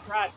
Right.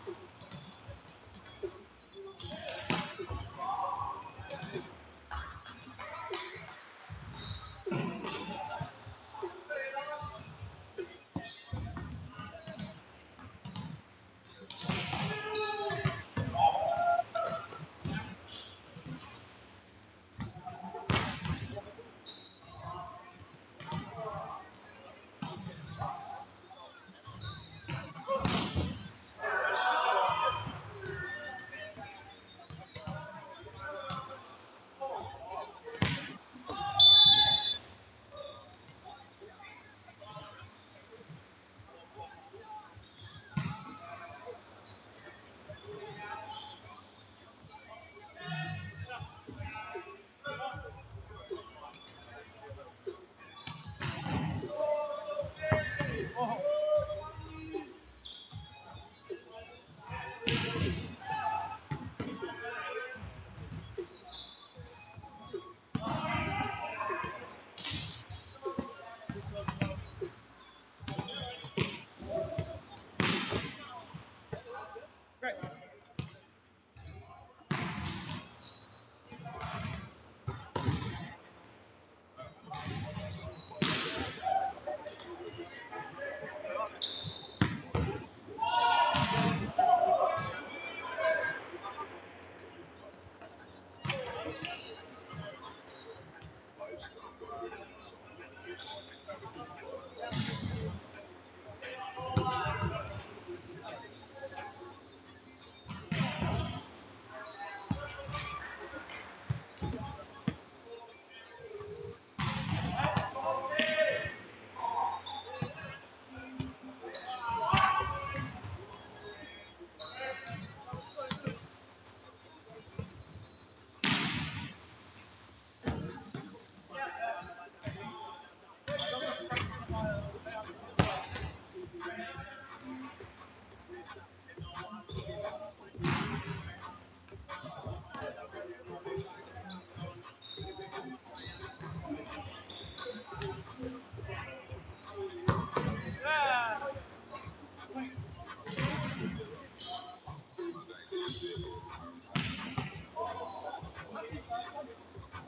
Great.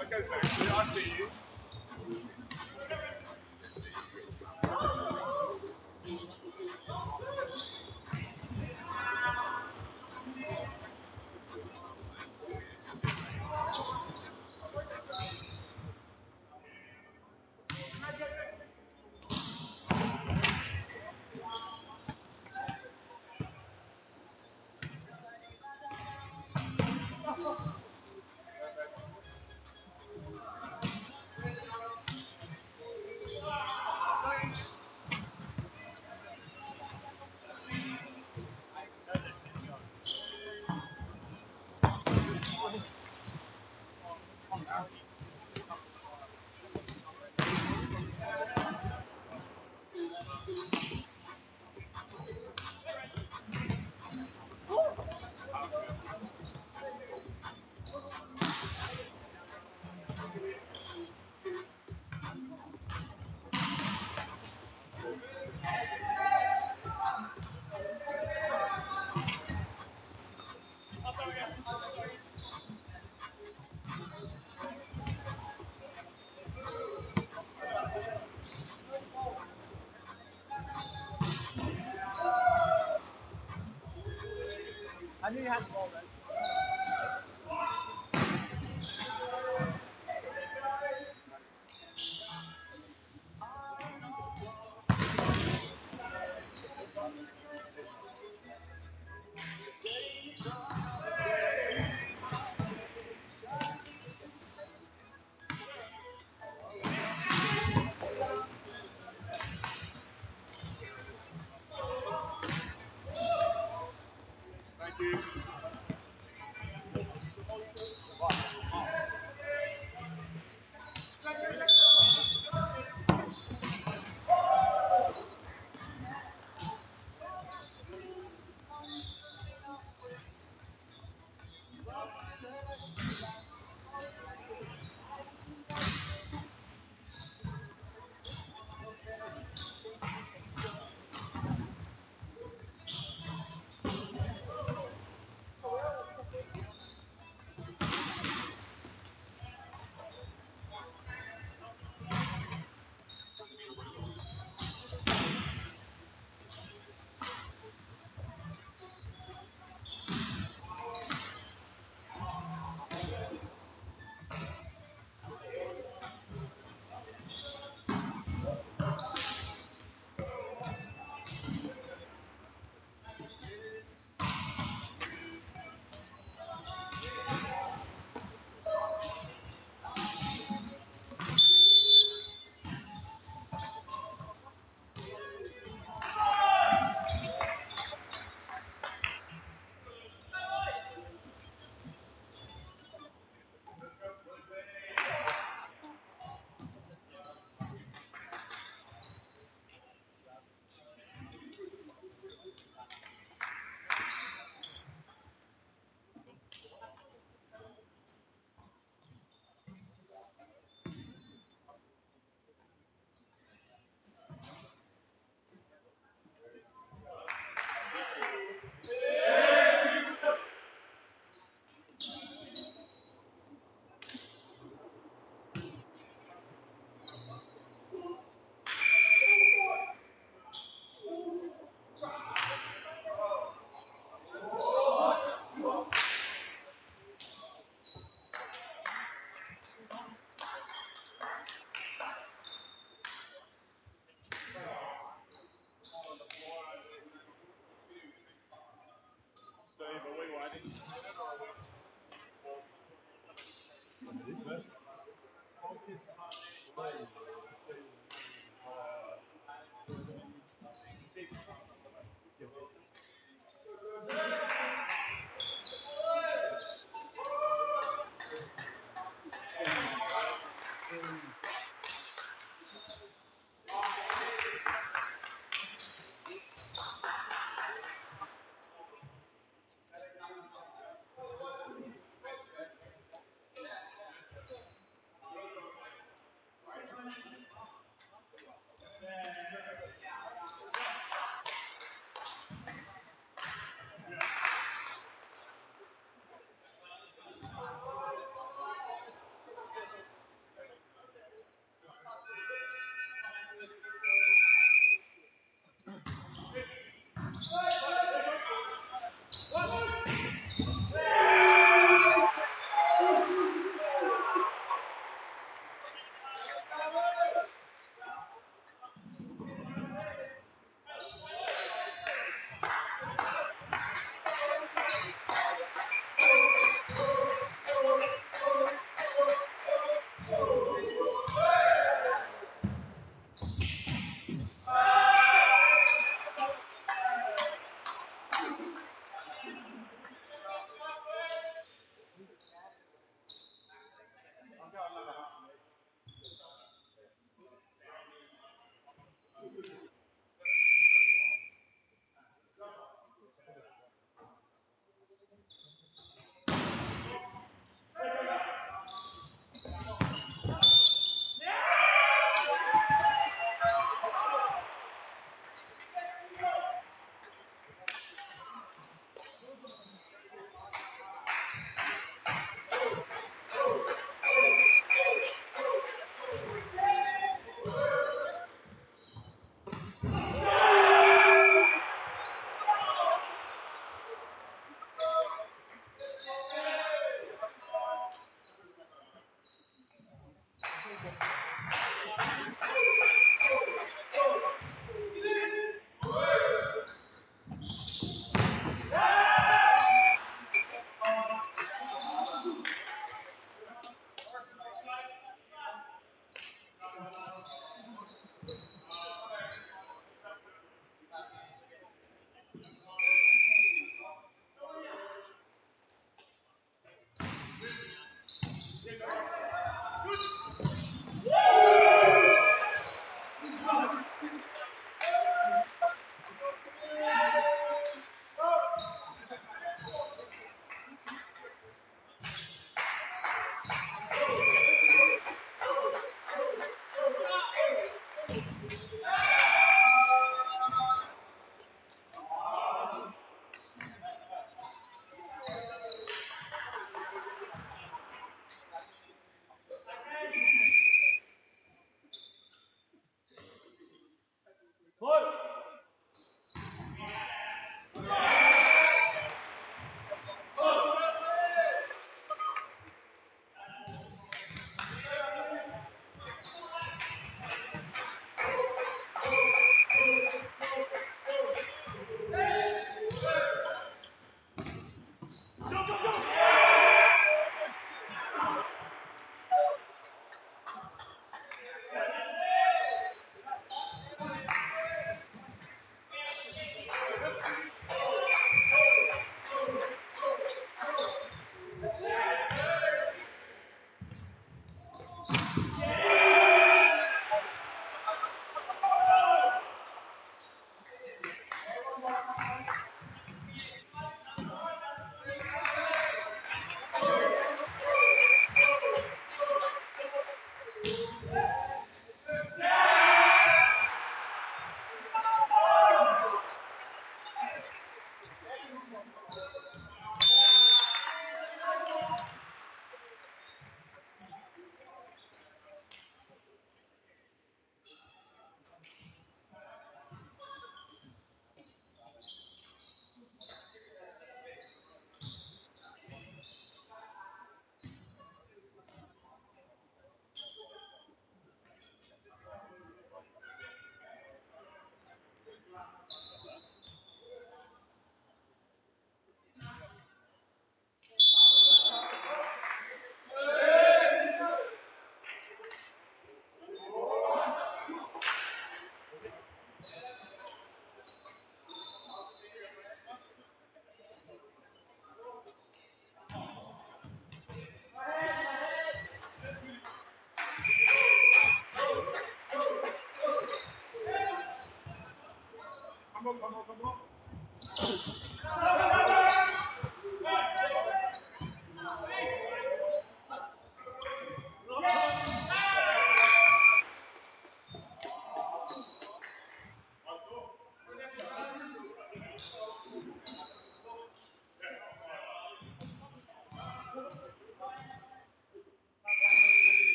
Okay, thank you. I see you. I knew you had the ball then. Thank you.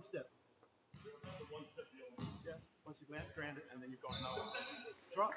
Step. Yeah. Once you land it, and then you've gone now. Drop.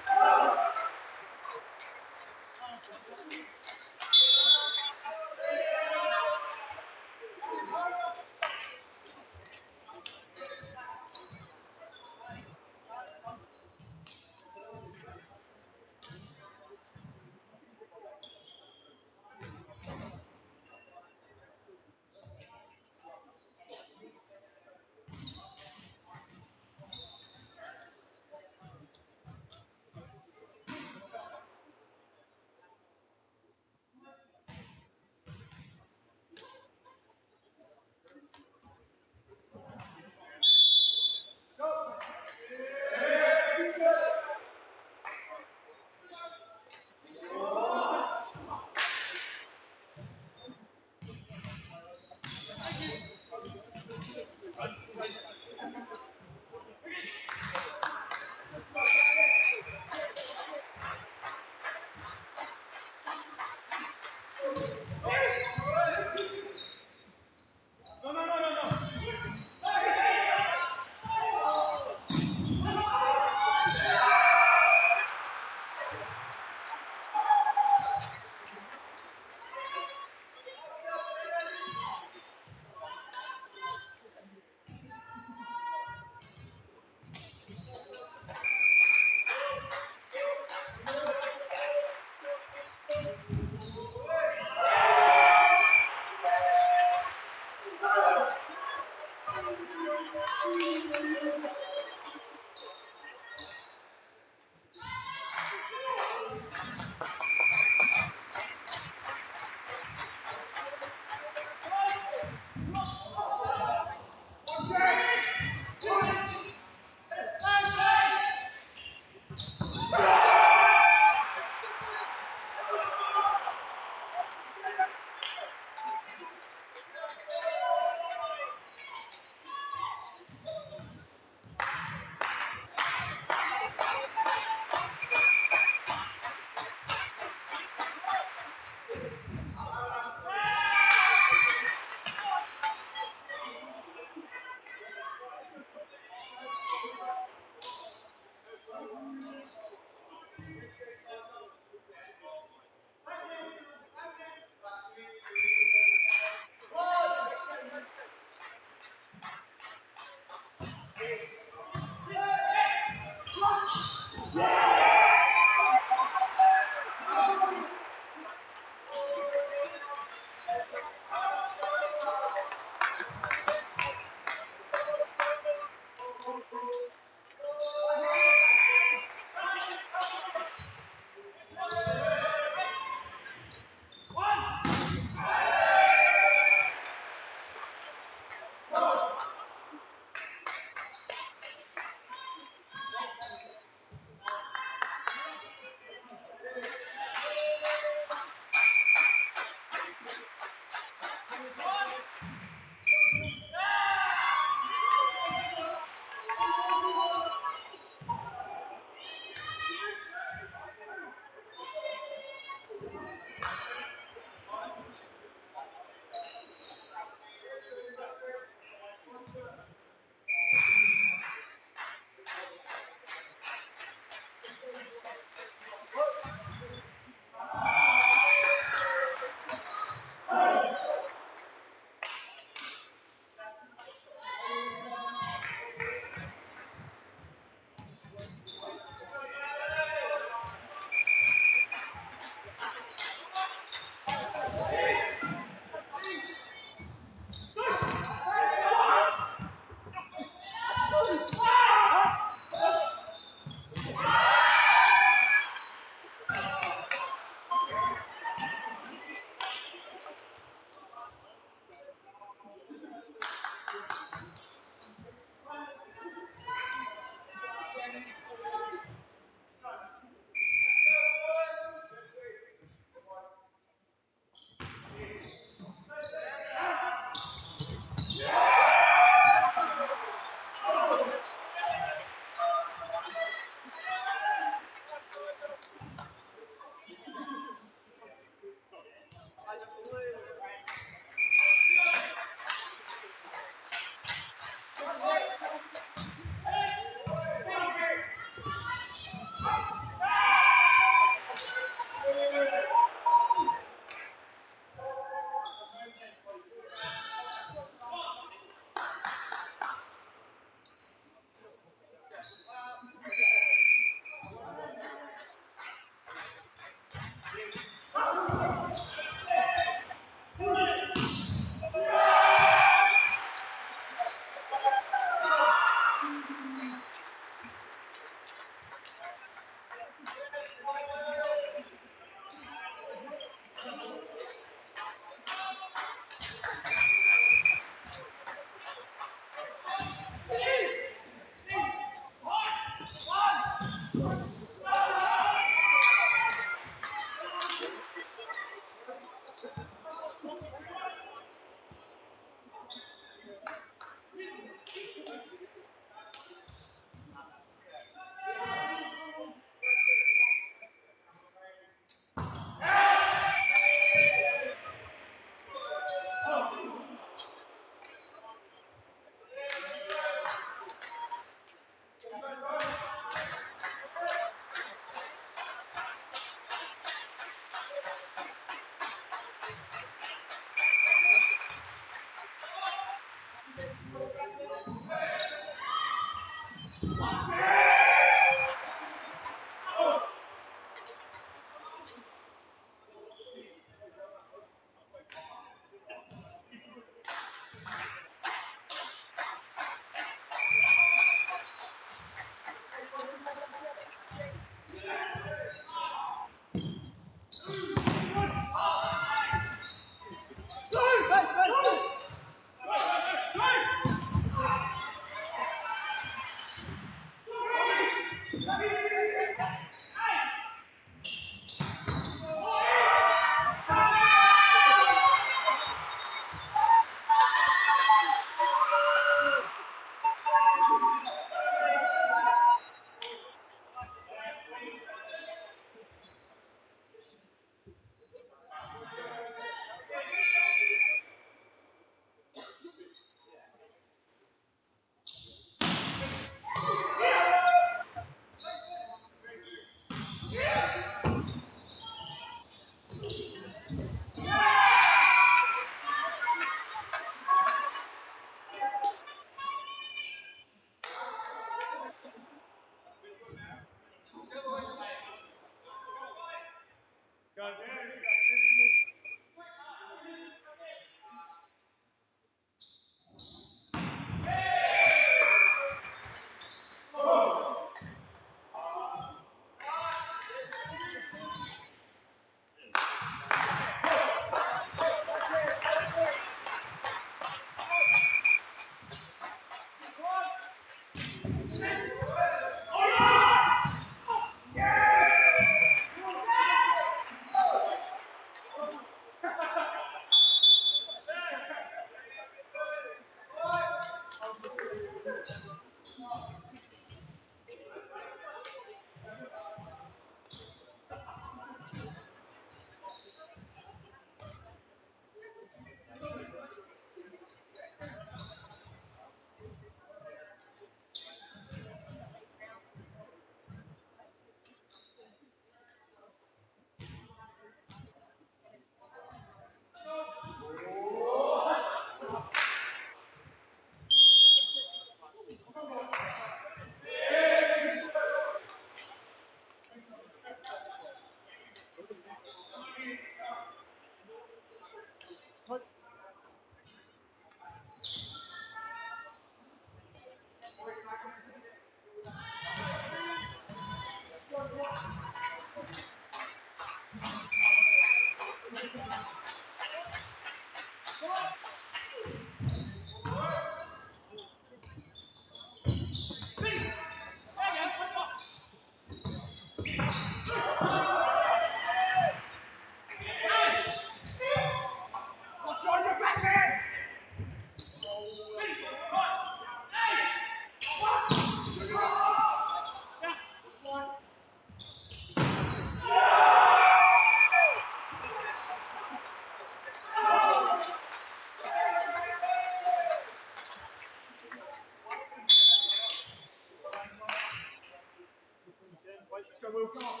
Will, come on.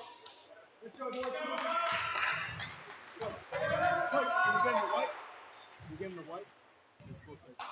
Let's go, boys. Come on. Go. Coach, can you get him the white? Can you get him the white? Let's go, coach.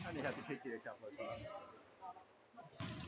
And you have to kick it a couple of times.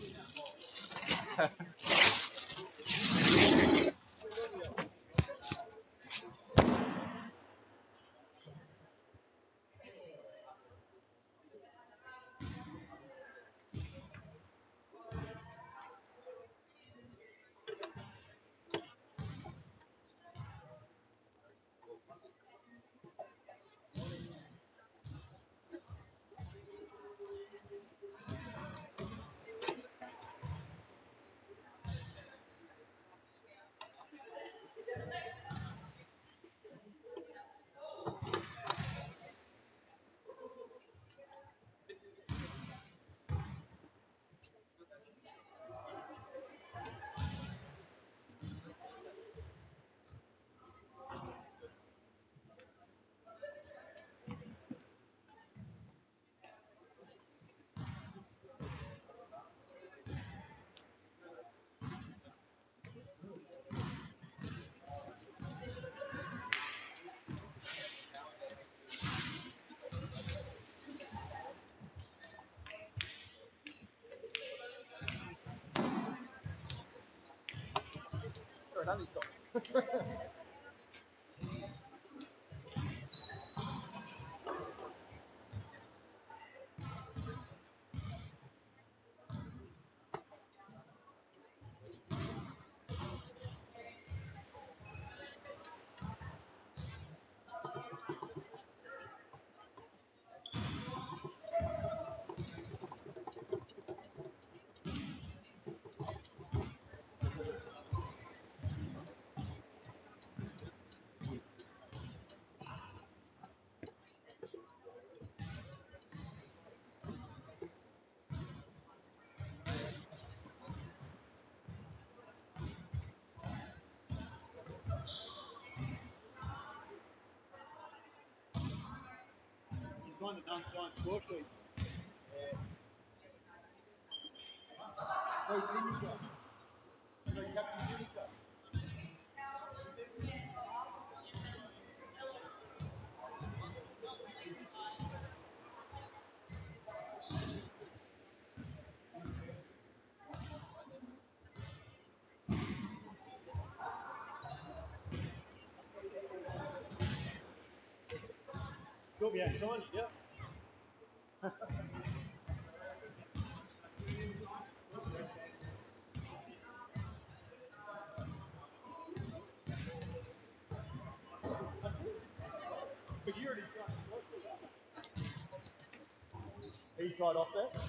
何そうYou signed the non-signed score sheet. No signature. No captain signature. You'll be outside it, yeah. But you already tried. He tried off there.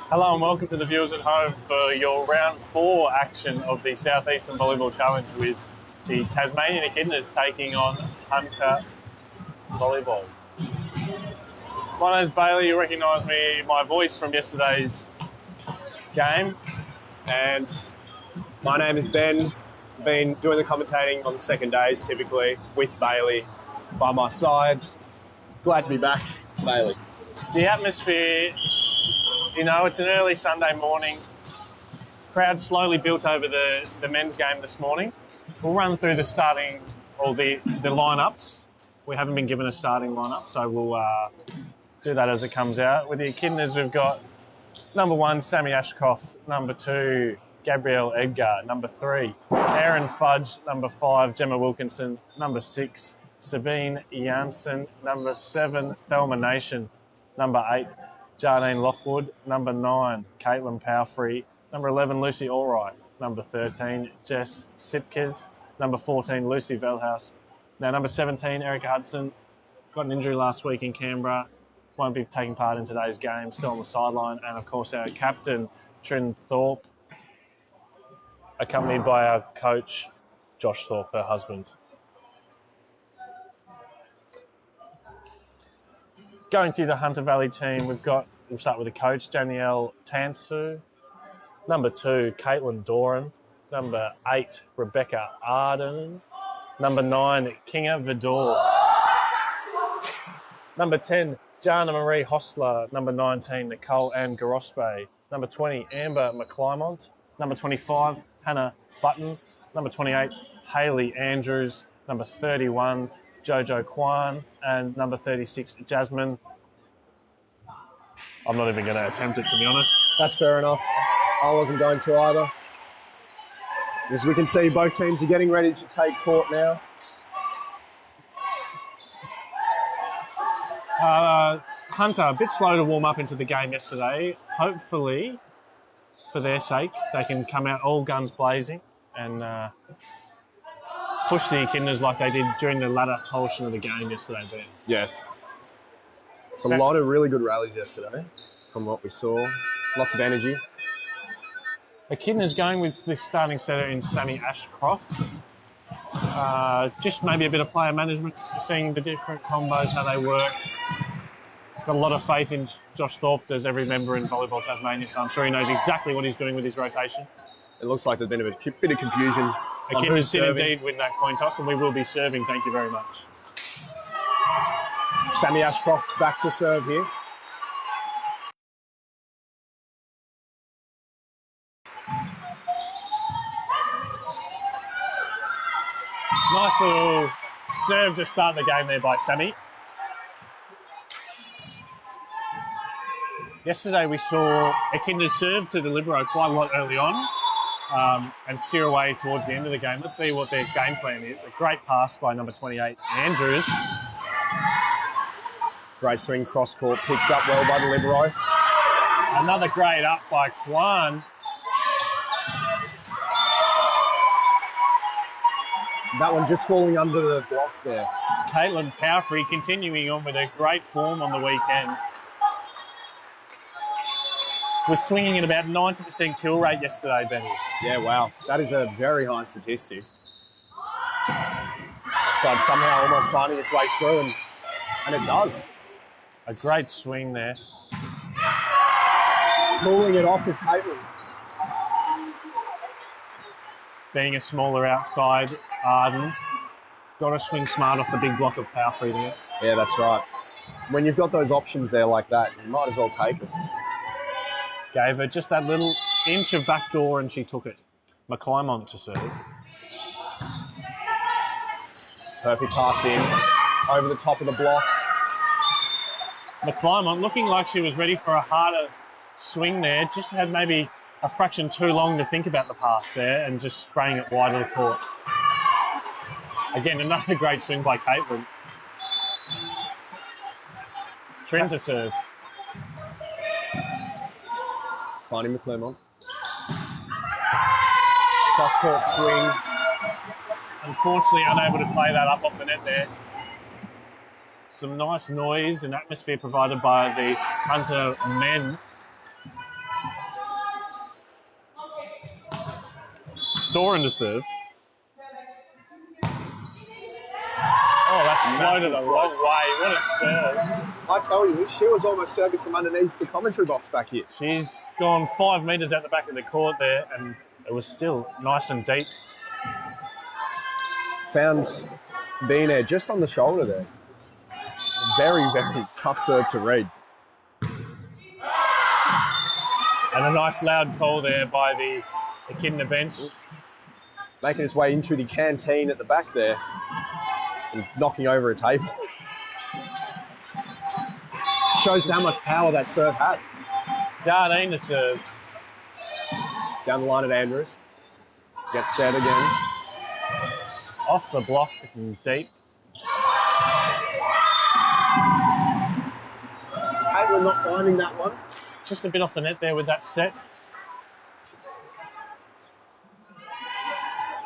Hello and welcome to the viewers at home for your round 4 action of the Southeastern Volleyball Challenge with the Tasmanian Echidnas taking on Hunter Volleyball. My name's Bailey. You recognise my voice from yesterday's game. And my name is Ben. I've been doing the commentating on the second days, typically, with Bailey by my side. Glad to be back, Bailey. The atmosphere, you know, it's an early Sunday morning. Crowd slowly built over the men's game this morning. We'll run through the starting, or the lineups. We haven't been given a starting lineup, so we'll do that as it comes out. With the Echidnas, we've got number 1, Sammy Ashcroft. Number 2, Gabrielle Edgar. Number 3, Erin Fudge. Number 5, Gemma Wilkinson. Number 6, Sabine Janssen. Number 7, Thelma Nation. Number 8, Jardine Lockwood. Number 9, Caitlin Powerfree. Number 11, Lucy Allright. Number 13, Jess Sipkes. Number 14, Lucy Velhouse. Now, number 17, Erica Hudson. Got an injury last week in Canberra. Won't be taking part in today's game, still on the sideline. And, of course, our captain, Trin Thorpe, accompanied by our coach, Josh Thorpe, her husband. Going through the Hunter Valley team, we'll start with the coach, Danielle Tansu. Number 2, Caitlin Doran. Number 8, Rebecca Arden. Number 9, Kinga Vidor. Number 10, Jana Marie Hostler. Number 19, Nicole Ann Garospe. Number 20, Amber McClymont. Number 25, Hannah Button. Number 28, Hayley Andrews. Number 31, Jojo Kwan. And number 36, Jasmine. I'm not even going to attempt it, to be honest. That's fair enough. I wasn't going to either. As we can see, both teams are getting ready to take court now. Hunter, a bit slow to warm up into the game yesterday. Hopefully, for their sake, they can come out all guns blazing and push the Echidnas like they did during the latter portion of the game yesterday, Ben. Yes. It's a lot of really good rallies yesterday from what we saw. Lots of energy. Echidnas going with this starting setter in Sammy Ashcroft. Just maybe a bit of player management, seeing the different combos, how they work. Got a lot of faith in Josh Thorpe, as every member in Volleyball Tasmania, so I'm sure he knows exactly what he's doing with his rotation. It looks like there's been a bit of confusion. Echidnas did indeed win that coin toss, and we will be serving. Thank you very much. Sammy Ashcroft back to serve here. Nice little serve to start the game there by Sammy. Yesterday we saw Echidnas serve to the libero quite a lot early on and steer away towards the end of the game. Let's see what their game plan is. A great pass by number 28, Andrews. Great swing cross court, picked up well by the libero. Another great up by Kwan. That one just falling under the block there. Caitlin Powerfree continuing on with a great form on the weekend. Was swinging at about 90% kill rate yesterday, Benny. Yeah, wow. That is a very high statistic. So it's somehow almost finding its way through, and it does. A great swing there. Tooling it off with Caitlin. Being a smaller outside Arden. Got to swing smart off the big block of Powerfree there. Yeah, that's right. When you've got those options there like that, you might as well take it. Gave her just that little inch of backdoor and she took it. McClymont to serve. Perfect pass in, over the top of the block. McClymont looking like she was ready for a harder swing there. Just had maybe a fraction too long to think about the pass there and just spraying it wide of the court. Again, another great swing by Caitlin. Trin to serve. Finding McClymont. Cross-court swing. Unfortunately, unable to play that up off the net there. Some nice noise and atmosphere provided by the Hunter men. Doran to serve. Oh, that's floated a long way. What a serve. I tell you, she was almost serving from underneath the commentary box back here. She's gone 5 metres out the back of the court there, and it was still nice and deep. Found Beanair just on the shoulder there. Very, very tough serve to read. And a nice loud call there by the Echidna bench. Making its way into the canteen at the back there and knocking over a table. Shows how much power that serve had. Jardine to serve. Down the line at Andrews. Gets set again. Off the block and deep. Caitlin not finding that one. Just a bit off the net there with that set.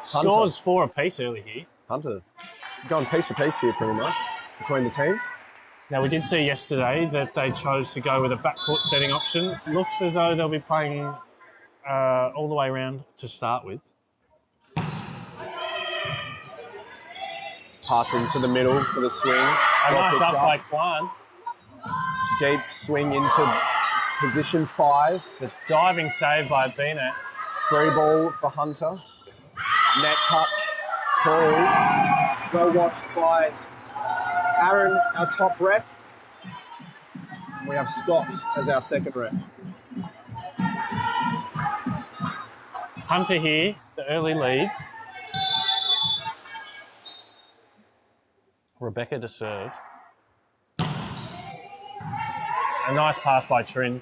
Hunter. Scores 4 apiece early here. Hunter. Going piece for piece here pretty much between the teams. Now, we did see yesterday that they chose to go with a backcourt setting option. Looks as though they'll be playing all the way around to start with. Pass into the middle for the swing. A nice up by Kwan. Deep swing into position 5. The diving save by Beanair. Free ball for Hunter. Net touch. Called. Well watched by Aaron, our top ref. And we have Scott as our second ref. Hunter here, the early lead. Rebecca to serve. A nice pass by Trin.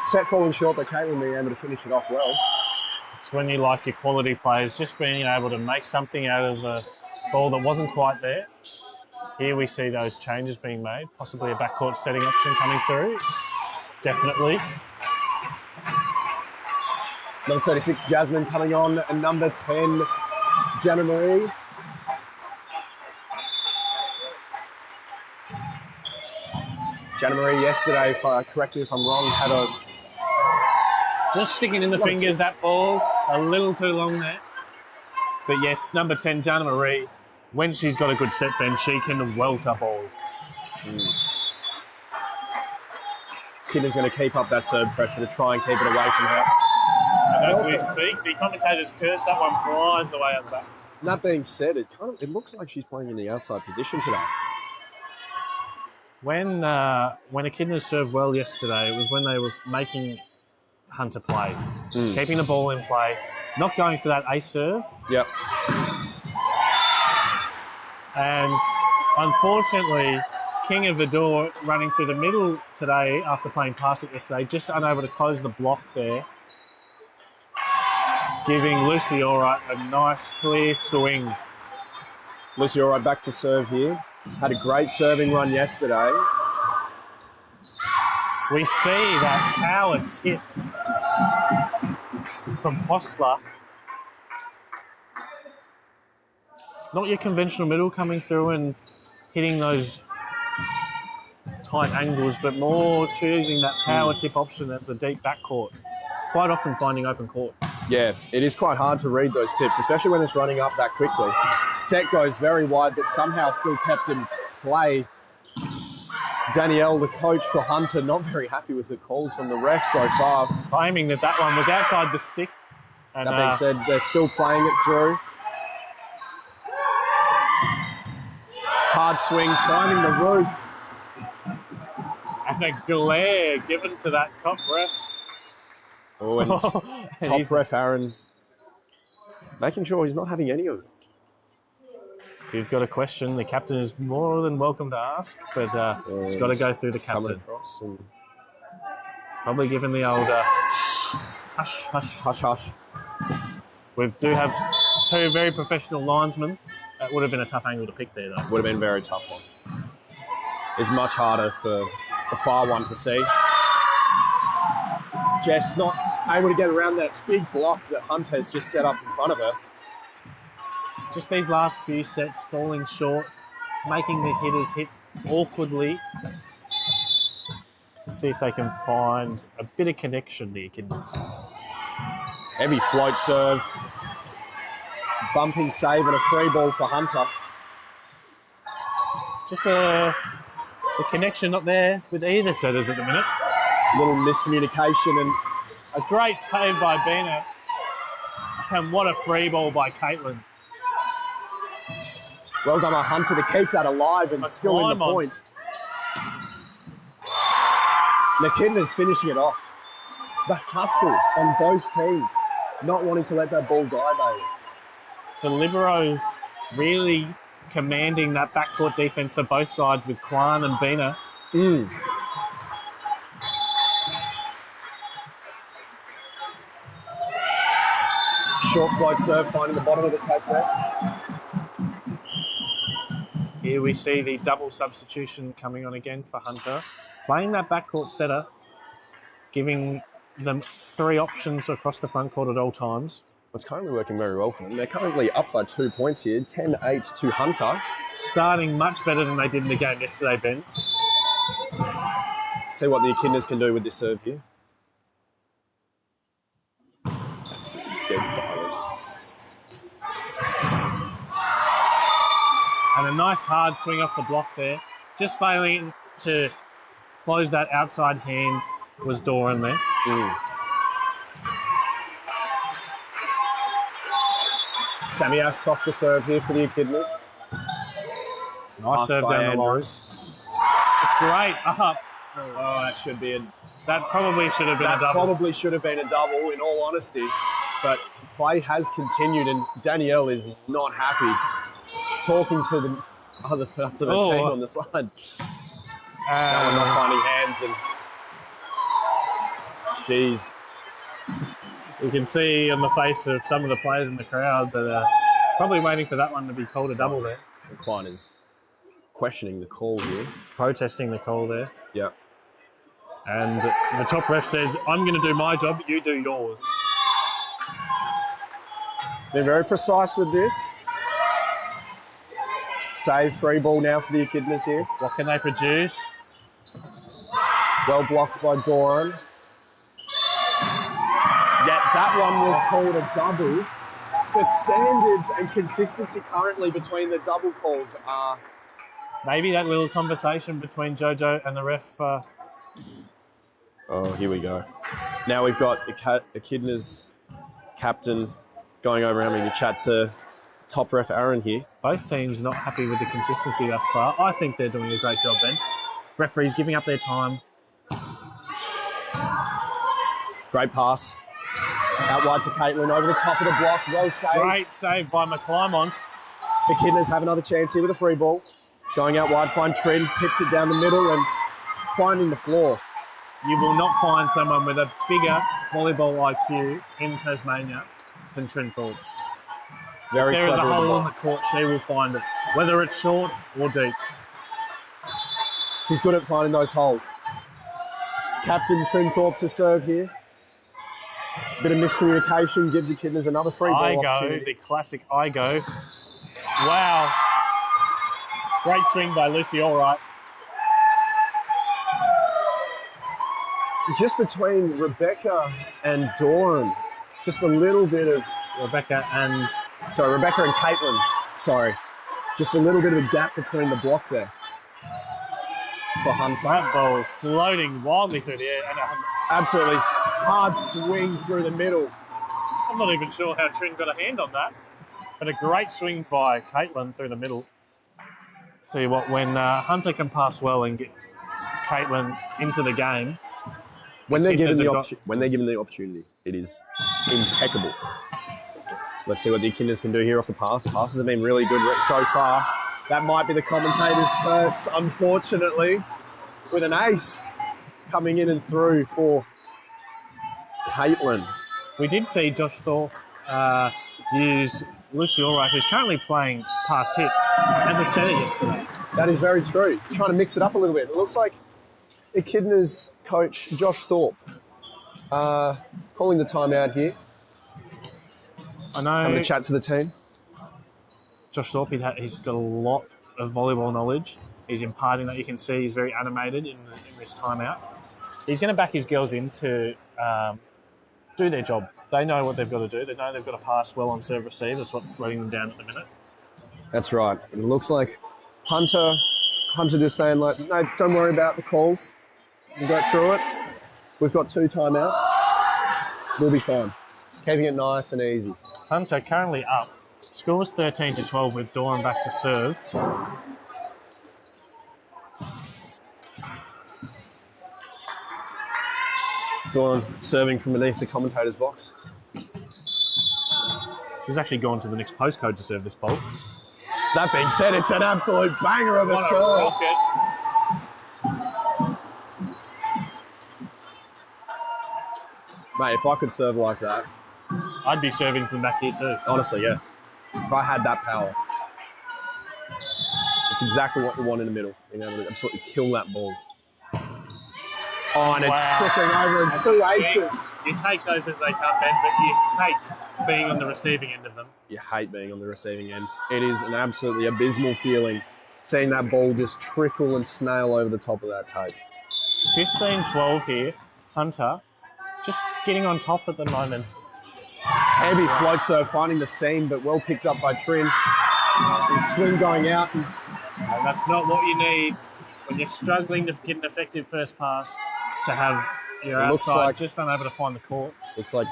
Set falling short, but Caitlin being able to finish it off well. It's when you like your quality players just being able to make something out of a ball that wasn't quite there. Here we see those changes being made, possibly a backcourt setting option coming through. Definitely. Number 36, Jasmine coming on, and number 10, Jenna Marie. Jenna Marie yesterday, correct me if I'm wrong, had a... Just sticking in the fingers, that ball, a little too long there. But yes, number 10, Jana Marie, when she's got a good set, then she can welt a ball. Kidna's going to keep up that serve pressure to try and keep it away from her. And as we speak, the commentators curse, that one flies the way out the back. That being said, it looks like she's playing in the outside position today. When Echidnas served well yesterday, it was when they were making Hunter play, keeping the ball in play, not going for that ace serve. Yep. And unfortunately, King of Vidor running through the middle today after playing past it yesterday, just unable to close the block there, giving Lucy Allright a nice clear swing. Lucy Allright back to serve here. Had a great serving run yesterday. We see that power tip from Hostler. Not your conventional middle coming through and hitting those tight angles, but more choosing that power tip option at the deep backcourt. Quite often finding open court. Yeah, it is quite hard to read those tips, especially when it's running up that quickly. Set goes very wide, but somehow still kept in play. Danielle, the coach for Hunter, not very happy with the calls from the ref so far. Claiming that one was outside the stick. And, that being said, they're still playing it through. Hard swing, finding the roof. And a glare given to that top ref. Oh, and top ref Aaron making sure he's not having any of it. If you've got a question, the captain is more than welcome to ask, but it's got to go through the captain. Across and probably given the old hush, hush. Hush, hush. We do have two very professional linesmen. That would have been a tough angle to pick there, though. Would have been a very tough one. It's much harder for the far one to see. Jess not able to get around that big block that Hunt has just set up in front of her. Just these last few sets falling short, making the hitters hit awkwardly. See if they can find a bit of connection, the Echidnas. Heavy float serve. Bumping save and a free ball for Hunter. Just the connection not there with either setters at the minute. Little miscommunication and A great save by Bina. And what a free ball by Caitlin. well done by Hunter to keep that alive and still in the point. The Echidnas finishing it off. The hustle on both teams, not wanting to let that ball die, though. The Liberos really commanding that backcourt defence for both sides with Kwan and Bina. Short float serve finding the bottom of the tape there. Here we see the double substitution coming on again for Hunter. Playing that backcourt setter, giving them 3 options across the front court at all times. It's currently working very well for them. They're currently up by 2 points here, 10-8 to Hunter. Starting much better than they did in the game yesterday, Ben. See what the Echidnas can do with this serve here. Absolutely dead silent. And a nice hard swing off the block there. Just failing to close that outside hand was Doran there. Sammy Ashcroft to serve here for the Echidnas. Nice serve down the line. Great up. Oh, that should be That probably should have been a double. Probably should have been a double, in all honesty. But play has continued, and Danielle is not happy. Talking to the other parts of the team on the side. That one not finding hands, and you can see on the face of some of the players in the crowd that probably waiting for that one to be called a double there. Kwan is questioning the call here. Protesting the call there. Yeah. And the top ref says, I'm going to do my job, you do yours. They're very precise with this. Save, free ball now for the Echidnas here. What can they produce? Well blocked by Doran. Yet that one was called a double. The standards and consistency currently between the double calls are... Maybe that little conversation between Jojo and the ref. Oh, here we go. Now we've got Echidna's captain going over having a chat to top ref Aaron here. Both teams not happy with the consistency thus far. I think they're doing a great job, Ben. Referees giving up their time. Great pass. Out wide to Caitlin, over the top of the block. Well saved. Great save by McClymont. The Echidnas have another chance here with a free ball. Going out wide, find Trin, tips it down the middle and finding the floor. You will not find someone with a bigger volleyball IQ in Tasmania than Trin Ford. Very if there is a clever hole in the court, she will find it, whether it's short or deep. She's good at finding those holes. Captain Trinthorpe to serve here. Bit of miscommunication gives the Echidnas another free ball opportunity. The classic I go. Wow. Great swing by Lucy Allwright. Just between Rebecca and Doran, just a little bit of... Rebecca and Caitlin. Sorry. Just a little bit of a gap between the block there for Hunter. That ball floating wildly through the air. And absolutely hard swing through the middle. I'm not even sure how Trin got a hand on that. But a great swing by Caitlin through the middle. Tell you what, when Hunter can pass well and get Caitlin into the game, when they're given the opportunity, it is impeccable. Let's see what the Echidnas can do here off the pass. Passes have been really good so far. That might be the commentator's curse, unfortunately, with an ace coming in and through for Caitlin. We did see Josh Thorpe use Lucy Allwright, who's currently playing pass hit, as a setter yesterday. That is very true. Trying to mix it up a little bit. It looks like Echidna's coach, Josh Thorpe, calling the timeout here. I know. Having a chat to the team. Josh Thorpe, he's got a lot of volleyball knowledge. He's imparting that. You can see he's very animated in this timeout. he's going to back his girls in to do their job. They know what they've got to do. They know they've got to pass well on serve receive. That's what's letting them down at the minute. That's right. It looks like Hunter just saying, like, no, don't worry about the calls. We'll go through it. We've got 2 timeouts. We'll be fine. Keeping it nice and easy. Hunter currently up. Score was 13-12 with Dawn back to serve. Dawn serving from beneath the commentator's box. She's actually gone to the next postcode to serve this ball. That being said, it's an absolute banger of a What a serve. rocket. Mate, if I could serve like that, I'd be serving from back here too. honestly, yeah. If I had that power, it's exactly what you want in the middle. Being able to absolutely kill that ball. Oh, and it's trickling over in 2 aces. You take those as they come, Ben, but you hate being on the receiving end of them. You hate being on the receiving end. It is an absolutely abysmal feeling seeing that ball just trickle and snail over the top of that tape. 15-12 here. Hunter just getting on top at the moment. Heavy float serve, finding the seam, but well picked up by Trin. His swing going out. And that's not what you need when you're struggling to get an effective first pass, to have your outside just unable to find the court. Looks like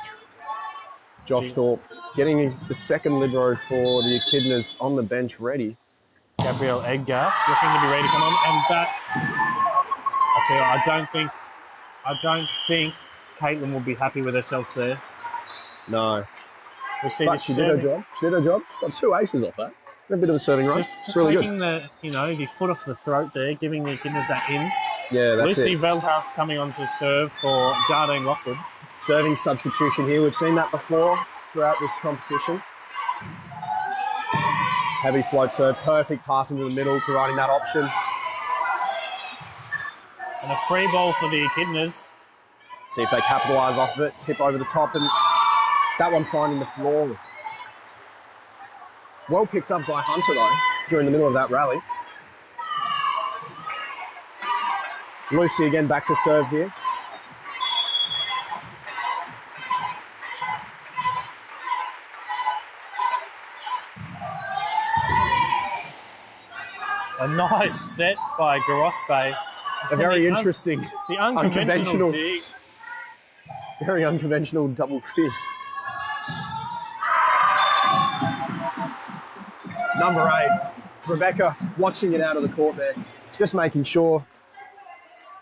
Josh Thorpe getting the second libero for the Echidnas on the bench ready. Gabrielle Edgar looking to be ready to come on, and that, I tell you, I don't think Caitlin will be happy with herself there. No. We'll see. But she did her job. She got 2 aces off that. A bit of a serving run. Just really taking good. the foot off the throat there, giving the Echidnas that in. Yeah, that's Lucy it. Veldhouse coming on to serve for Jardine Lockwood. Serving substitution here. We've seen that before throughout this competition. Heavy float serve, perfect pass into the middle, providing that option. And a free ball for the Echidnas. See if they capitalise off of it, tip over the top, and that one finding the floor. Well picked up by Hunter, though, during the middle of that rally. Lucy again back to serve here. A nice set by Garospe. A very interesting, The unconventional dig. very unconventional double fist. Number 8, Rebecca watching it out of the court there. Just making sure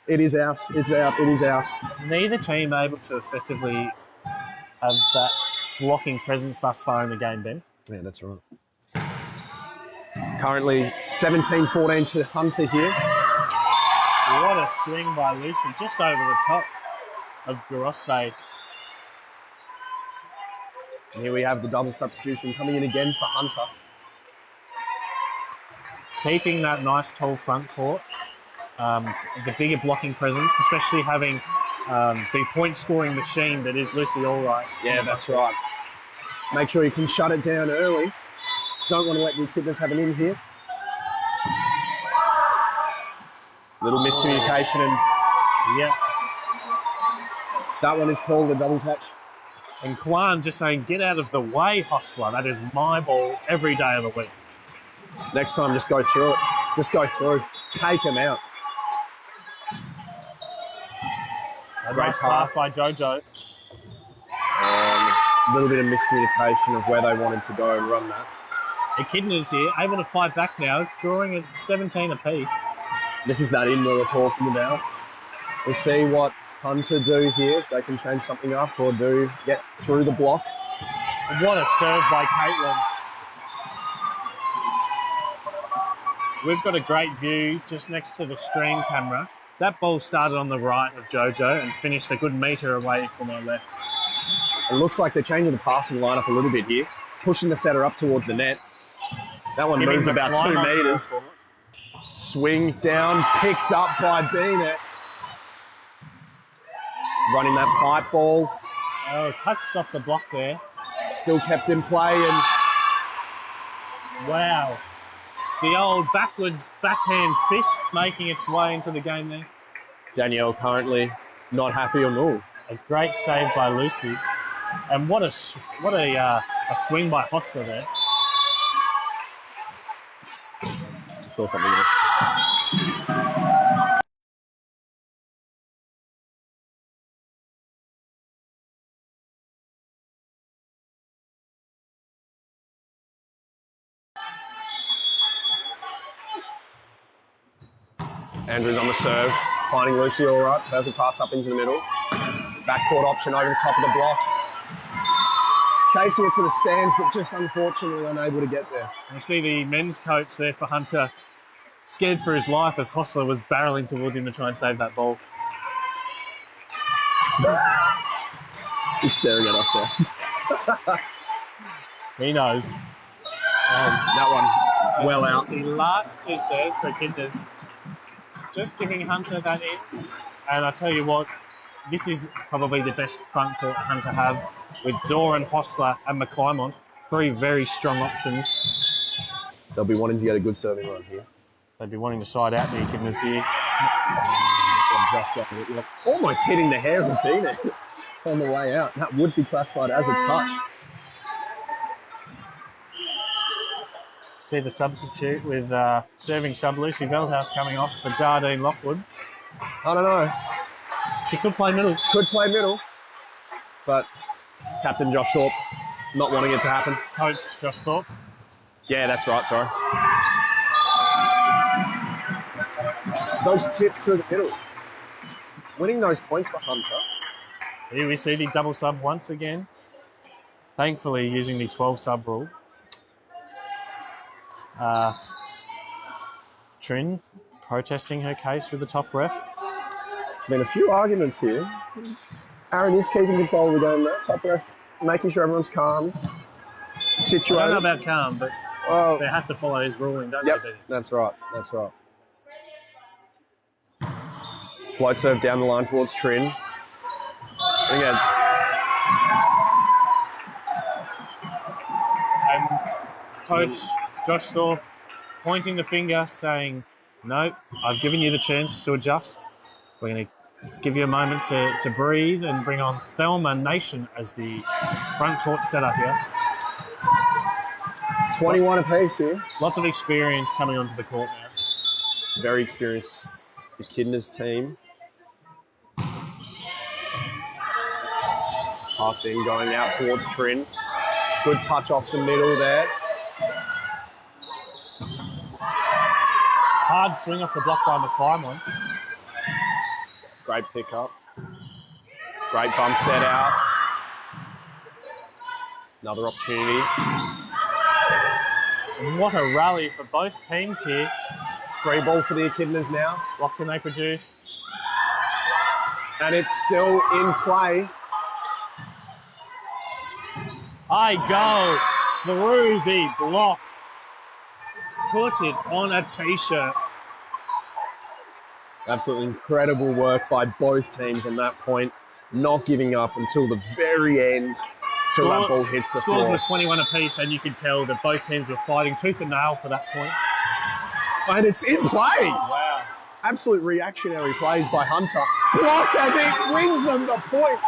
it is out, it's out, it is out. Neither team able to effectively have that blocking presence thus far in the game, Ben. Yeah, that's right. Currently 17-14 to Hunter here. What a swing by Lucy, just over the top of Garospe. And here we have the double substitution coming in again for Hunter. Keeping that nice tall front court, the bigger blocking presence, especially having the point scoring machine that is Lucy Allright. Yeah, that's right. Make sure you can shut it down early. Don't want to let the Echidnas have an in here. Little miscommunication, and Yeah. that one is called a double touch. And Kwan just saying, get out of the way, Hostler. That is my ball every day of the week. Next time, just go through it. Just go through. Take them out. A Great nice pass. pass by Jojo. A little bit of miscommunication of where they wanted to go and run that. Echidnas here, able to fight back now, drawing at 17 apiece. This is that in we were talking about. We'll see what Hunter do here, if they can change something up or do get through the block. What a serve by Caitlin. We've got a great view just next to the stream camera. That ball started on the right of Jojo and finished a good metre away from her left. It looks like they're changing the passing lineup a little bit here, pushing the setter up towards the net. That one Giving moved the about climb 2 up to metres. the court. Swing down, picked up by Beenet. Running that pipe ball, Oh, touched off the block there. still kept in play, and Wow. The old backwards backhand fist making its way into the game there. Danielle currently not happy on all. A great save by Lucy. And what a swing by Hostler there. I saw something else. Andrews on the serve, finding Lucy all right. Perfect pass up into the middle. Backcourt option over the top of the block. Chasing it to the stands, but just unfortunately unable to get there. You see the men's coach there for Hunter, scared for his life as Hostler was barreling towards him to try and save that ball. He's staring at us there. He knows. That one, well out. The last two serves for Echidnas, just giving Hunter that in. And I tell you what, this is probably the best front court Hunter have with Doran, Hostler and McClymont. Three very strong options. They'll be wanting to get a good serving run here. They'd be wanting to side out the Echidnas here. Just got it. Almost hitting the hair of Beenet on the way out. That would be classified as a touch. See the substitute with serving sub Lucy Veldhouse coming off for Jardine Lockwood. I don't know. She could play middle. Could play middle. But Captain Josh Thorpe not wanting it to happen. Coach Josh Thorpe. Yeah, that's right, sorry. Those tips through the middle. Winning those points for Hunter. Here we see the double sub once again. Thankfully using the 12 sub rule. Trin protesting her case with the top ref. Been a few arguments here. Aaron is keeping control of the game though. Top ref making sure everyone's calm. Situated. I don't know about calm, but they have to follow his ruling, don't yep, they? that's right. That's right. Float serve down the line towards Trin. Again. And Coach Josh Thorpe pointing the finger saying, no, I've given you the chance to adjust. We're going to give you a moment to breathe and bring on Thelma Nation as the front court setup here. 21 apiece here. Lots of experience coming onto the court now. Very experienced Echidnas team. Passing, going out towards Trin. Good touch off the middle there. Hard swing off the block by McClymont. Great pickup. Great bump set out. Another opportunity. And what a rally for both teams here. Free ball for the Echidnas now. What can they produce? And it's still in play. I go through the block. Put it on a t-shirt. Absolutely incredible work by both teams on that point. Not giving up until the very end. Till that ball hits the Scores floor. were 21 apiece, and you could tell that both teams were fighting tooth and nail for that point. And it's in play. Wow. Absolute reactionary plays by Hunter. Block, and it wins them the point.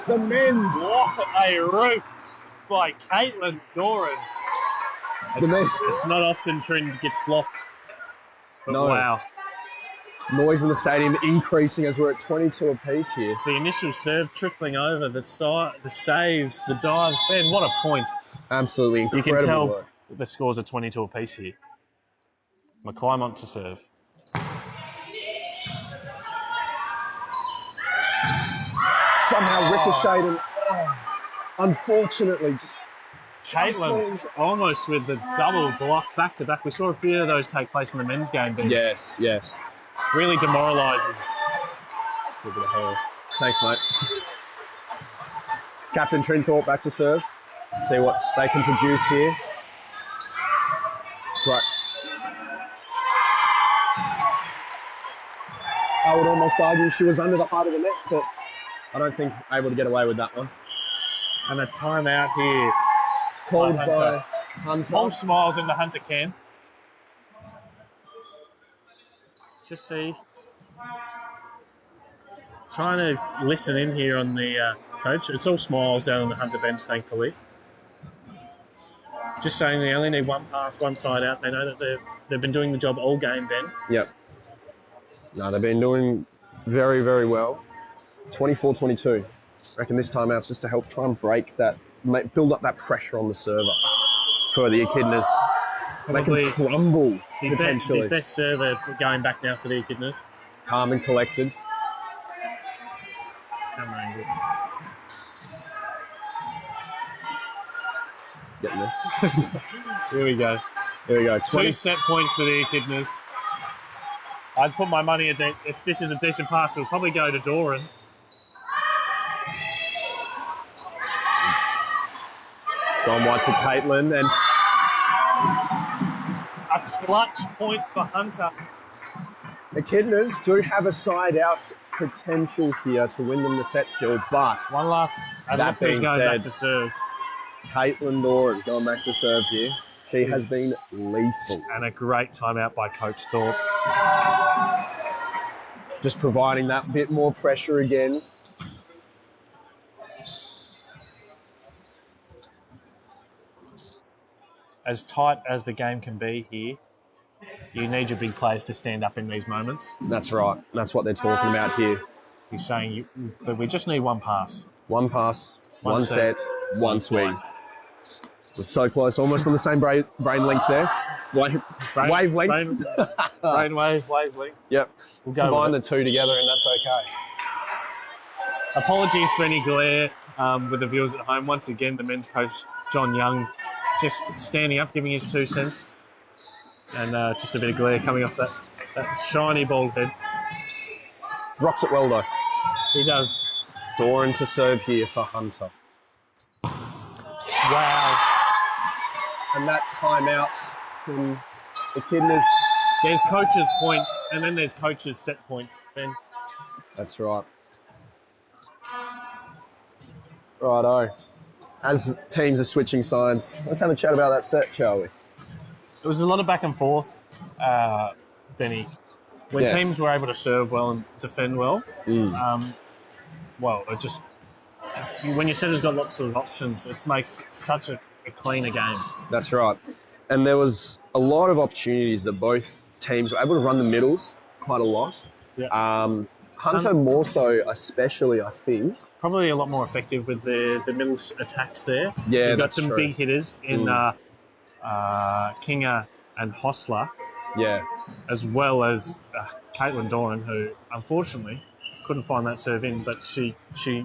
The men's. What a roof by Caitlin Doran. It's not often Trin gets blocked. But no. Wow. Noise in the stadium increasing as we're at 22 apiece here. The initial serve trickling over, the saves, the dive. Man, what a point. Absolutely incredible You can tell work. the scores are 22 apiece here. McClymont to serve. Somehow ricocheted and unfortunately just Caitlin almost with the double block back to back. We saw a few of those take place in the men's game. But yes. really demoralising. Thanks, mate. Captain Trin Thorpe back to serve. See what they can produce here. Right. I would almost argue she was under the heart of the net, but I don't think able to get away with that one. And a timeout here. Called by Hunter. All smiles in the Hunter camp. Just see. trying to listen in here on the coach. It's all smiles down on the Hunter bench, thankfully. Just saying they only need one pass, one side out. They know that they've been doing the job all game, Ben. Yep. No, they've been doing very, very well. 24-22. Reckon this timeout's just to help try and break that, build up that pressure on the server for the Echidnas. They can crumble, potentially. The best server going back now for the Echidnas. Calm and collected. Camera angle. Getting there. Here we go. Here we go. 2 set points for the Echidnas. I'd put my money at that. If this is a decent pass, it'll probably go to Doran. Gone wide to Caitlin, and a clutch point for Hunter. the Echidnas do have a side out potential here to win them the set still, but One last. That being going said- back to serve. Caitlin Doran going back to serve here. She has been lethal. And a great timeout by Coach Thorpe. Just providing that bit more pressure again. As tight as the game can be here, you need your big players to stand up in these moments. That's right. That's what they're talking about here. He's saying that we just need one pass. One pass, one set, set, one swing. We're so close, almost on the same brain length there. Wavelength. Wavelength. Yep. We'll go Combine the with two together and that's okay. Apologies for any glare with the viewers at home. Once again, the men's coach, John Young, just standing up, giving his 2 cents. And just a bit of glare coming off that shiny bald head. Rocks it well though. He does. Doran to serve here for Hunter. Wow. And that timeout from Echidnas. There's coaches' points, and then there's coaches' set points, Ben. That's right. Righto. As teams are switching sides, let's have a chat about that set, shall we? It was a lot of back and forth, Benny. When Yes. teams were able to serve well and defend well, well, it just when your setter's got lots of options, it makes such a cleaner game. That's right. And there was a lot of opportunities that both teams were able to run the middles quite a lot. Yeah. Hunter more so, especially, I think. Probably a lot more effective with the middle attacks there. Yeah, You've got that's some true. big hitters in Kinga and Hostler, Yeah. as well as Caitlin Doran, who unfortunately couldn't find that serve in, but she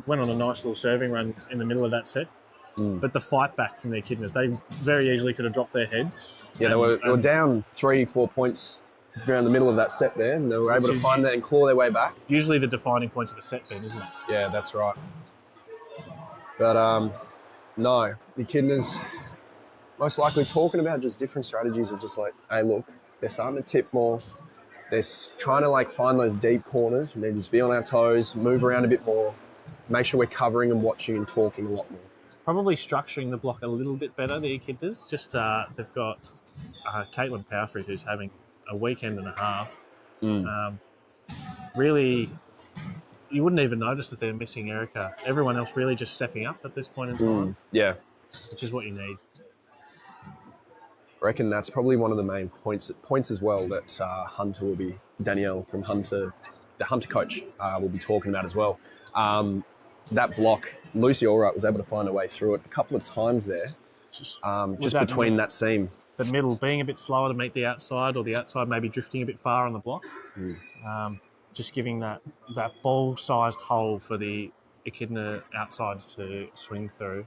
went on a nice little serving run in the middle of that set. But the fight back from their Echidnas, they very easily could have dropped their heads. Yeah, they were down 3-4 points around the middle of that set there, and they were able to find that and claw their way back. Usually the defining points of a set, Ben, isn't it? Yeah, that's right. But no, the Echidnas most likely talking about just different strategies of just like, hey, look, they're starting to tip more. They're trying to like find those deep corners. We need to just be on our toes, move around a bit more, make sure we're covering and watching and talking a lot more. Probably structuring the block a little bit better, the Echidnas. Just they've got Caitlin Powerfree, who's having a weekend and a half. Really, you wouldn't even notice that they're missing Erica. Everyone else really just stepping up at this point in time, Yeah. which is what you need. I reckon that's probably one of the main points as well that Hunter will be, Danielle from Hunter, the Hunter coach, will be talking about as well. That block, Lucy Allwright was able to find her way through it a couple of times there, just between that seam. The middle being a bit slower to meet the outside, or the outside maybe drifting a bit far on the block. Just giving that ball-sized hole for the Echidna outsides to swing through.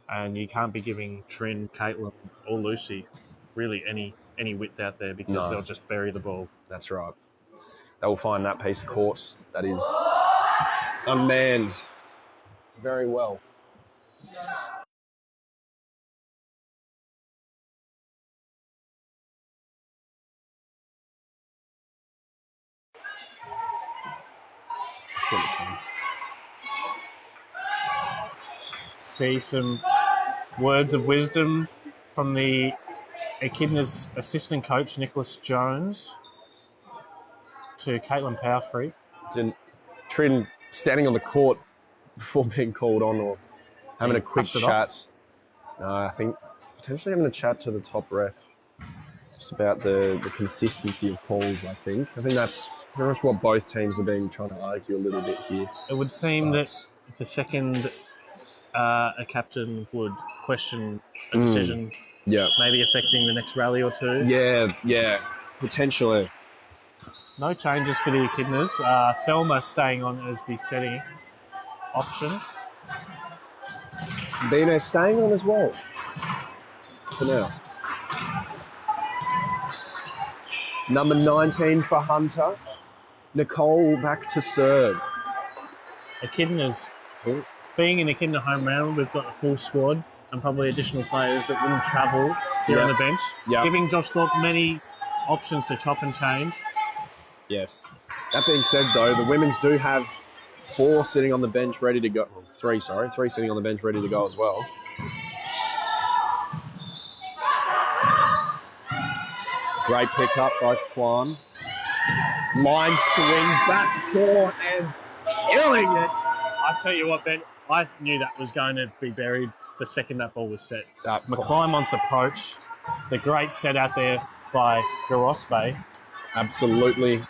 And you can't be giving Trin, Caitlin, or Lucy really any width out there, because they'll just bury the ball. That's right. They will find that piece of court that is unmanned very well. See some words of wisdom from the Echidna's assistant coach, Nicholas Jones, to Caitlin Powerfree. Trin standing on the court before being called on or having a quick Passed it chat. No, I think potentially having a chat to the top ref just about the consistency of calls, I think. I think that's pretty much what both teams have been trying to argue a little bit here. It would seem that the second a captain would question a decision Yeah. maybe affecting the next rally or two. Yeah, potentially. No changes for the Echidnas. Thelma staying on as the setting option. Bina staying on as well for now. Number 19 for Hunter. Nicole back to serve. Echidnas, being an Echidna home round, we've got a full squad and probably additional players that wouldn't travel here on the bench, giving Josh Thorpe many options to chop and change. Yes. That being said, though, the women's do have 4 sitting on the bench ready to go. Well, 3 sitting on the bench ready to go as well. Great pickup by Kwan. Line swing, back door, and killing it. I tell you what, Ben, I knew that was going to be buried the second that ball was set. McClymont's approach, the great set out there by Garospe. Absolutely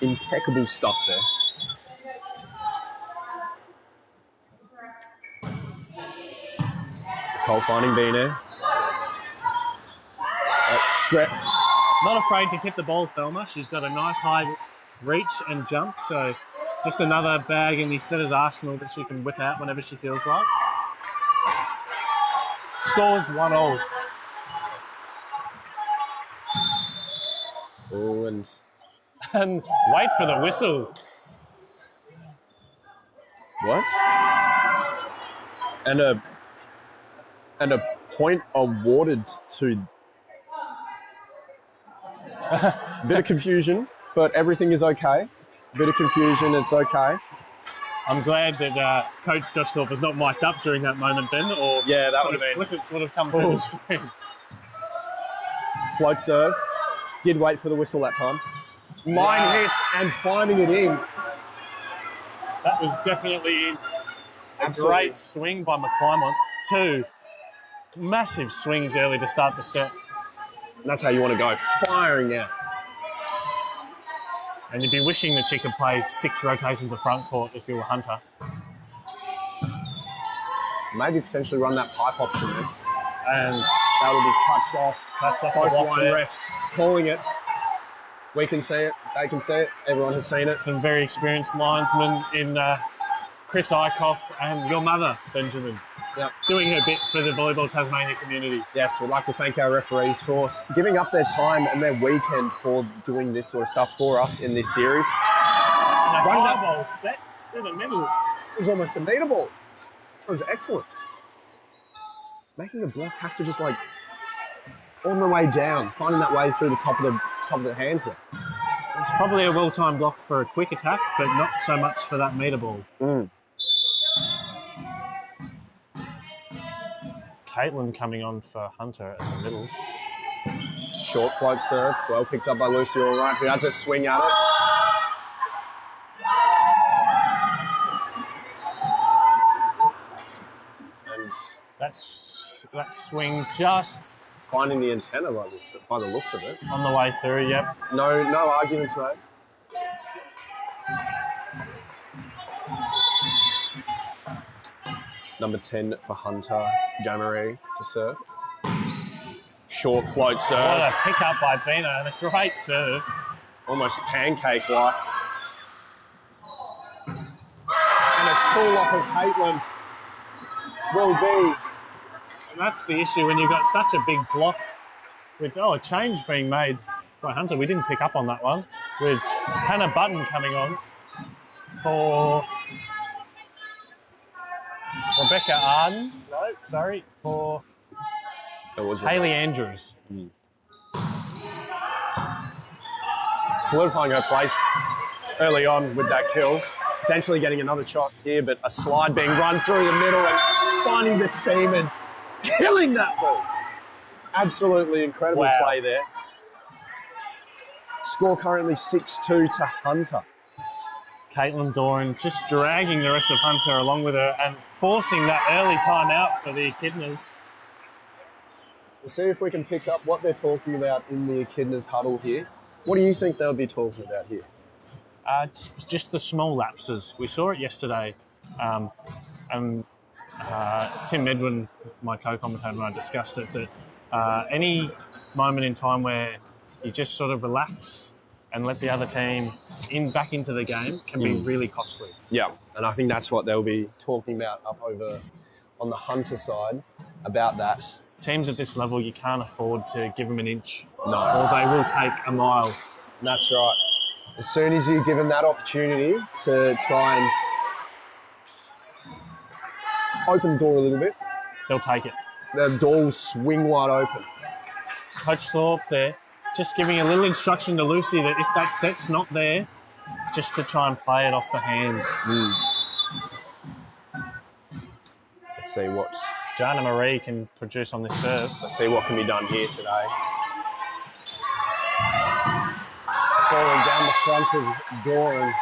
impeccable stuff there. Nicole finding Bina. Not afraid to tip the ball, Thelma. She's got a nice high reach and jump, so just another bag in the setter's arsenal that she can whip out whenever she feels like. Scores 1-1. Oh, And wait for the whistle. What? And a point awarded to. Bit of confusion, but everything is okay. Bit of confusion, it's okay. I'm glad that Coach Josh Thorpe was not mic'd up during that moment, Ben, or yeah, that would have been explicits would have come through the screen. Float serve. Did wait for the whistle that time. Line hit and finding it in. That was definitely a great swing by McClymont. 2 massive swings early to start the set. And that's how you want to go, firing out. And you'd be wishing that she could play 6 rotations of front court if you were Hunter. Maybe potentially run that pipe option then. And that will be touched off. Both line refs calling it. We can see it, they can see it, everyone has seen it. Some very experienced linesmen in Chris Eichhoff and your mother, Benjamin. Yep. Doing her bit for the Volleyball Tasmania community. Yes, we'd like to thank our referees for giving up their time and their weekend for doing this sort of stuff for us in this series. And a high ball set through the middle. It was almost a meter ball. It was excellent. Making a block have to just like on the way down, finding that way through the top of the hands there. It's probably a well-timed block for a quick attack, but not so much for that meter ball. Caitlin coming on for Hunter in the middle. Short float serve, well picked up by Lucy Allright, who has a swing at it. And that swing just finding the antenna by the looks of it. On the way through, yep. No arguments made. Number 10 for Hunter, Jamarie to serve. Short float serve. What a pick up by Bina and a great serve. Almost pancake-like. And a tool off of Caitlin will be. And that's the issue when you've got such a big block with, a change being made by Hunter. We didn't pick up on that one. With Hannah Button coming on for Rebecca Arden. No, sorry, for Hayley Andrews. Solidifying her place early on with that kill. Potentially getting another shot here, but a slide being run through the middle and finding the seam and killing that ball. Absolutely incredible play there. Score currently 6-2 to Hunter. Caitlin Doran just dragging the rest of Hunter along with her and forcing that early timeout for the Echidnas. We'll see if we can pick up what they're talking about in the Echidnas huddle here. What do you think they'll be talking about here? Just the small lapses. We saw it yesterday. And Tim Edwin, my co-commentator, and I discussed it, that any moment in time where you just sort of relax and let the other team back into the game can be really costly. Yeah, and I think that's what they'll be talking about up over on the Hunter side about that. Teams at this level, you can't afford to give them an inch. No. Or they will take a mile. That's right. As soon as you give them that opportunity to try and open the door a little bit, they'll take it. The door will swing wide open. Coach Thorpe there, just giving a little instruction to Lucy that if that set's not there, just to try and play it off the hands. Let's see what Jana Marie can produce on this serve. Let's see what can be done here today. Falling down the front of Doran.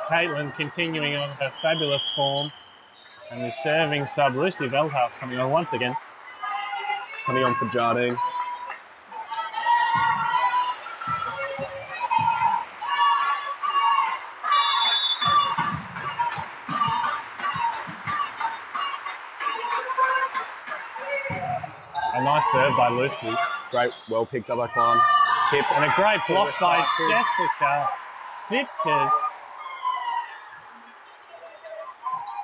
Caitlin continuing on her fabulous form. And the serving sub, Lucy Veldhouse, coming on once again. Coming on for Jardine. A nice serve by Lucy. Great, well picked up by Kwan. Tip and a great block by Jessica Sitkas.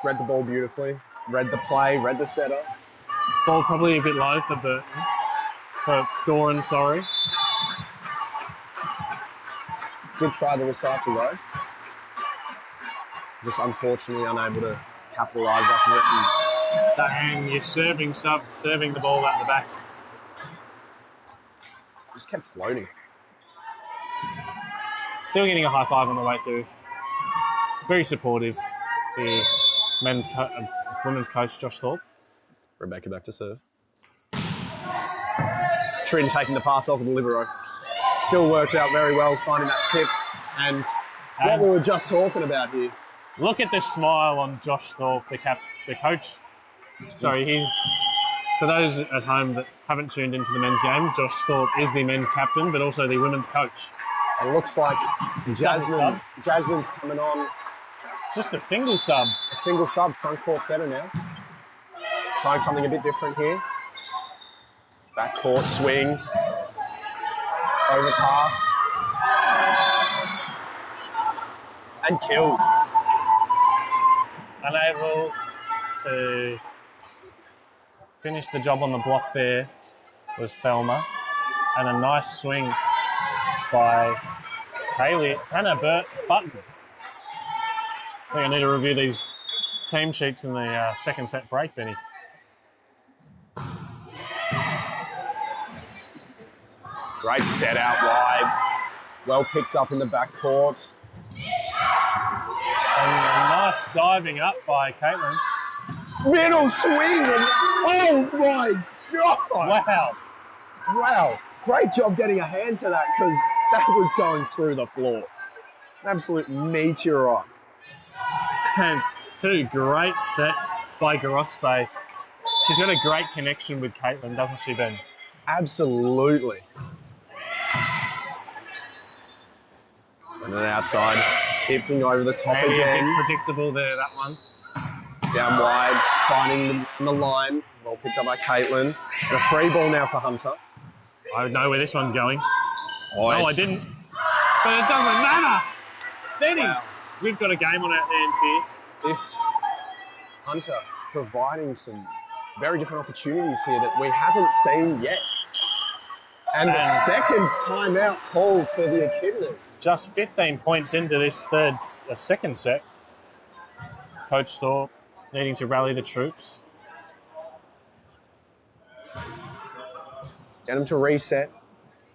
Read the ball beautifully. Read the play, read the setup. Ball probably a bit low for Burton. For Doran, sorry. Did try the recycle though. Just unfortunately unable to capitalise off of it. And you're serving the ball at the back. Just kept floating. Still getting a high five on the way through. Very supportive. The women's coach, Josh Thorpe. Rebecca back to serve. Trin taking the pass off of the libero. Still worked out very well, finding that tip. And what we were just talking about here. Look at the smile on Josh Thorpe, the coach. Sorry, for those at home that haven't tuned into the men's game, Josh Thorpe is the men's captain, but also the women's coach. It looks like Jasmine's coming on. Just a single sub. A single sub, front court setter now. Trying something a bit different here. Back court swing. Overpass. And killed. Unable to finish the job on the block there was Thelma. And a nice swing by Hannah Button. I think I need to review these team sheets in the second set break, Benny. Great set out wide. Well picked up in the back court. And a nice diving up by Caitlin. Middle swing. And, oh my God. Wow. Great job getting a hand to that because that was going through the floor. An absolute meteorite. And two great sets by Gorospe. She's got a great connection with Caitlin, doesn't she, Ben? Absolutely. And then outside, tipping over the top Maybe again. a bit predictable there, that one. Down wide, finding the line. Well picked up by Caitlin. And a free ball now for Hunter. I know where this one's going. Oh, I didn't. But it doesn't matter. Benny, we've got a game on our hands here. This Hunter providing some very different opportunities here that we haven't seen yet. And the second timeout called for the Echidnas. Just 15 points into this second set. Coach Thorpe needing to rally the troops. Get them to reset.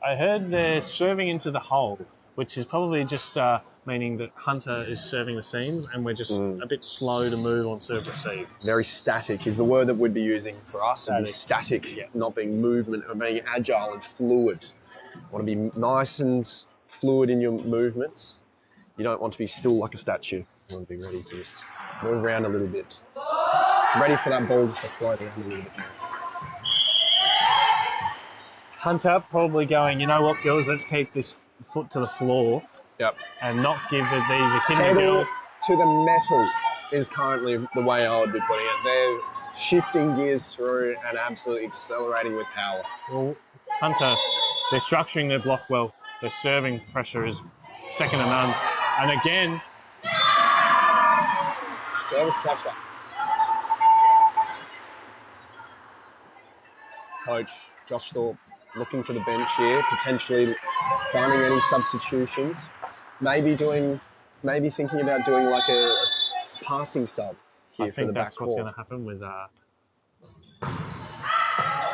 I heard they're serving into the hole, which is probably just meaning that Hunter is serving the seams and we're just a bit slow to move on serve receive. Very static is the word that we'd be using for us. Static, not being movement, or being agile and fluid. You want to be nice and fluid in your movements. You don't want to be still like a statue. You want to be ready to just move around a little bit. Ready for that ball just to float around a little bit more. Hunter probably going, you know what, girls, let's keep this foot to the floor Yep. and not give these Echidna Pedal girls. to the metal is currently the way I would be putting it. They're shifting gears through and absolutely accelerating with power. Well, Hunter, they're structuring their block well. Their serving pressure is second to none. And again, Service pressure. Coach Josh Thorpe looking to the bench here, potentially finding any substitutions. Maybe thinking about doing like a passing sub here I for the think back that's what's four. going to happen with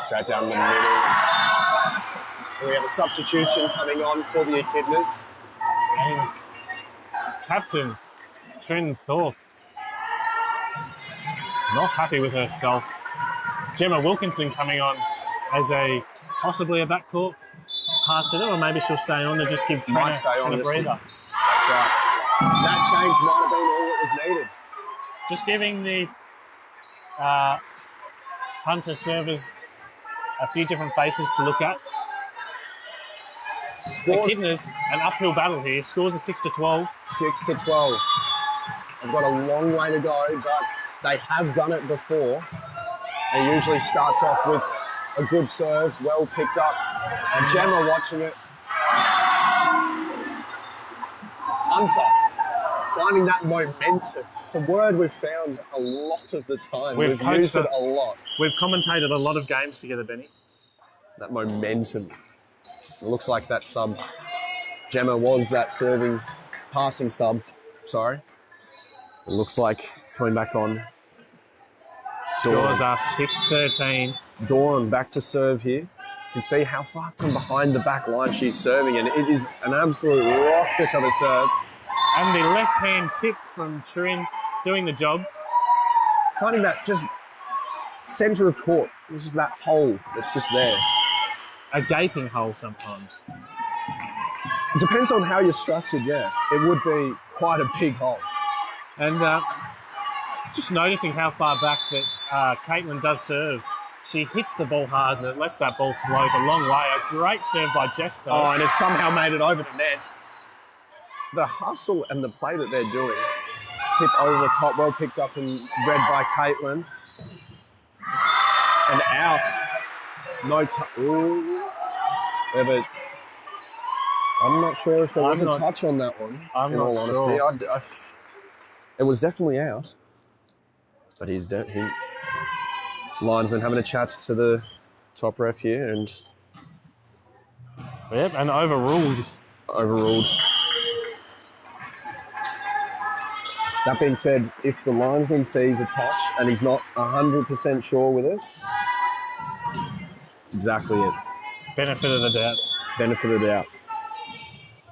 Straight down the middle. We have a substitution coming on for the Echidnas. and Captain Trin Thorpe. Not happy with herself. Gemma Wilkinson coming on as possibly a backcourt pass hitter, or maybe she'll stay on and just give Trin a breather. That's right. That change might have been all that was needed. Just giving the Hunter servers a few different faces to look at. Scores Echidnas, an uphill battle here. Scores are 6-12. 6-12. They've got a long way to go, but they have done it before. It usually starts off with a good serve, well picked up. And Gemma watching it. Hunter, finding that momentum. It's a word we've found a lot of the time. We've used it a lot. We've commentated a lot of games together, Benny. That momentum. It looks like that sub. Gemma was that passing sub. Sorry. It looks like coming back on. Scores are 6-13. Dawn back to serve here. You can see how far from behind the back line she's serving, and it is an absolute rocket of a serve. And the left-hand tip from Trin doing the job. Finding that just centre of court. It's just that hole that's just there. A gaping hole sometimes. It depends on how you're structured, yeah. It would be quite a big hole. And just noticing how far back that Caitlin does serve. She hits the ball hard and it lets that ball float a long way. A great serve by Jess, though. Oh, and it somehow made it over the net. The hustle and the play that they're doing. Tip over the top, well picked up and read by Caitlin. And out. No I'm not sure if there was a touch on that one. I'm in not all honesty. sure. It was definitely out. But linesman having a chat to the top ref here and Yep, and overruled. That being said, if the linesman sees a touch and he's not 100% sure with it, exactly it. Benefit of the doubt. Benefit of the doubt.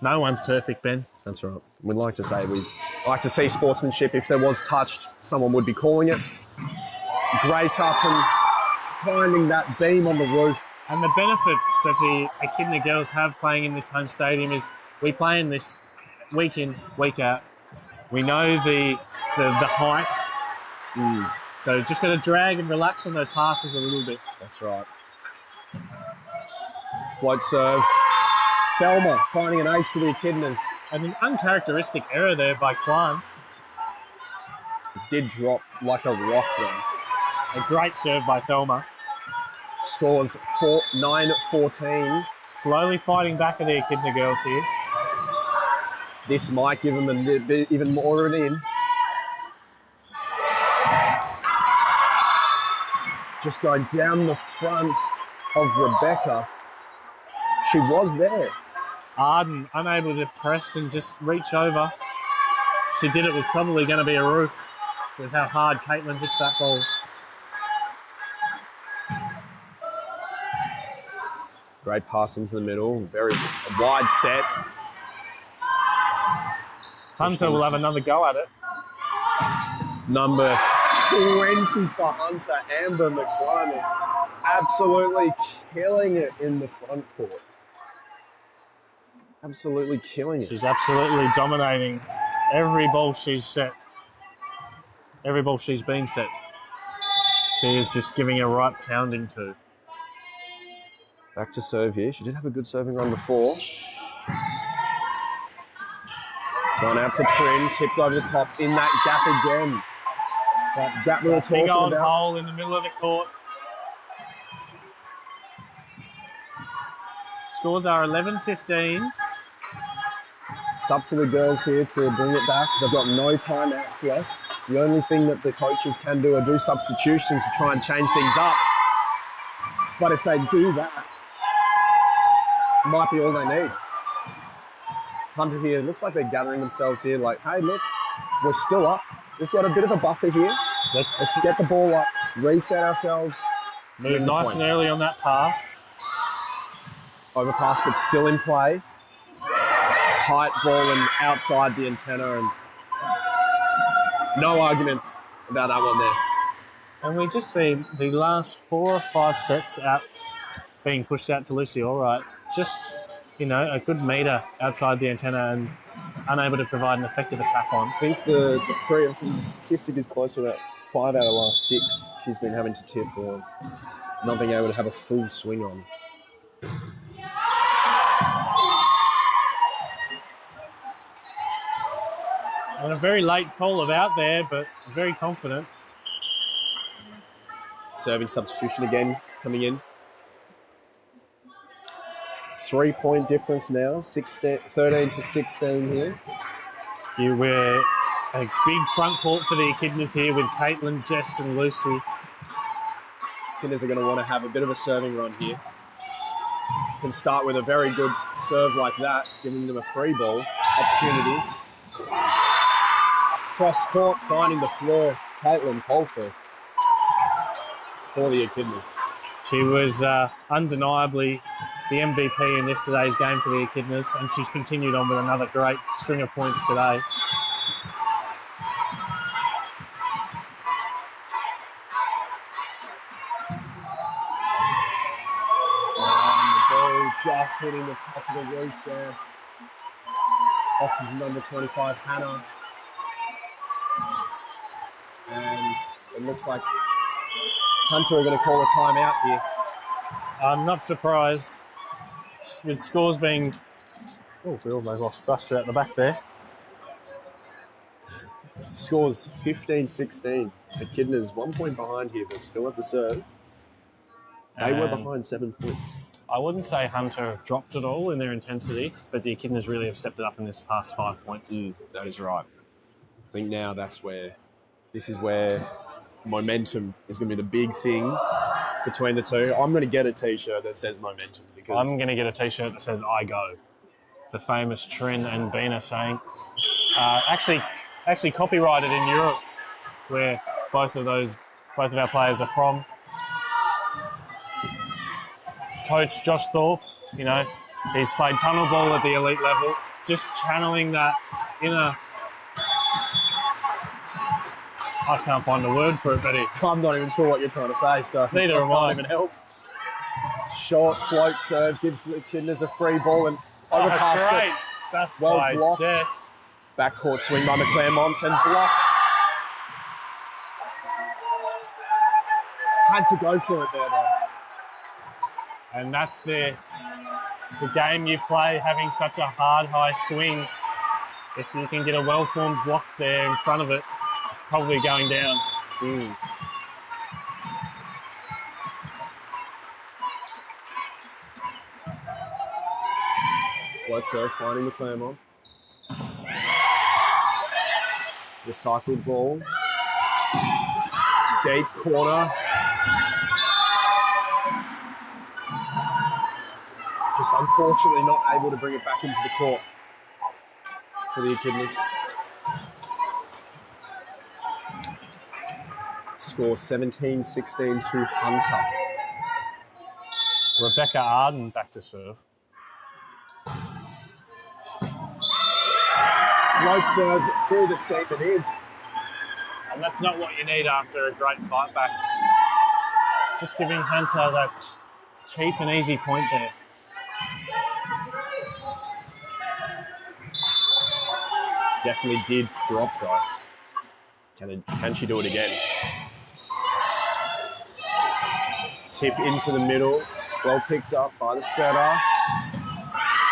No one's perfect, Ben. That's right. We'd like to see sportsmanship. If there was touched, someone would be calling it. Great up and finding that beam on the roof. And the benefit that the Echidna girls have playing in this home stadium is we play in this week in, week out. We know the height. So just got to drag and relax on those passes a little bit. That's right. Float serve. Thelma finding an ace for the Echidnas. And an uncharacteristic error there by Kwan. Did drop like a rock there. A great serve by Thelma. Scores 9-14. Slowly fighting back at the Echidna girls here. This might give them a little bit even more of an in. Just going down the front of Rebecca. She was there. Arden unable to press and just reach over. She did it was probably going to be a roof with how hard Caitlin hits that ball. Great pass into the middle. Very wide set. Hunter will have another go at it. Number 20 for Hunter, Amber McCormick. Absolutely killing it in the front court. absolutely killing it. She's absolutely dominating every ball she's set. Every ball she's been set. She is just giving a right pounding to. Back to serve here. She did have a good serving run before. Gone out to Trin, tipped over the top in that gap again. That gap we were talking Big old about. hole in the middle of the court. Scores are 11-15. It's up to the girls here to bring it back. They've got no timeouts left. The only thing that the coaches can do are do substitutions to try and change things up. But if they do that, it might be all they need. Hunter here, looks like they're gathering themselves here like, hey, look, we're still up. We've got a bit of a buffer here. Let's get the ball up, reset ourselves. Move nice and early on that pass. Overpass, but still in play. Tight ball and outside the antenna, and no arguments about that one there. And we just see the last 4 or 5 sets out being pushed out to Lucy, all right. Just, a good meter outside the antenna and unable to provide an effective attack on. I think the statistic is close to about 5 out of the last 6 she's been having to tip or not being able to have a full swing on. And a very late call of out there, but very confident. Serving substitution again coming in. 3-point difference now, 13-16 here. You wear a big front court for the Echidnas here with Caitlin, Jess and Lucy. Echidnas are going to want to have a bit of a serving run here. Can start with a very good serve like that, giving them a free ball opportunity. Cross court, finding the floor, Caitlin Polford for the Echidnas. She was undeniably the MVP in yesterday's game for the Echidnas, and she's continued on with another great string of points today. And the ball just hitting the top of the roof there. Off of number 25, Hannah. And it looks like Hunter are going to call a timeout here. I'm not surprised. With scores being... Oh, we almost lost Buster at the back there. Scores 15-16. The Echidnas 1 point behind here, but still at the serve. They were behind 7 points. I wouldn't say Hunter have dropped at all in their intensity, but the Echidnas really have stepped it up in this past 5 points. That is right. I think now this is where momentum is going to be the big thing between the two. I'm going to get a T-shirt that says momentum because I'm going to get a T-shirt that says "I go." The famous Trin and Bina saying, actually copyrighted in Europe, where both of our players are from. Coach Josh Thorpe, he's played tunnel ball at the elite level, just channeling that inner. I can't find the word for it, Betty. I'm not even sure what you're trying to say, so neither am I. Can't even help. Short float serve gives the Echidnas a free ball and overpass. Great stuff well by blocked. Jess. Backcourt swing by McClaremont and blocked. Had to go for it there, though. And that's the game you play, having such a hard, high swing. If you can get a well-formed block there in front of it, it's probably going down. Float serve, finding McClaremont. Recycled ball. Deep corner. Just unfortunately not able to bring it back into the court for the Echidnas. Score 17-16 to Hunter. Rebecca Arden back to serve. Float serve through the seam and in. And that's not what you need after a great fight back. Just giving Hunter that cheap and easy point there. Definitely did drop though. Can she do it again? Tip into the middle. Well picked up by the setter.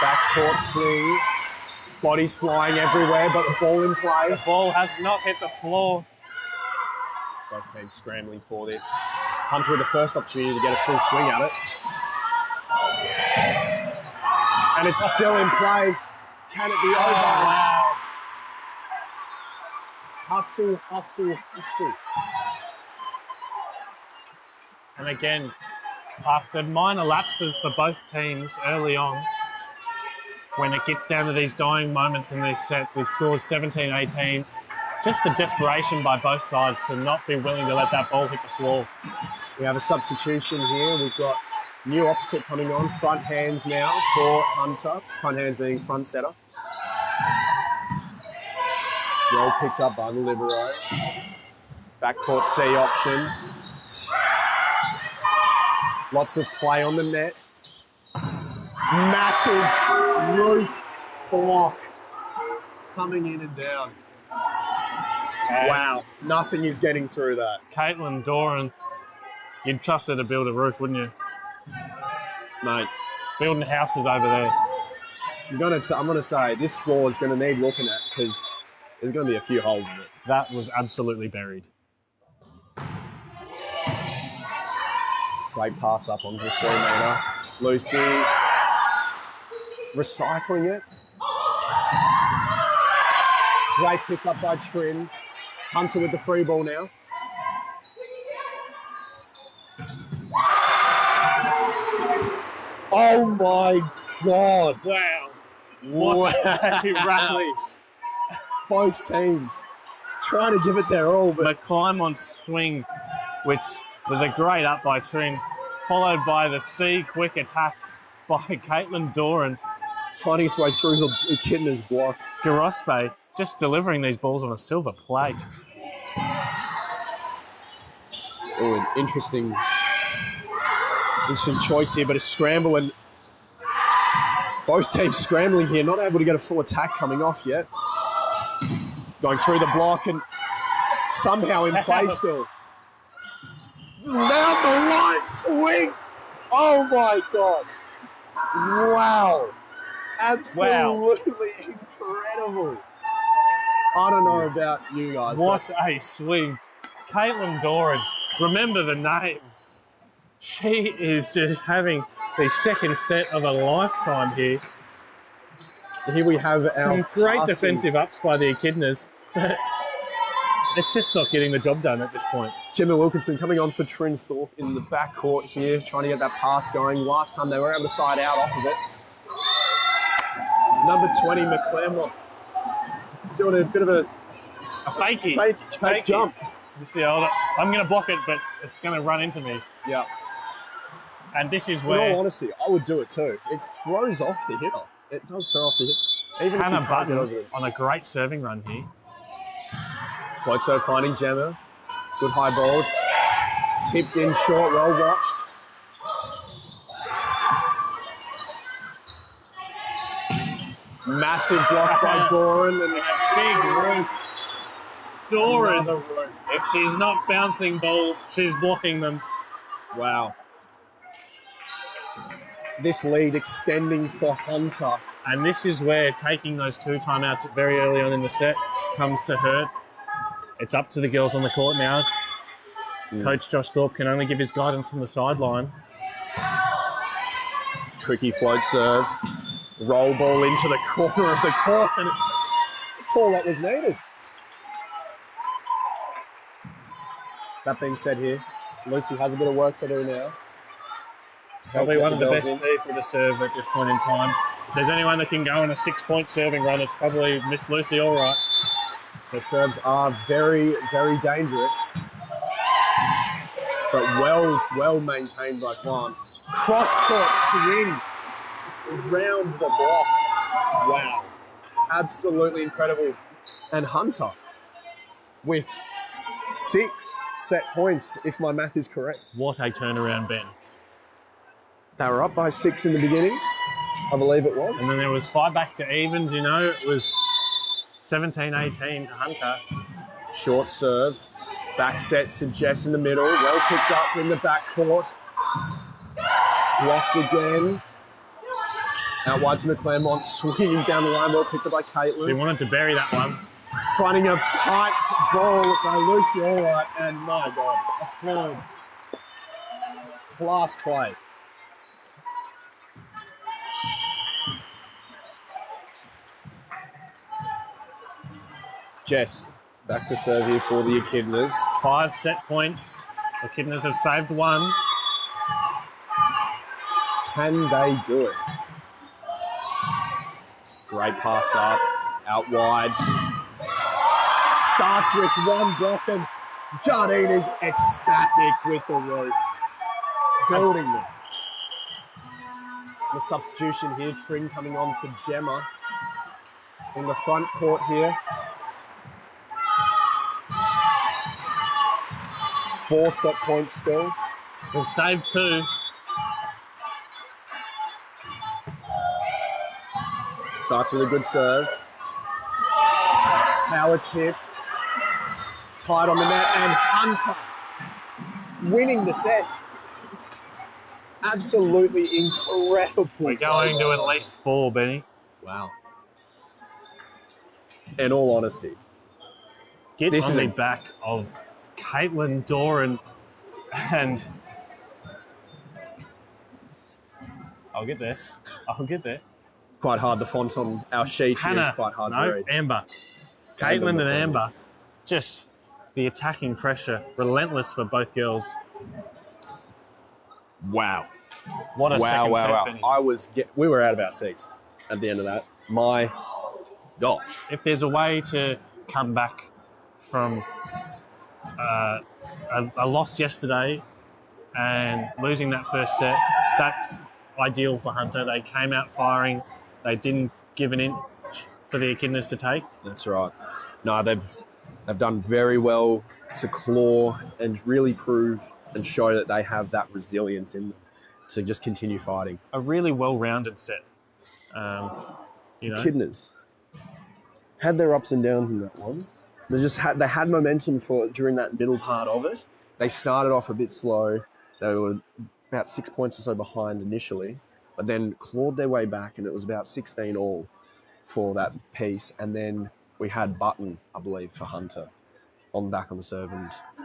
Backcourt swing. Bodies flying everywhere, but the ball in play. The ball has not hit the floor. Both teams scrambling for this. Hunter with the first opportunity to get a full swing at it. And it's still in play. Can it be over? Wow. Hustle, hustle, hustle. And again, after minor lapses for both teams early on, when it gets down to these dying moments in this set with scores 17-18, just the desperation by both sides to not be willing to let that ball hit the floor. We have a substitution here. We've got new opposite coming on. Front hands now for Hunter. Front hands being front setter. Well picked up by the libero. Backcourt C option. Lots of play on the net. Massive roof block coming in and down. Wow, nothing is getting through that. Caitlin Doran, you'd trust her to build a roof, wouldn't you? Mate, Building houses over there. I'm gonna say this floor is gonna need looking at because there's gonna be a few holes in it. That was absolutely buried. Great pass up onto the 3 metre. Lucy recycling it. Great pick up by Trin. Hunter with the free ball now. Oh my God. Wow. What a rally. Both teams trying to give it their all, but The climb on swing, which was a great up by Trin, followed by the C quick attack by Caitlin Doran. finding its way through the Echidnas block. Garospe just delivering these balls on a silver plate. Oh, an interesting choice here, but a scramble and both teams scrambling here, not able to get a full attack coming off yet. Going through the block and somehow in play still. Down the line swing. Oh my God. Wow. Absolutely incredible. I don't know about you guys. What a swing. Caitlin Doran, remember the name. She is just having the second set of a lifetime here. Here we have our Some great passing. defensive ups by the Echidnas. It's just not getting the job done at this point. Gemma Wilkinson coming on for Trin Thorpe in the backcourt here, trying to get that pass going. Last time they were able to side out off of it. Number 20, McClelmont, doing a bit of a Fakey. fake jump. Just the old, I'm going to block it, but it's going to run into me. Yeah. And this is In where all honesty, I would do it too. It throws off the hitter. It does throw off the hitter. Even Hannah if you can't get over Button it. on a great serving run here. Floatso finding Gemma. Good high balls. Tipped in short, well watched. Massive block by Doran and Big roof. Doran, another roof. if she's not bouncing balls, she's blocking them. Wow. This lead extending for Hunter. And this is where taking those two timeouts very early on in the set comes to hurt. It's up to the girls on the court now. Coach Josh Thorpe can only give his guidance from the sideline. Tricky float serve. Roll ball into the corner of the court, and it's all that was needed. That being said here, Lucy has a bit of work to do now. Probably one of the best in. people to serve at this point in time. If there's anyone that can go on a 6-point serving run, it's probably Miss Lucy Allwright. Her serves are very, very dangerous. But well maintained by Kwan. Cross-court swing around the block. Wow. Absolutely incredible. And Hunter with 6 set points, if my math is correct. What a turnaround, Ben. They were up by 6 in the beginning, I believe it was. And then there was 5 back to evens, you know. It was 17-18 to Hunter. Short serve. Back set to Jess in the middle. Well picked up in the back court. Blocked again. Out wide to McClelmont. Swinging down the line. Well picked up by Caitlin. She wanted to bury that one. Finding a pipe ball by Lucy Allwright. And my God, applaud. Class play. Jess, back to serve here for the Echidnas. 5 set points. The Echidnas have saved one. Can they do it? Great pass up, out wide. Starts with one block and Jardine is ecstatic with the roof. Building them. The substitution here, Tring coming on for Gemma. In the front court here. 4 set points still. We've saved 2. Starts with a good serve. Power tip. Tight on the net and Hunter winning the set. Absolutely incredible. We're going to at least 4, Benny. Wow. In all honesty. Get This on is the a- back of Caitlin Doran and... I'll get there. Quite hard. The font on our sheet here is Hannah, quite hard to no, read. Amber. Caitlin and Amber. Just the attacking pressure, relentless for both girls. Wow. What a second set, Benny. We were out of our seats at the end of that. My gosh. If there's a way to come back from a loss yesterday and losing that first set, that's ideal for Hunter. They came out firing. They didn't give an inch for the Echidnas to take. That's right. No, they've done very well to claw and really prove and show that they have that resilience in them to just continue fighting. A really well-rounded set. Echidnas had their ups and downs in that one. They had momentum during that middle part of it. They started off a bit slow. They were about 6 points or so behind initially, but then clawed their way back, and it was about 16 all for that piece. And then we had Button, I believe, for Hunter back on the serve,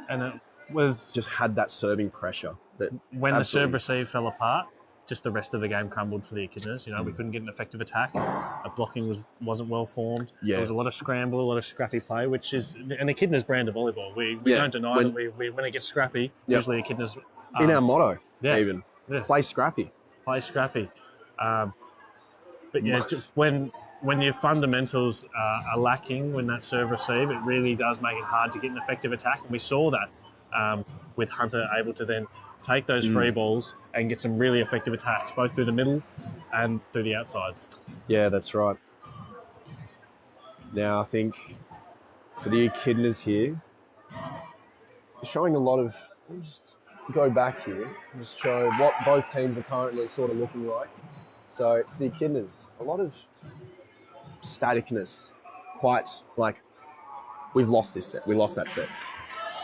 And it was just had that serving pressure. That when the absolutely- serve receive fell apart, just the rest of the game crumbled for the Echidnas. We couldn't get an effective attack. Our blocking wasn't well formed. Yeah. There was a lot of scramble, a lot of scrappy play, which is an Echidnas brand of volleyball. We don't deny that when it gets scrappy, usually Echidnas... in our motto, yeah. even. Yeah. Play scrappy. Play scrappy. But yeah, when your fundamentals are lacking, when that serve receive, it really does make it hard to get an effective attack. And we saw that with Hunter able to then take those free balls and get some really effective attacks, both through the middle and through the outsides. Yeah, that's right. Now, I think for the Echidnas here, showing a lot of... Let me just go back here and just show what both teams are currently sort of looking like. So, for the Echidnas, a lot of staticness. Quite like, we've lost this set. We lost that set.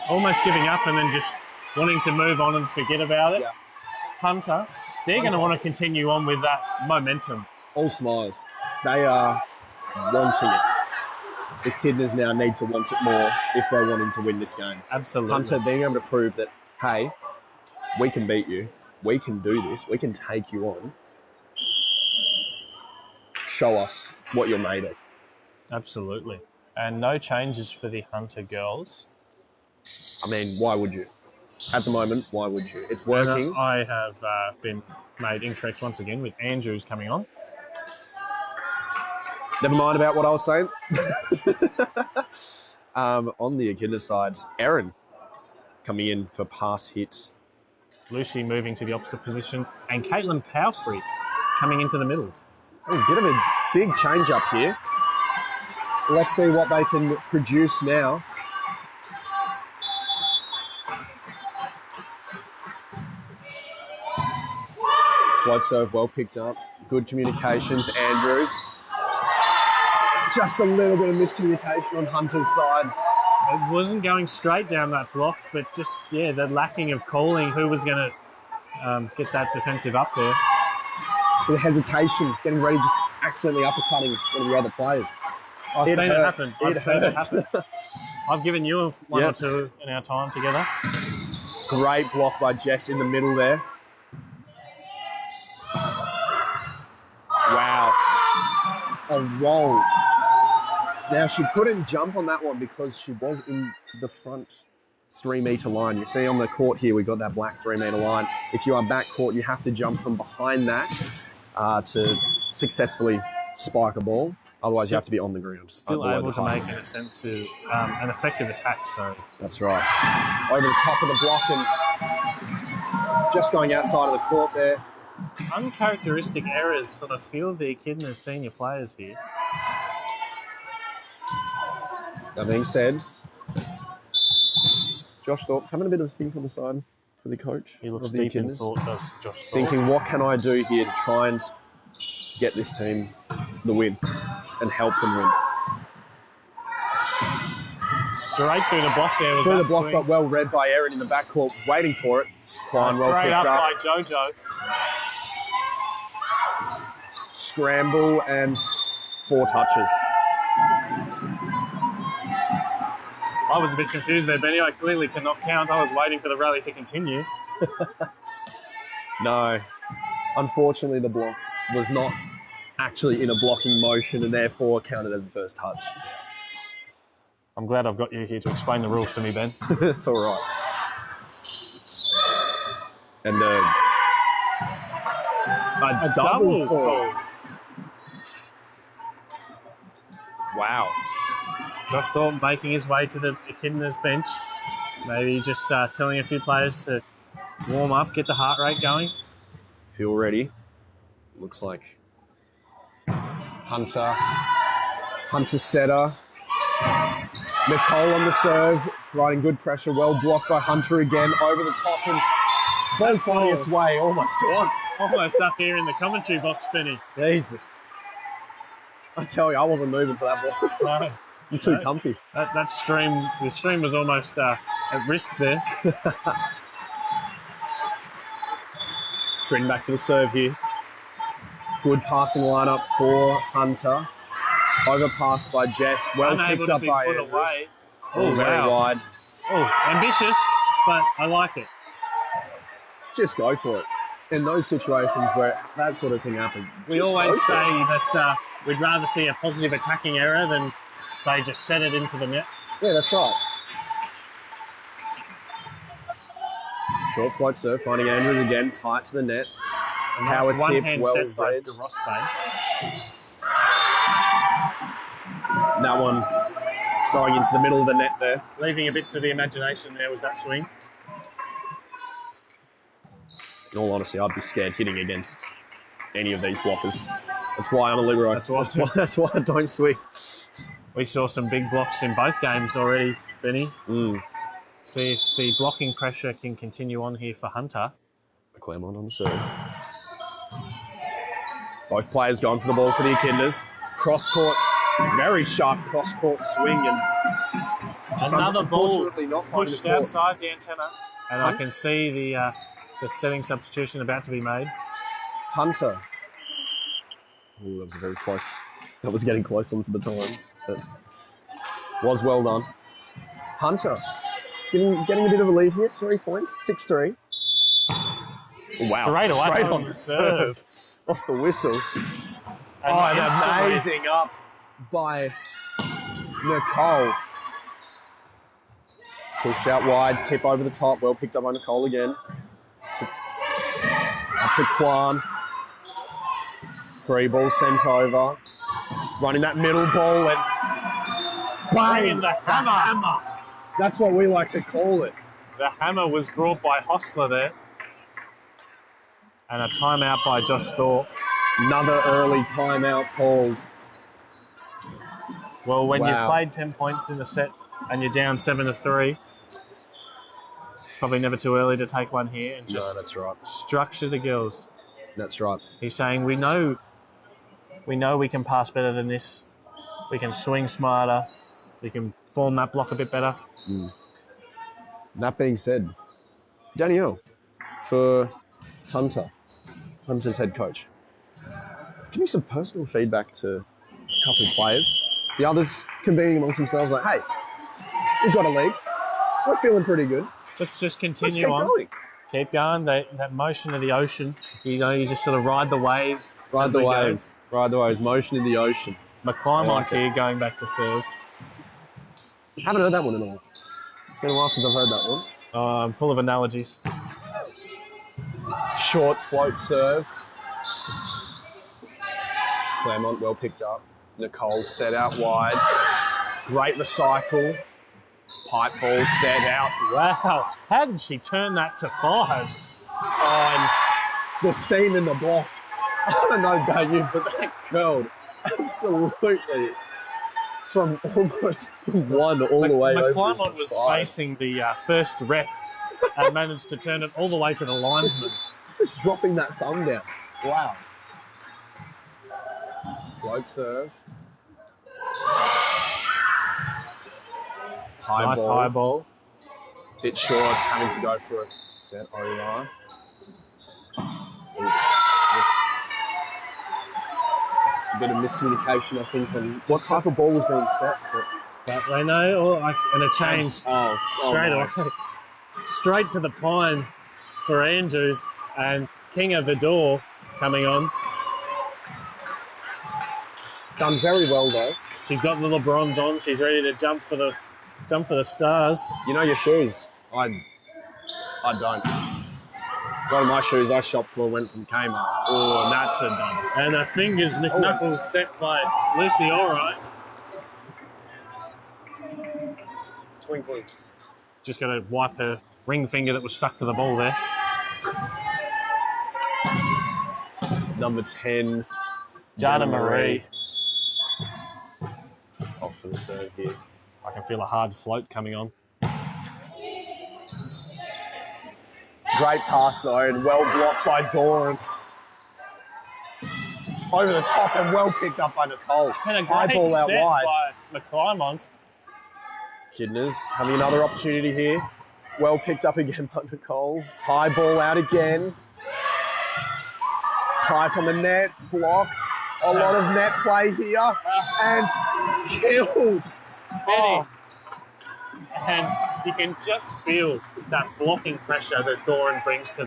Almost giving up and then just wanting to move on and forget about it. Yeah. Hunter, they're going to want to continue on with that momentum. All smiles. They are wanting it. The Echidnas now need to want it more if they're wanting to win this game. Absolutely. Hunter being able to prove that, hey, we can beat you. We can do this. We can take you on. Show us what you're made of. Absolutely. And no changes for the Hunter girls. I mean, why would you? At the moment, why would you? It's working. And I have been made incorrect once again with Andrews coming on. Never mind about what I was saying. On the Echidna side, Erin coming in for pass hit. Lucy moving to the opposite position. And Caitlin Powfrey coming into the middle. A bit of a big change up here. Let's see what they can produce now. Float serve well picked up. Good communications. Andrews Just a little bit of miscommunication on Hunter's side. It wasn't going straight down that block, but just, the lacking of calling who was going to get that defensive up there. With hesitation, getting ready, just accidentally uppercutting one of the other players. I've seen it happen. It hurts. I've given you one or two in our time together. Great block by Jess in the middle there. Wow. A roll. Now, she couldn't jump on that one because she was in the front 3 metre line. You see on the court here, we've got that black 3 metre line. If you are back court, you have to jump from behind that to successfully spike a ball. Otherwise, you have to be on the ground. Still able to make an attempt to an effective attack. So that's right. Over the top of the block and just going outside of the court there. Uncharacteristic errors from a few of the Echidnas senior players here. That being said, Josh Thorpe having a bit of a think on the side for the coach. He looks deep in thought, does Josh Thorpe. Thinking, what can I do here to try and get this team the win and help them win? Straight through the block there. Through the block, but well read by Erin in the backcourt, waiting for it. Klein well picked up by Jojo. Scramble and 4 touches. I was a bit confused there, Benny. I clearly cannot count. I was waiting for the rally to continue. No. Unfortunately, the block was not actually in a blocking motion and therefore counted as the first touch. I'm glad I've got you here to explain the rules to me, Ben. It's all right. And a double call. Wow. Josh Thornton making his way to the Echidnas bench. Maybe just telling a few players to warm up, get the heart rate going. Feel ready. Looks like Hunter setter. Nicole on the serve, providing good pressure. Well blocked by Hunter again. Over the top and ball finding its way almost to us. Almost up here in the commentary box, Benny. Jesus. I tell you, I wasn't moving for that ball. No. I'm too comfy. The stream was almost at risk there. Trin back for the serve here. Good passing lineup for Hunter. Overpass by Jess. Well picked up by Andrews. Oh, very wide. Oh, ambitious, but I like it. Just go for it. In those situations where that sort of thing happens, we always say that we'd rather see a positive attacking error than, say, just set it into the net. Yeah, that's right. Short float serve, finding Andrews again, tight to the net. And Power that's one tip, hand well set by read. Grosbe. That one going into the middle of the net there. Leaving a bit to the imagination there was that swing. In all honesty, I'd be scared hitting against any of these blockers. That's why I'm a libero. That's why I don't swing. We saw some big blocks in both games already, Benny. See if the blocking pressure can continue on here for Hunter. Claremont on the serve. Both players going for the ball for the Echidnas. Cross-court, very sharp cross-court swing. And another ball not pushed outside the antenna. And I can see the setting substitution about to be made. Hunter. Oh, that was very close. That was getting close onto the time. But was well done. Hunter, getting a bit of a lead here. 3 points, 6-3. Wow. Straight on the serve. Off the whistle. An amazing up by Nicole. Push out wide, tip over the top. Well picked up by Nicole again. Up to Kwan. Free ball sent over. Running that middle ball and bang! The hammer. That's what we like to call it. The hammer was brought by Hostler there. And a timeout by Josh Thorpe. Another early timeout called. Well, when you've played 10 points in the set and you're down 7-3, it's probably never too early to take one here and just that's right. Structure the girls. That's right. He's saying, we know we can pass better than this. We can swing smarter. We can form that block a bit better. That being said, Danielle, for Hunter's head coach, give me some personal feedback to a couple of players. The others convening amongst themselves like, hey, we've got a lead. We're feeling pretty good. Let's just Let's continue keep on. going. Keep going. That motion of the ocean. You know, you just sort of ride the waves. Ride as the we go. waves. Ride the waves. Motion in the ocean. McClymont's here going back to serve. Haven't heard that one in a while. It's been a while since I've heard that one. I'm full of analogies. Short float serve. Claremont well picked up. Nicole set out wide. Great recycle. Pipe ball set out. Wow. How did she turn that to 5? Oh, and the seam in the block. I don't know about you, but that curled absolutely from almost from 1 all the way over to McClymont was 5. facing the first ref and managed to turn it all the way to the linesman. Just dropping that thumb down. Wow. Float serve. High ball. Bit short, having to go for a set OR. It's a bit of miscommunication, I think, on what type of ball was being set. But they know, and a change straight no. away. Straight to the pine for Andrews and King of Vidor coming on. Done very well, though. She's got the LeBrons on. She's ready to jump for the stars. You know your shoes. I don't. One of my shoes I shopped for went from Kmart. Oh, and that's a double. And her fingers, McKnuckles set by Lucy, all right. Twinkling. Just got to wipe her ring finger that was stuck to the ball there. Number 10, Jana Marie. Off for the serve here. I can feel a hard float coming on. Great pass though, and well blocked by Doran. Over the top and well picked up by Nicole. And a High great ball out set wide. by McClymont. Echidnas having another opportunity here. Well picked up again by Nicole. High ball out again. Tight on the net, blocked. A lot of net play here. And killed. Betty. And you can just feel that blocking pressure that Doran brings to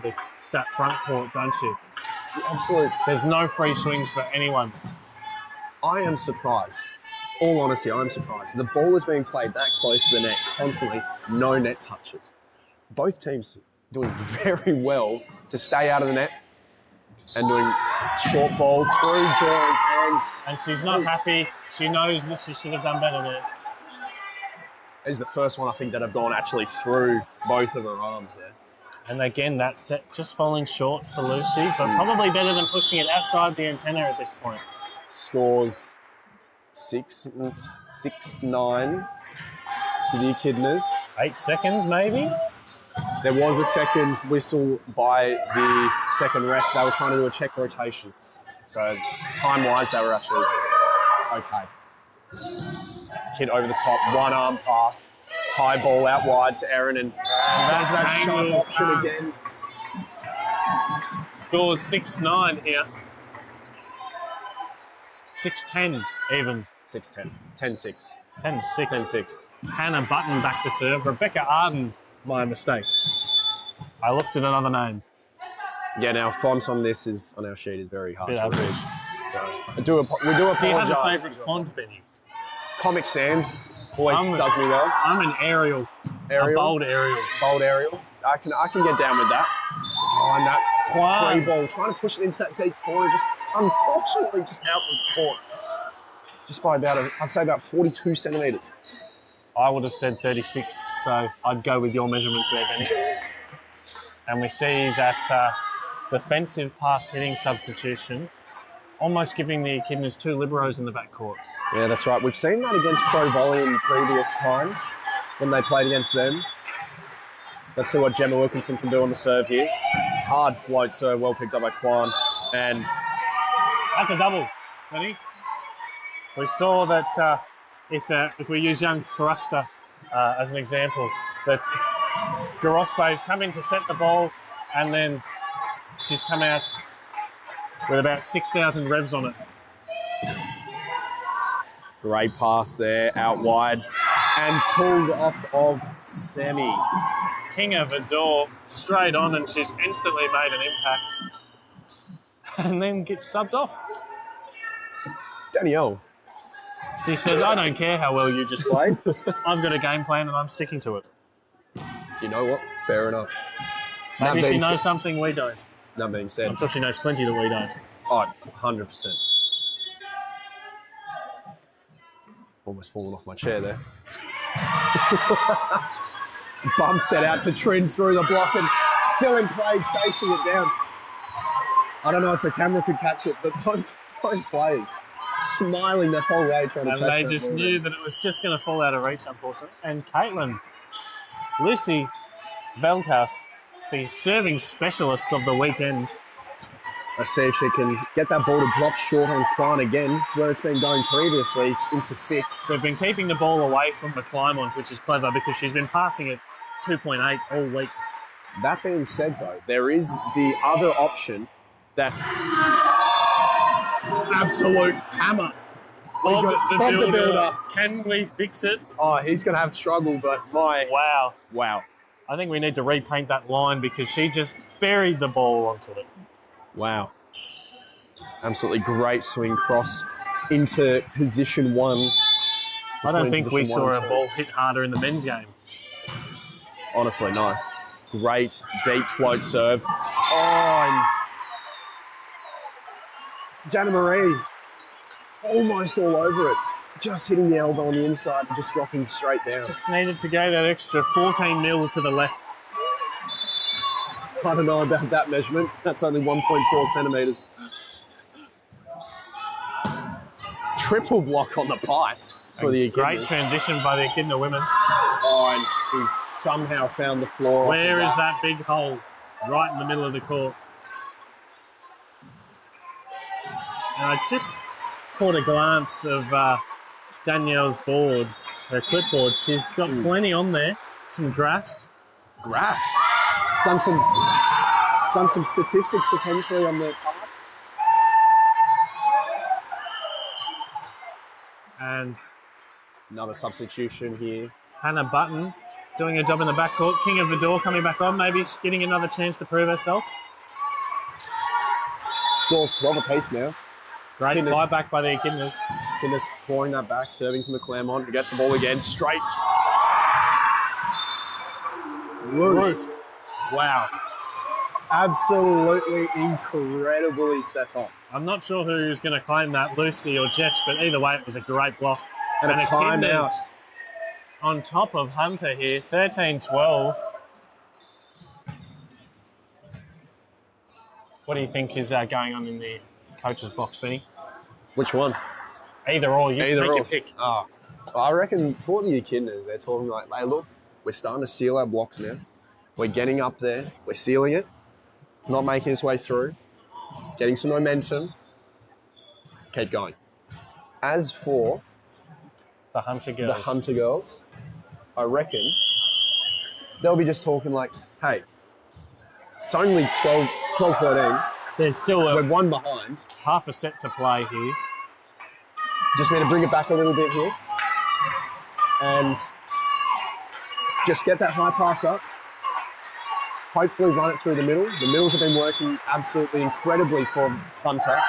that front court, don't you? Absolutely. There's no free swings for anyone. I am surprised. All honesty, I'm surprised. The ball is being played that close to the net constantly, no net touches. Both teams doing very well to stay out of the net and doing short ball through Doran's hands. And she's not happy. She knows that she should have done better there. Is the first one I think that have gone actually through both of her arms there. And again, that set just falling short for Lucy, but probably better than pushing it outside the antenna at this point. Scores 6-9 to the Echidnas. 8 seconds, maybe? There was a second whistle by the second ref. They were trying to do a check rotation. So time-wise, they were actually okay. Hit over the top, one arm pass. High ball out wide to Erin and that shot option again. Scores 6-9 here. 6-10 even. 6-10. 10-6. 10-6. 10-6. Hannah Button back to serve. Rebecca Arden, my mistake. I looked at another name. Yeah, now font on this is on our sheet is very hard Bit to read. average. So we do apologise. Do you have a favourite font, Benny? Comic Sans always does me well. I'm an Arial. Arial. A bold Arial. Bold Arial. I can get down with that. Oh, and that free ball, trying to push it into that deep corner, just unfortunately just out of the court. Just by I'd say about 42 centimetres. I would have said 36, so I'd go with your measurements there, Benny. And we see that defensive pass hitting substitution, almost giving the Echidnas 2 liberos in the backcourt. Yeah, that's right. We've seen that against Pro Volley in previous times when they played against them. Let's see what Gemma Wilkinson can do on the serve here. Hard float serve, well picked up by Kwan. And that's a double, Benny. We saw that if we use young thruster as an example, that Garospe's come in to set the ball, and then she's come out with about 6,000 revs on it. Great pass there, out wide, and pulled off of Semi. Kinga Vidor straight on, and she's instantly made an impact. And then gets subbed off. Danielle. She says, I don't care how well you just played. I've got a game plan and I'm sticking to it. You know what? Fair enough. Maybe she knows something we don't. That being said. I'm sure she knows plenty that we don't. Oh, 100%. Almost fallen off my chair there. Bump set out to Trin through the block and still in play, chasing it down. I don't know if the camera could catch it, but both players smiling the whole way trying to chase it. And they just knew that it was just going to fall out of reach, unfortunately. And Caitlin, Lucy Veldhouse, the serving specialist of the weekend. Let's see if she can get that ball to drop short on Kwan again. It's where it's been going previously. It's into 6. We've been keeping the ball away from the Climont, which is clever because she's been passing it 2.8 all week. That being said, though, there is the other option that absolute hammer. Bob the Builder. Builder. Can we fix it? Oh, he's going to have struggle, but Wow. Wow. I think we need to repaint that line because she just buried the ball onto it. Wow. Absolutely great swing cross into position 1. I don't think we saw a ball hit harder in the men's game. Honestly, no. Great deep float serve. Oh, and Jana Marie almost all over it. Just hitting the elbow on the inside and just dropping straight down. Just needed to go that extra 14 mil to the left. I don't know about that measurement. That's only 1.4 centimetres. Triple block on the pipe for the Echidnas. Great transition by the Echidna women. Oh, and he's somehow found the floor. Where is that big hole? Right in the middle of the court. And I just caught a glance of Danielle's board, her clipboard. She's got plenty on there. Some graphs. Graphs? Done some statistics potentially on the past. And another substitution here. Hannah Button doing her job in the backcourt. King of Vidor coming back on, maybe getting another chance to prove herself. Scores 12 apiece now. Great fly back by the Echidnas. Echidnas clawing that back, serving to McClelmont, who gets the ball again, straight. Roof. Wow. Absolutely incredibly set up. I'm not sure who's going to claim that, Lucy or Jess, but either way, it was a great block. And a timeout. On top of Hunter here, 13-12. What do you think is going on in the coach's box, Benny? Which one? Either or. You take your pick. Oh. I reckon for the Echidnas, they're talking like, hey, look, we're starting to seal our blocks now. We're getting up there. We're sealing it. It's not making its way through. Getting some momentum. Keep going. As for the Hunter girls, I reckon they'll be just talking like, hey, it's only 12-13. There's still we're 1 behind. Half a set to play here. Just need to bring it back a little bit here. And just get that high pass up. Hopefully run it through the middle. The middles have been working absolutely incredibly for Hunter.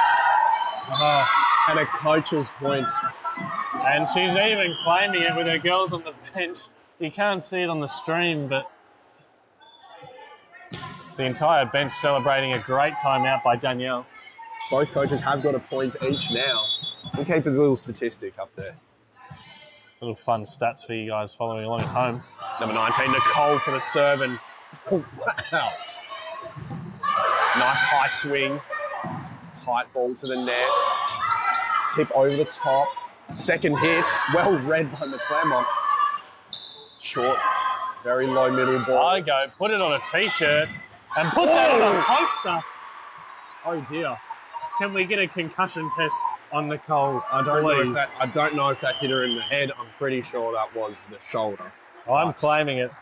And a coach's point. And she's even claiming it with her girls on the bench. You can't see it on the stream, but the entire bench celebrating a great timeout by Danielle. Both coaches have got a point each now. We'll keep a little statistic up there. Little fun stats for you guys following along at home. Number 19, Nicole for the serve. And oh, wow. Nice high swing. Tight ball to the net. Tip over the top. Second hit. Well read by McClelmont. Short. Very low middle ball. I go, put it on a T-shirt and put that on a poster. Oh, dear. Can we get a concussion test on Nicole? I don't know if please? that hit her in the head. I'm pretty sure that was the shoulder. I'm claiming it.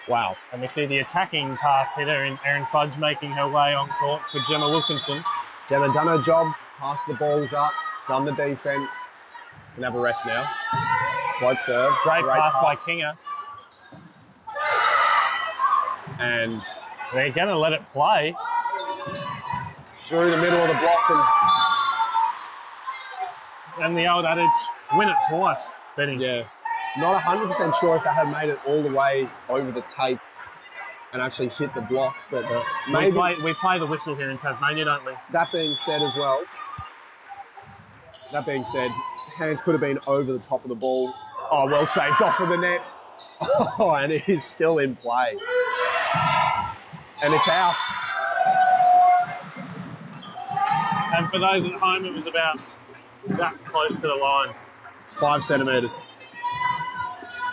Wow. And we see the attacking pass hitter in Erin Fudge making her way on court for Gemma Wilkinson. Gemma done her job, passed the balls up, done the defence. Can have a rest now. Float serve. Great pass by Kinga. And they're going to let it play. Through the middle of the block. And the old adage, win it twice, Benny. Yeah. Not 100% sure if they had made it all the way over the tape and actually hit the block, but maybe. We play the whistle here in Tasmania, don't we? That being said, hands could have been over the top of the ball. Oh, well saved off of the net. Oh, and it is still in play. And it's out. And for those at home, it was about that close to the line. 5 centimetres.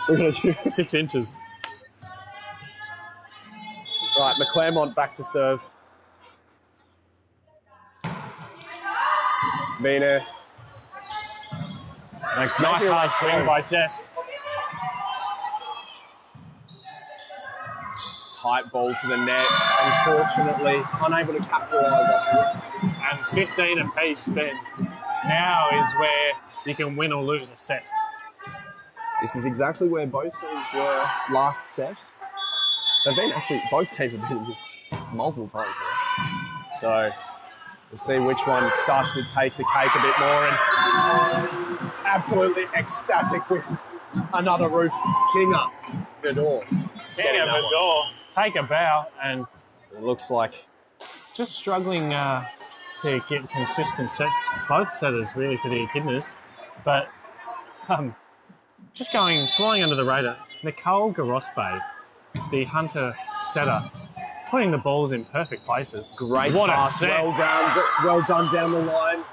We're going to do 6 inches. Right, McClelmont back to serve. Mina. Nice hard swing by Jess. Tight ball to the net. Unfortunately, unable to capitalise on it. And 15 apiece, Ben. Now is where you can win or lose a set. This is exactly where both teams were last set. Both teams have been in this multiple times now. So we'll see which one starts to take the cake a bit more. And absolutely ecstatic with another roof. Kinga, Vidor. Kinga, Vidor, take a bow, and it looks like just struggling to get consistent sets. Both setters really for the Echidnas, but just flying under the radar. Nicole Garospe, the Hunter setter, putting the balls in perfect places. Great what pass, a set. well done down the line.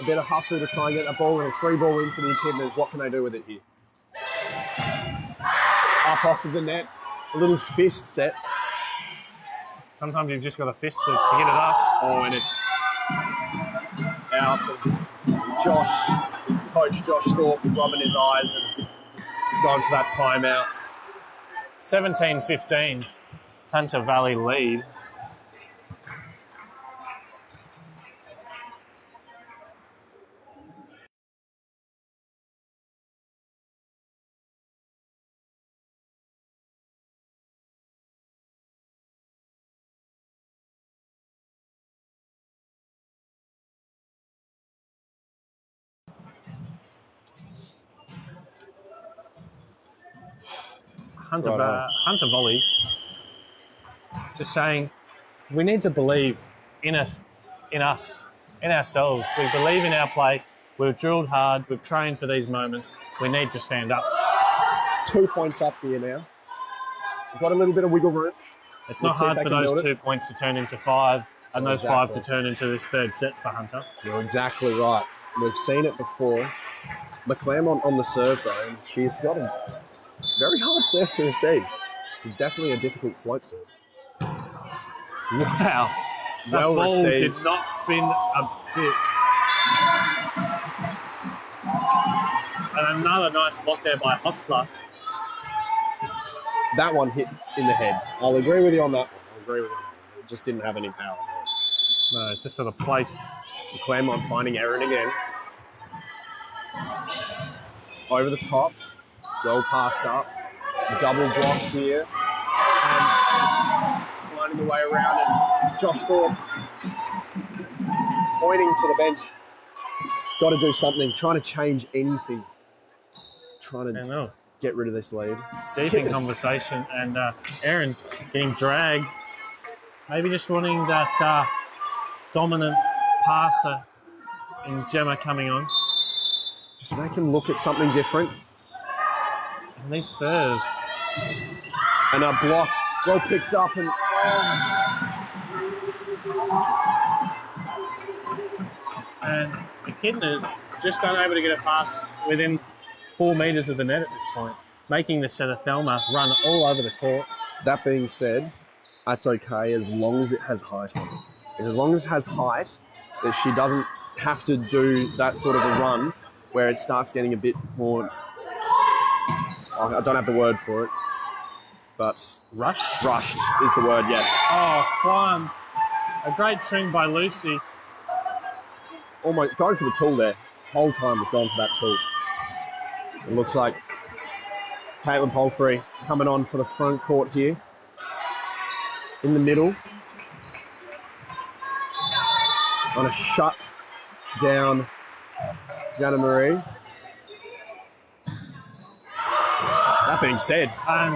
A bit of hustle to try and get that ball and a free ball in for the Echidnas. What can they do with it here? Up off of the net, a little fist set. Sometimes you've just got a fist to get it up. Oh, and it's out. Coach Josh Thorpe rubbing his eyes and going for that timeout. 17-15, Hunter Valley lead. Hunter Volley, just saying, we need to believe in it, in us, in ourselves. We believe in our play. We've drilled hard. We've trained for these moments. We need to stand up. 2 points up here now. We've got a little bit of wiggle room. It's not hard for those 2 points to turn into 5 and those 5 to turn into this third set for Hunter. You're exactly right. We've seen it before. McClelmont on the serve, though, and she's got a very hard serve to receive. It's definitely a difficult float serve. Wow. The well ball received. did not spin a bit. And another nice block there by Hostler. That one hit in the head. I'll agree with you on that one. It just didn't have any power. No, it's just sort of placed. Claremont finding Erin again. Over the top. Well passed up. Double block here. And finding the way around it. Josh Thorpe pointing to the bench. Got to do something. Trying to change anything. Trying to get rid of this lead. Deep in conversation. And Erin getting dragged. Maybe just wanting that dominant passer in Gemma coming on. Just make him look at something different. And these serves. And a block. Well picked up. And the Echidnas just unable to get a pass within 4 metres of the net at this point, making the setter Thelma run all over the court. That being said, that's okay as long as it has height on it. is as long as it has height, that she doesn't have to do that sort of a run where it starts getting a bit more, I don't have the word for it, but Rushed? rushed is the word, yes. Oh, Kwan. A great swing by Lucy. Almost going for the tool there. Whole time was going for that tool. It looks like Caitlin Palfrey coming on for the front court here. In the middle. On a shut down Jana Marie. That being said, And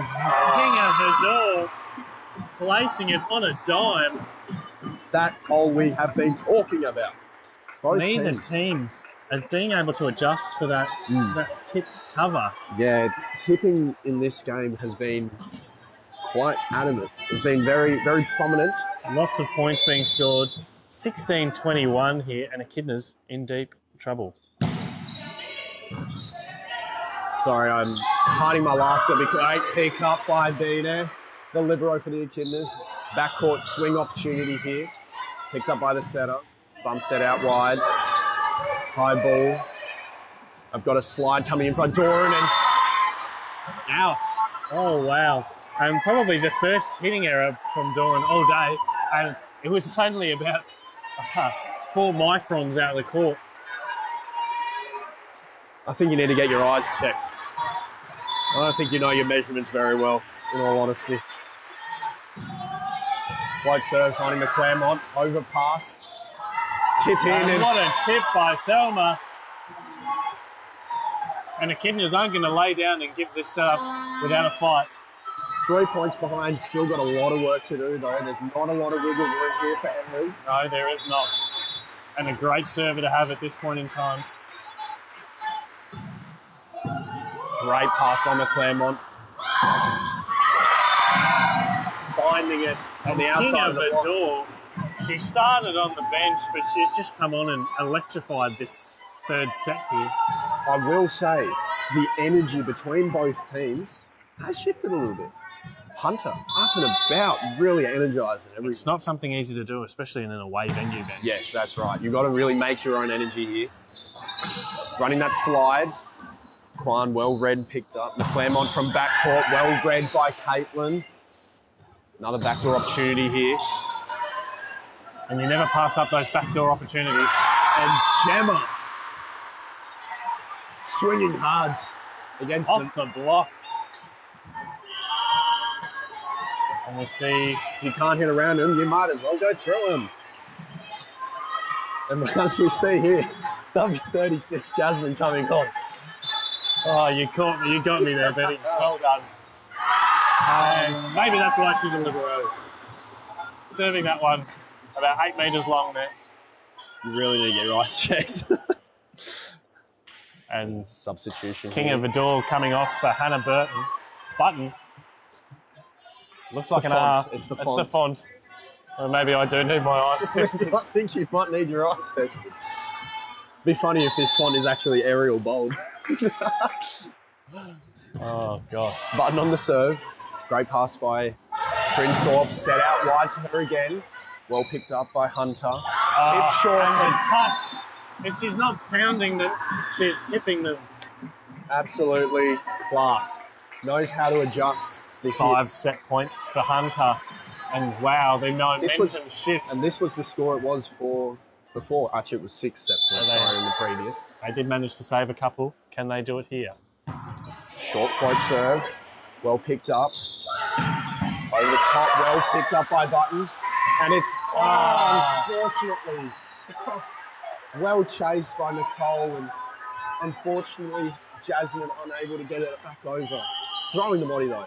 King of Vidal placing it on a dime. that goal we have been talking about. Both Neither teams. teams are being able to adjust for that tip cover. Yeah, tipping in this game has been quite adamant. It's been very, very prominent. Lots of points being scored. 16-21 here, and Echidnas in deep trouble. Sorry, I'm hiding my laughter because great pick up by Bina, the libero for the Echidnas. Backcourt swing opportunity here. Picked up by the setter. Bump set out wide. High ball. I've got a slide coming in front. Doran and out. Oh, wow. And probably the first hitting error from Doran all day. And it was only about 4 microns out of the court. I think you need to get your eyes checked. I don't think you know your measurements very well, in all honesty. Float serve, finding the Claremont. Overpass. Tip in. And And what a tip by Thelma. And Echidnas aren't going to lay down and give this up without a fight. 3 points behind. Still got a lot of work to do, though. There's not a lot of wiggle room here for errors. No, there is not. And a great server to have at this point in time. Great pass by McClaremont. Finding it on the outside King of of the block. Vidal, she started on the bench, but she's just come on and electrified this third set here. I will say, the energy between both teams has shifted a little bit. Hunter, up and about, really energising every. It's not something easy to do, especially in an away venue, Ben. Yes, that's right. You've got to really make your own energy here. Running that slide. Kwan well read and picked up. The Claremont from backcourt, well read by Caitlin. Another backdoor opportunity here. And you never pass up those backdoor opportunities. And Gemma swinging hard against them. Off the block. And we see If you can't hit around them, you might as well go through them. And as we see here, W36 Jasmine coming on. oh, you caught me. You got me there, Betty. Well done. And maybe that's why she's a libero. Serving that one about 8 metres long there. You really need to get your eyes checked. And Substitution. King here. of Vidal coming off for Hannah Button. Looks like The an R. font. It's the That's font. the font. Or maybe I do need my eyes tested. I think you might need your eyes tested. Be funny if this font is actually Arial bold. Oh, gosh. Button on the serve. Great pass by Trinthorpe. Set out wide to her again. Well picked up by Hunter. Tip short. And the touch. If she's not pounding them, she's tipping them. Absolutely class. Knows how to adjust the 5 hits. set points for Hunter. And wow, the momentum shift. And this was the score it was for before. Actually, it was 6 set points, they- sorry, in the previous. They did manage to save a couple. Can they do it here? Short float serve. Well picked up. Over the top, well picked up by Button. And it's, unfortunately, well chased by Nicole. And unfortunately, Jasmine unable to get it back over. Throwing the body, though.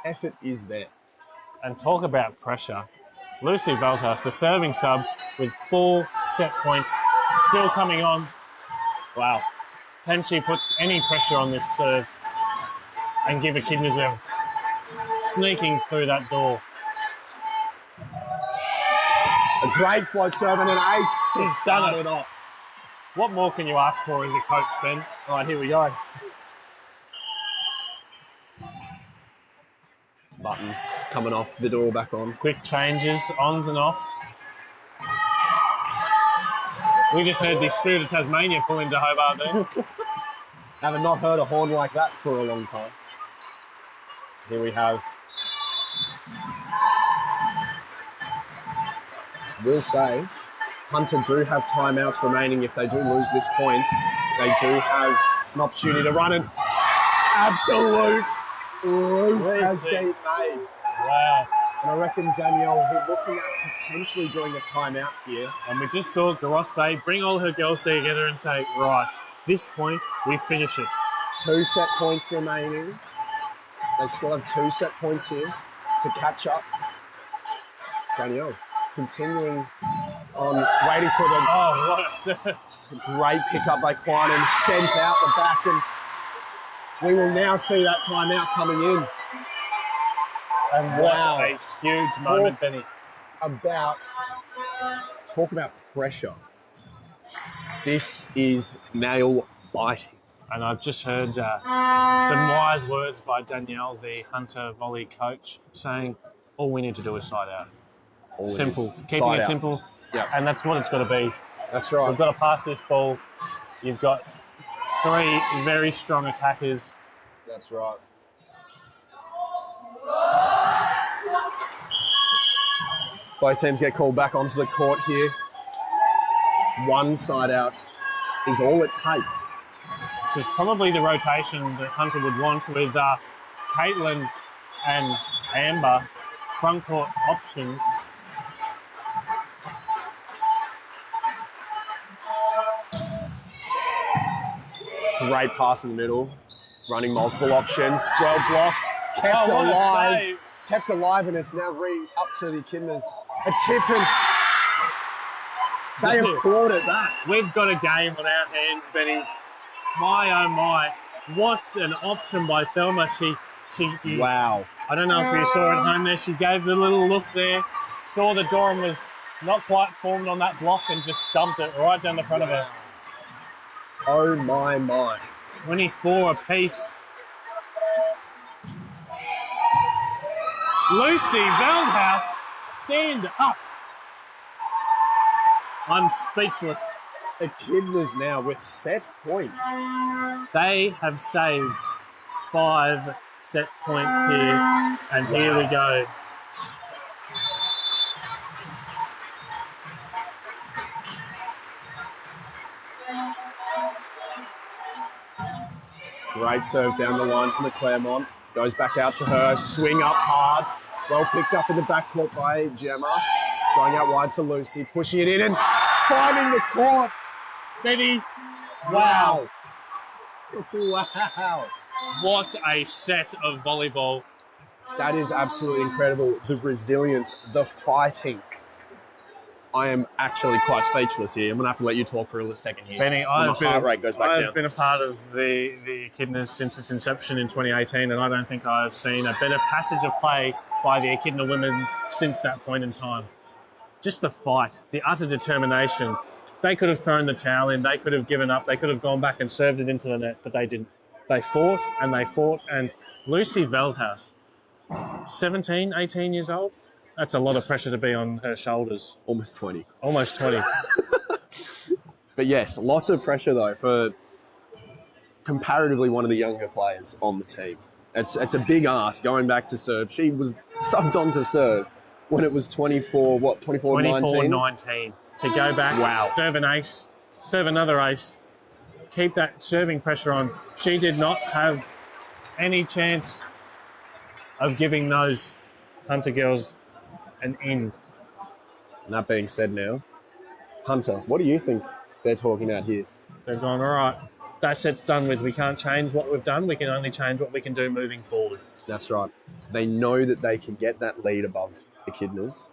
Effort is there. And talk about pressure. Lucy Valtas, the serving sub, with 4 set points, still coming on. Wow. Can she put any pressure on this serve and give Echidnas a sneaking through that door? A great float serve and an ace. to She's start done it. off. What more can you ask for as a coach, Ben? All right, here we go. Button coming off, Vidal back on. Quick changes, ons and offs. We just heard the Spirit of Tasmania pull into Hobart there. Haven't not heard a horn like that for a long time. Here we have. Will say, Hunter do have timeouts remaining. If they do lose this point, they do have an opportunity to run an absolute roof has been made. Wow. And I reckon Danielle will be looking at potentially doing a timeout here. And we just saw Garospe bring all her girls together and say, right, this point, we finish it. 2 set points remaining. They still have 2 set points here to catch up. Danielle continuing on, waiting for them. Oh, what a serve. Great pickup by Quinen, sent out the back, and we will now see that timeout coming in. And what a huge moment, Benny. Talk about pressure. This is nail biting. And I've just heard some wise words by Danielle, the Hunter volley coach, saying all we need to do is side out. Simple. Keeping it simple. Yeah. And that's what it's got to be. That's right. We've got to pass this ball. You've got 3 very strong attackers. That's right. Both teams get called back onto the court here. 1 side out is all it takes. This is probably the rotation that Hunter would want with Caitlin and Amber front court options. Great pass in the middle. Running multiple options. Well blocked. Kept what a alive. save. Kept alive, and it's now up to the Echidnas. A tip, and they have clawed it back. We've got a game on our hands, Benny. My, oh my. What an option by Thelma. She Wow. I don't know if you saw it at home there. She gave the little look there, saw the door and was not quite formed on that block and just dumped it right down the front of her. Oh, my. 24 apiece. Lucy Veldhouse, stand up. I'm speechless. Echidnas now with set points. They have saved 5 set points here, and here we go. Great serve down the line to McClaremont. Goes back out to her. Swing up hard. Well picked up in the backcourt by Gemma. Going out wide to Lucy. Pushing it in and finding the court. Benny, Wow. Wow. what a set of volleyball. That is absolutely incredible. The resilience, the fighting. I am actually quite speechless here. I'm going to have to let you talk for a second here. Benny, My heart rate goes back down. I've been a part of the Echidnas since its inception in 2018, and I don't think I've seen a better passage of play by the Echidna women since that point in time. Just the fight, the utter determination. They could have thrown the towel in, they could have given up, they could have gone back and served it into the net, but they didn't. They fought, and Lucy Veldhouse, 17, 18 years old, that's a lot of pressure to be on her shoulders. Almost 20. Almost 20. But yes, lots of pressure though for comparatively one of the younger players on the team. It's a big ask going back to serve. She was subbed on to serve when it was 24-19. To go back, Wow. serve an ace, serve another ace, keep that serving pressure on. She did not have any chance of giving those Hunter girls an in. And that being said now, Hunter, what do you think they're talking about here? They've gone, all right, that set's done with. We can't change what we've done. We can only change what we can do moving forward. That's right. They know that they can get that lead above Echidnas.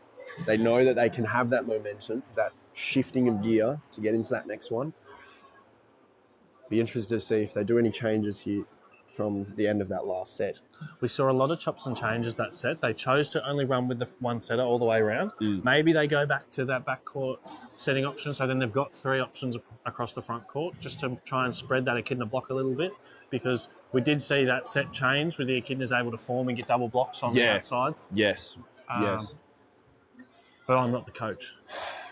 They know that they can have that momentum, that shifting of gear to get into that next one. Be interested to see if they do any changes here from the end of that last set. We saw a lot of chops and changes that set. They chose to only run with the one setter all the way around. Maybe they go back to that backcourt setting option, so then they've got 3 options across the front court just to try and spread that Echidna block a little bit, because we did see that set change with the Echidnas able to form and get double blocks on the outsides. Yes. Yes. But I'm not the coach.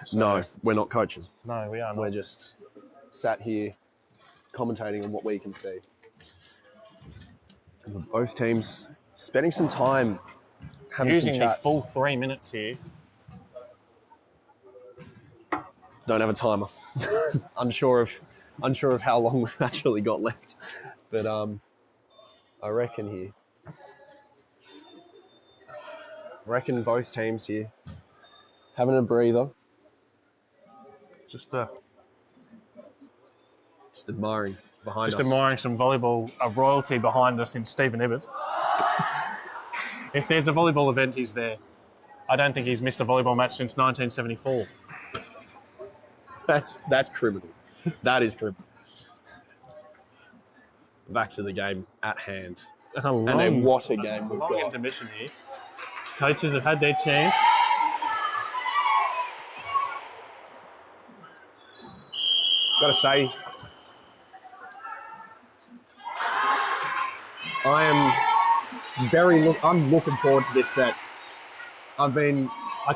So, No, we're not coaches. No, we are not. We're just sat here commentating on what we can see. And both teams spending some time having using some the chats. full 3 minutes here. Don't have a timer. unsure of how long we've actually got left, but I reckon here. I reckon both teams here having a breather, Just admiring behind us. admiring some volleyball royalty behind us in Stephen Ibbott. If there's a volleyball event, he's there. I don't think he's missed a volleyball match since 1974. That's criminal. That is criminal. Back to the game at hand. And then what a game we've long got. intermission here. Coaches have had their chance. Got to say, I'm looking forward to this set. I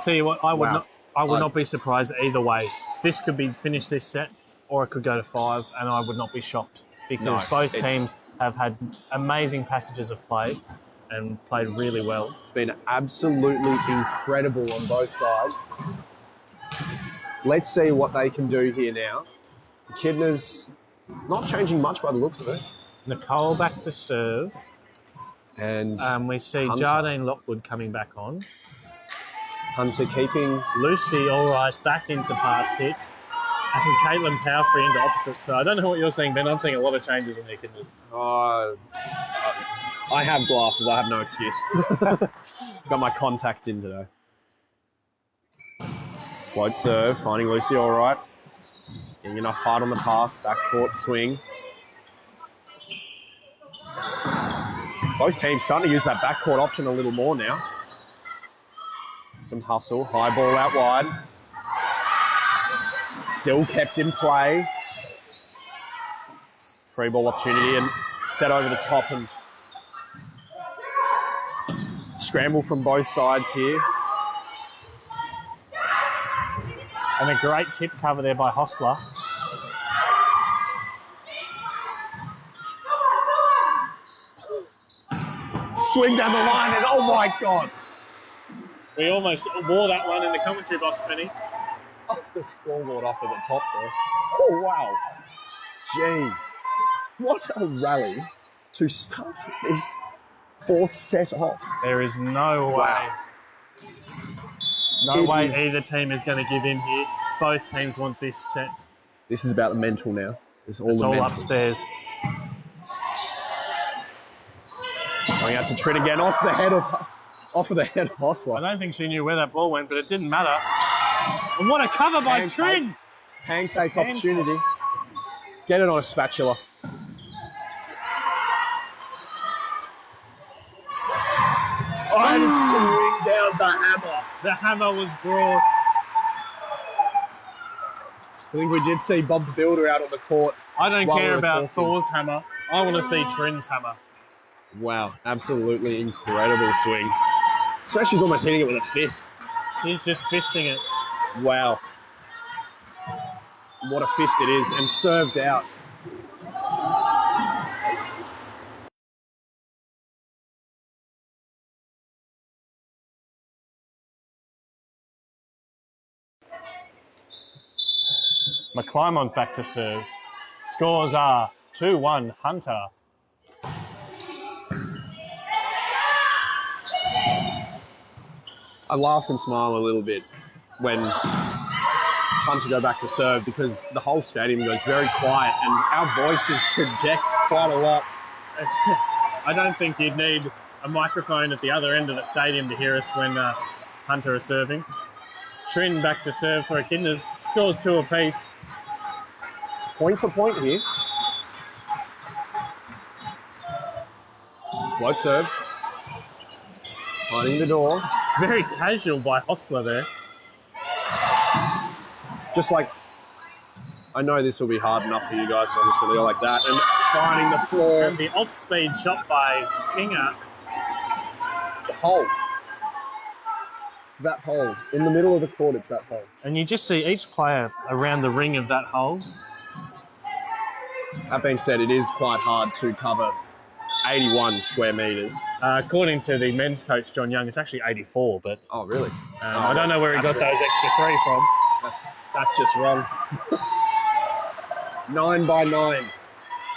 tell you what, I would Wow. not be surprised either way. This could be finished this set, or it could go to 5, and I would not be shocked because both teams have had amazing passages of play and played really well. Been absolutely incredible on both sides. Let's see what they can do here now. Echidnas not changing much by the looks of it. Nicole back to serve. And We see Hunter. Jardine Lockwood coming back on. Hunter keeping... Lucy, all right, back into pass hit. And Caitlin Powerfree into opposite side. I don't know what you're saying, Ben. I'm seeing a lot of changes in the Echidnas. I have glasses. I have no excuse. Got my contact in today. Float serve, finding Lucy all right. Getting enough height on the pass, backcourt swing. Both teams starting to use that backcourt option a little more now. Some hustle, high ball out wide. Still kept in play. Free ball opportunity and set over the top and scramble from both sides here. And a great tip cover there by Hostler. Swing down the line and oh my God. We almost wore that one in the commentary box, Penny. Off the scoreboard off at the top there. Oh wow. Jeez. What a rally to start this fourth set off. There is no way. Wow. No way either team is going to give in here. Both teams want this set. This is about the mental now. It's all It's the all mental. upstairs. Going out to Trin again off of the head of I Hostler. don't think she knew where that ball went, but it didn't matter. And what a cover by Trin! Pancake opportunity. Get it on a spatula. And swing down the hammer. The hammer was broad. I think we did see Bob the Builder out on the court. I don't While care we were about talking. Thor's hammer. I want to see Trin's hammer. Wow, absolutely incredible swing. So she's almost hitting it with a fist. She's just fisting it. Wow. What a fist it is, and served out. McClymont back to serve. Scores are 2-1 Hunter. I laugh and smile a little bit when Hunter go back to serve because the whole stadium goes very quiet and our voices project quite a lot. I don't think you'd need a microphone at the other end of the stadium to hear us when Hunter is serving. Trin back to serve for Echidnas. Scores 2 apiece. Point for point here. Float serve. Finding the door. Very casual by Hostler there. Just like, I know this will be hard enough for you guys, so I'm just going to go like that. And finding the floor. And the off-speed shot by Kinger. The hole. that hole. In the middle of the court, it's that hole. And you just see each player around the ring of that hole. That being said, it is quite hard to cover 81 square metres. According to the men's coach, John Young, it's actually 84, but Oh, really? I don't know where he got right. those extra 3 from. That's just wrong. 9 by 9.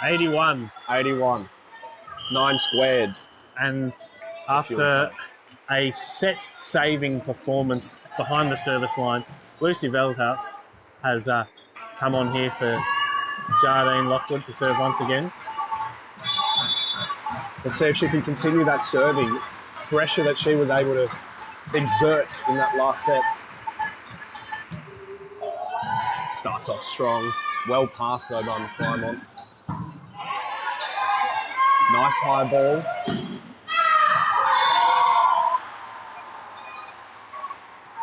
81. 81. 9 squared. And after a set saving performance behind the service line, Lucy Veldhouse has come on here for Jardine Lockwood to serve once again. Let's see if she can continue that serving pressure that she was able to exert in that last set. Starts off strong. Well passed though by McClymont. Nice high ball.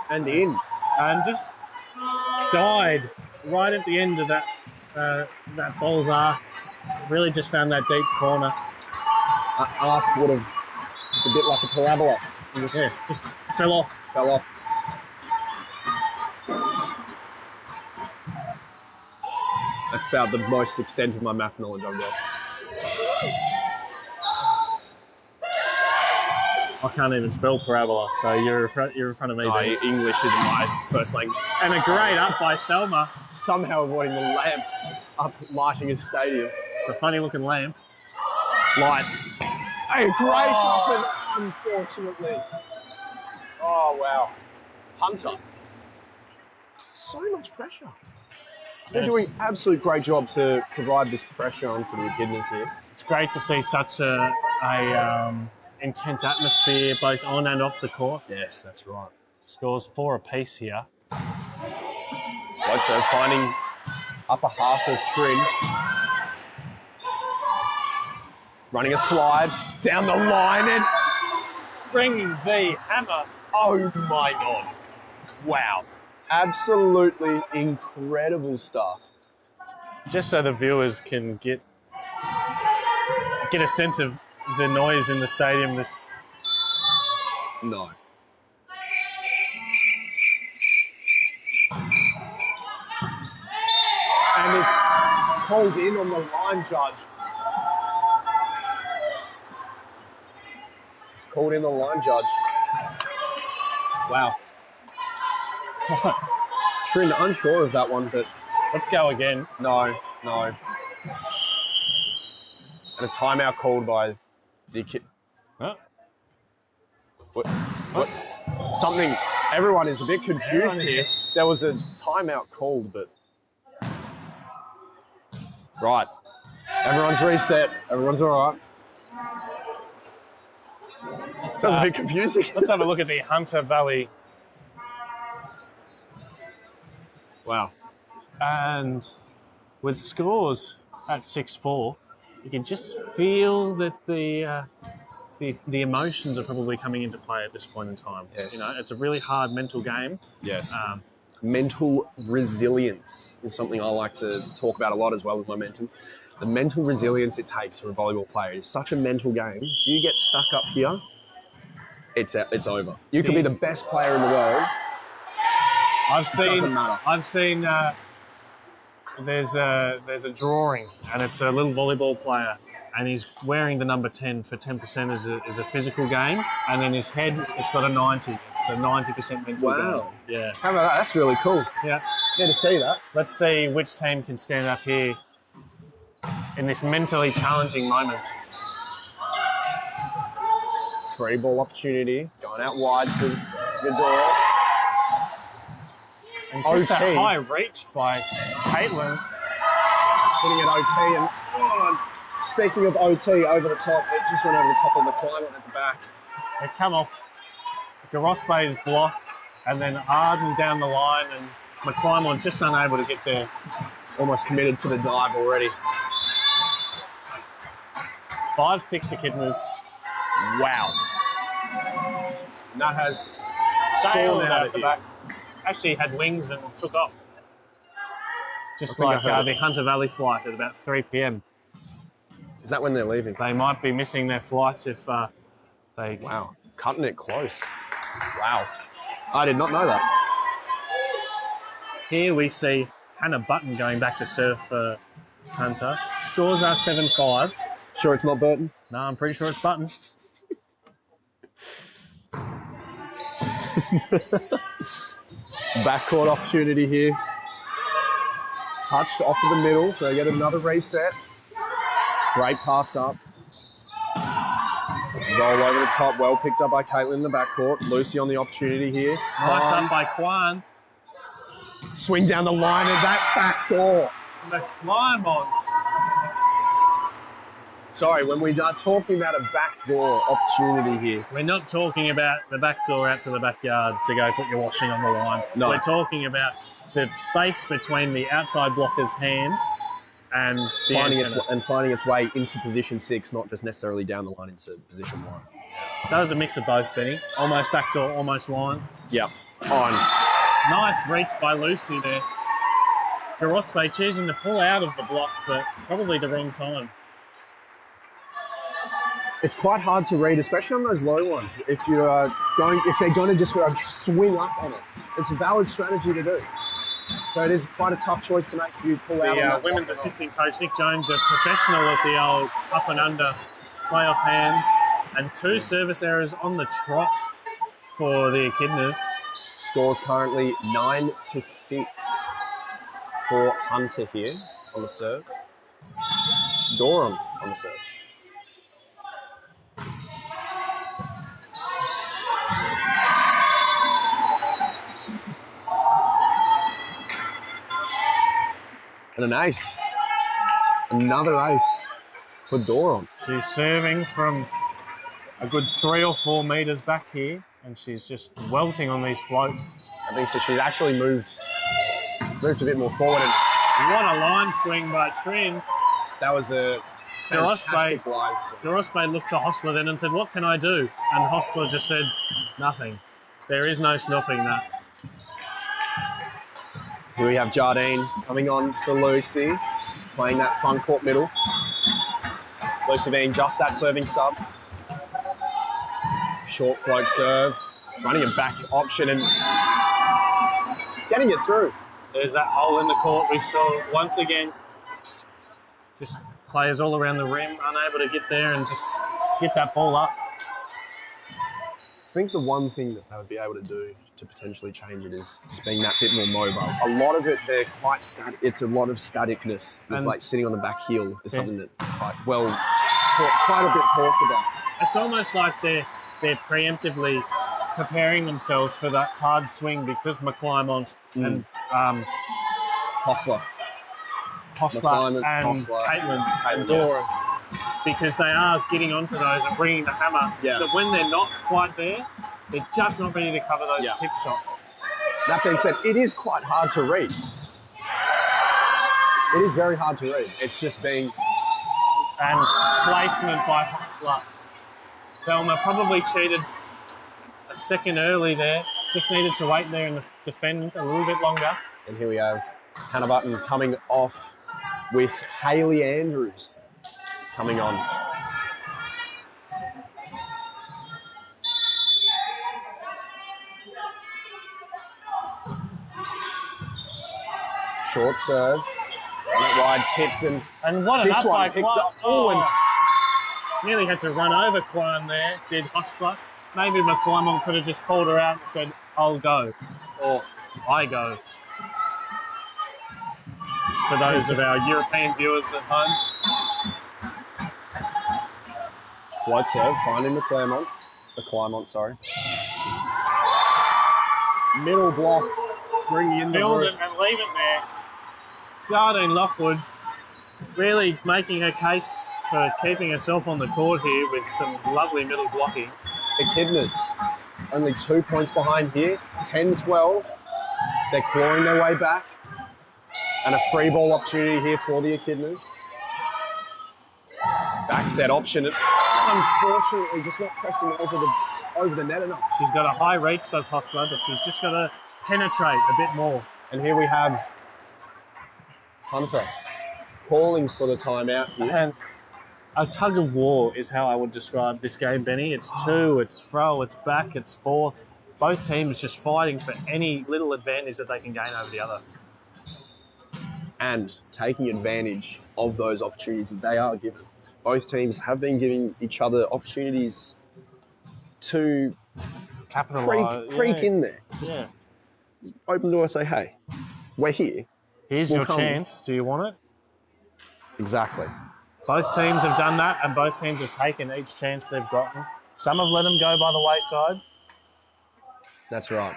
And in. And just died right at the end of that ball's arc. Really just found that deep corner. Arc would have a bit like a parabola. Just fell off. Fell off. That's about the most extent of my math knowledge I've got. I can't even spell parabola, so you're in front of me. No, Ben. English isn't my first language. And a great up by Thelma. Somehow avoiding the lamp up lighting a stadium. It's a funny looking lamp. Light. Hey, great up and unfortunately. Oh, wow. Hunter. So much pressure. They're doing an absolute great job to provide this pressure onto the Echidnas here. It's great to see such a intense atmosphere, both on and off the court. Yes, that's right. Scores 4 apiece here. So finding upper half of Trin. Running a slide down the line and Bringing the hammer. oh my God. Wow. Absolutely incredible stuff. Just so the viewers can get a sense of the noise in the stadium. No. And it's called in on the line, Judge. It's called in the line, Judge. Wow. Trin, unsure of that one, but Let's go again. no. And a timeout called by the kid. Huh? What? Something. Everyone is a bit confused here. There was a timeout called, but right. Everyone's reset. Everyone's all right. Sounds a bit confusing. Let's have a look at the Hunter Valley. Wow. And with scores at 6-4, you can just feel that the emotions are probably coming into play at this point in time. Yes. You know, it's a really hard mental game. Yes. Mental resilience is something I like to talk about a lot as well with momentum. The mental resilience it takes for a volleyball player is such a mental game. If you get stuck up here, it's over. You could be the best player in the world. Doesn't matter. I've seen. There's a drawing, and it's a little volleyball player, and he's wearing the number 10 for 10% as a physical game, and in his head it's got a 90. It's a 90% mental game. Wow. Yeah. How about that? That's really cool. Yeah. Need to see that. Let's see which team can stand up here in this mentally challenging moment. Free ball opportunity. Going out wide to the door. And just OT. that high reach by Caitlin. Putting it OT. And speaking of OT, over the top, it just went over the top of McClymont at the back. They come off Garospe's block and then Arden down the line, and McClymont just unable to get there. Almost committed to the dive already. 5-6 Echidnas. Wow. And that has Sailed sailed out out of the here. back. Actually had wings and took off. Just I think I like heard the it. Hunter Valley flight at about 3 p.m. Is that when they're leaving? They might be missing their flights if they... Wow. Cutting it close. Wow. I did not know that. Here we see Hannah Button going back to serve for Hunter. Scores are 7-5. Sure it's not Burton? No, I'm pretty sure it's Button. Backcourt opportunity here. Touched off to the middle, so get another reset. Great pass up. Roll over the top, well picked up by Caitlin in the backcourt. Lucy on the opportunity here. Nice up by Kwan. Swing down the line and that back door. The Climont. Sorry, when we are talking about a backdoor opportunity here. We're not talking about the back door out to the backyard to go put your washing on the line. No. We're talking about the space between the outside blocker's hand and the finding its way into position 6, not just necessarily down the line into position 1. That was a mix of both, Benny. Almost backdoor, almost line. Yep. On. Nice reach by Lucy there. Garospe choosing to pull out of the block, but probably the wrong time. It's quite hard to read, especially on those low ones. If they're going to just swing up on it, it's a valid strategy to do. So it is quite a tough choice to make if you pull out. The women's assistant coach Nick Jones, a professional at the old up and under playoff hands, and 2 service errors on the trot for the Echidnas. Scores currently 9-6 for Hunter here on the serve. Doran on the serve. And an ace. Another ace for Doran. She's serving from a good 3 or 4 metres back here, and she's just welting on these floats. I think so. She's actually moved a bit more forward. And what a line swing by Trin. that was a fantastic line swing. Garospe looked to Hostler then and said, "What can I do?" And Hostler just said, "Nothing. There is no stopping that." Here we have Jardine coming on for Lucy, playing that front court middle. Lucy being just that serving sub. Short float serve, running a back option and getting it through. There's that hole in the court we saw once again. Just players all around the rim, unable to get there and just get that ball up. I think the one thing that they would be able to do to potentially change it is just being that bit more mobile. A lot of it, they're quite static. It's a lot of staticness. It's like sitting on the back heel is something that's quite quite a bit talked about. It's almost like they're preemptively preparing themselves for that hard swing because McClymont and Hostler and Hostler, Caitlin and Dora, because they are getting onto those and bringing the hammer. Yeah. But when they're not quite there, they're just not ready to cover those tip shots. That being said, it is quite hard to read. It is very hard to read. It's just being... And placement by Hostler. Thelma probably cheated a second early there. Just needed to wait there and defend a little bit longer. And here we have Hannah Button coming off with Hayley Andrews coming on. Short serve. That wide tipped and what an this up one by picked Kwan. up. Oh, and nearly had to run over Kwan there, did Hostler. Maybe McClymont could have just called her out and said, "I'll go," or "I go." For those of our European viewers at home. float serve, finding McClymont, sorry. Middle block, bringing in the Build roof. it and leave it there. Jardine Lockwood really making her case for keeping herself on the court here with some lovely middle blocking. Echidnas, only 2 points behind here, 10-12. They're clawing their way back. And a free ball opportunity here for the Echidnas. Back set option. Unfortunately, just not pressing over the net enough. She's got a high reach, does Hostler, but she's just got to penetrate a bit more. And here we have Hunter calling for the timeout here. And a tug of war is how I would describe this game, Benny. It's 2, it's throw, it's back, it's fourth. both teams just fighting for any little advantage that they can gain over the other. And taking advantage of those opportunities that they are given. Both teams have been giving each other opportunities to Capitalise. creak in there. Yeah. Open door, say, hey, we're here. Here's We'll your come. chance. Do you want it? Exactly. Both teams have done that, and both teams have taken each chance they've gotten. Some have let them go by the wayside. That's right.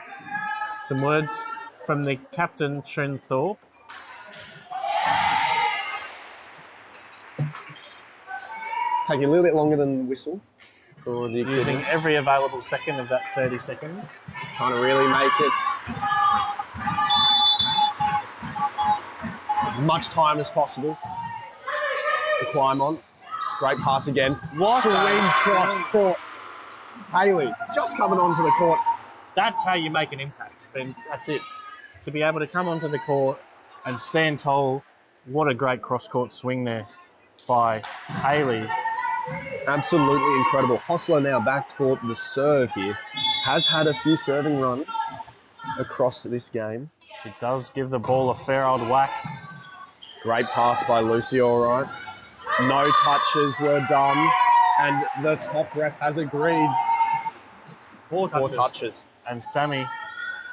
Some words from the captain, Trin Thorpe. Taking a little bit longer than the whistle for the Using Echidnas. every available second of that 30 seconds. Trying to really make it as much time as possible to climb on. Great pass again. What Swing a cross swing. court. Haley just coming onto the court. That's how you make an impact, Ben. That's it. To be able to come onto the court and stand tall. What a great cross-court swing there by Haley. Absolutely incredible. Hostler now back for the serve here. Has had a few serving runs across this game. She does give the ball a fair old whack. Great pass by Lucy, all right. No touches were done, and the top ref has agreed. Four Four touches. touches. And Sammy,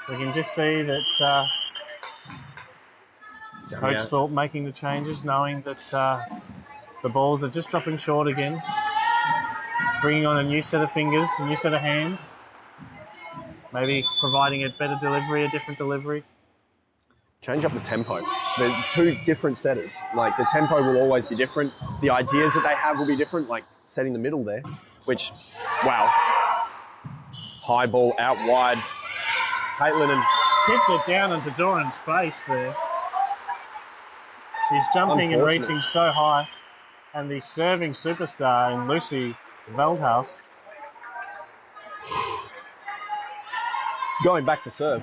we can just see that Coach Thorpe making the changes, knowing that the balls are just dropping short again. Bringing on a new set of fingers, a new set of hands. Maybe providing a better delivery, a different delivery. Change up the tempo. The two different setters. Like, the tempo will always be different. The ideas that they have will be different, like setting the middle there, which, wow. High ball out wide. Caitlin and Tipped it down into Doran's face there. She's jumping and Unfortunate. reaching so high. And the serving superstar in Lucy Veldhaus. going back to serve.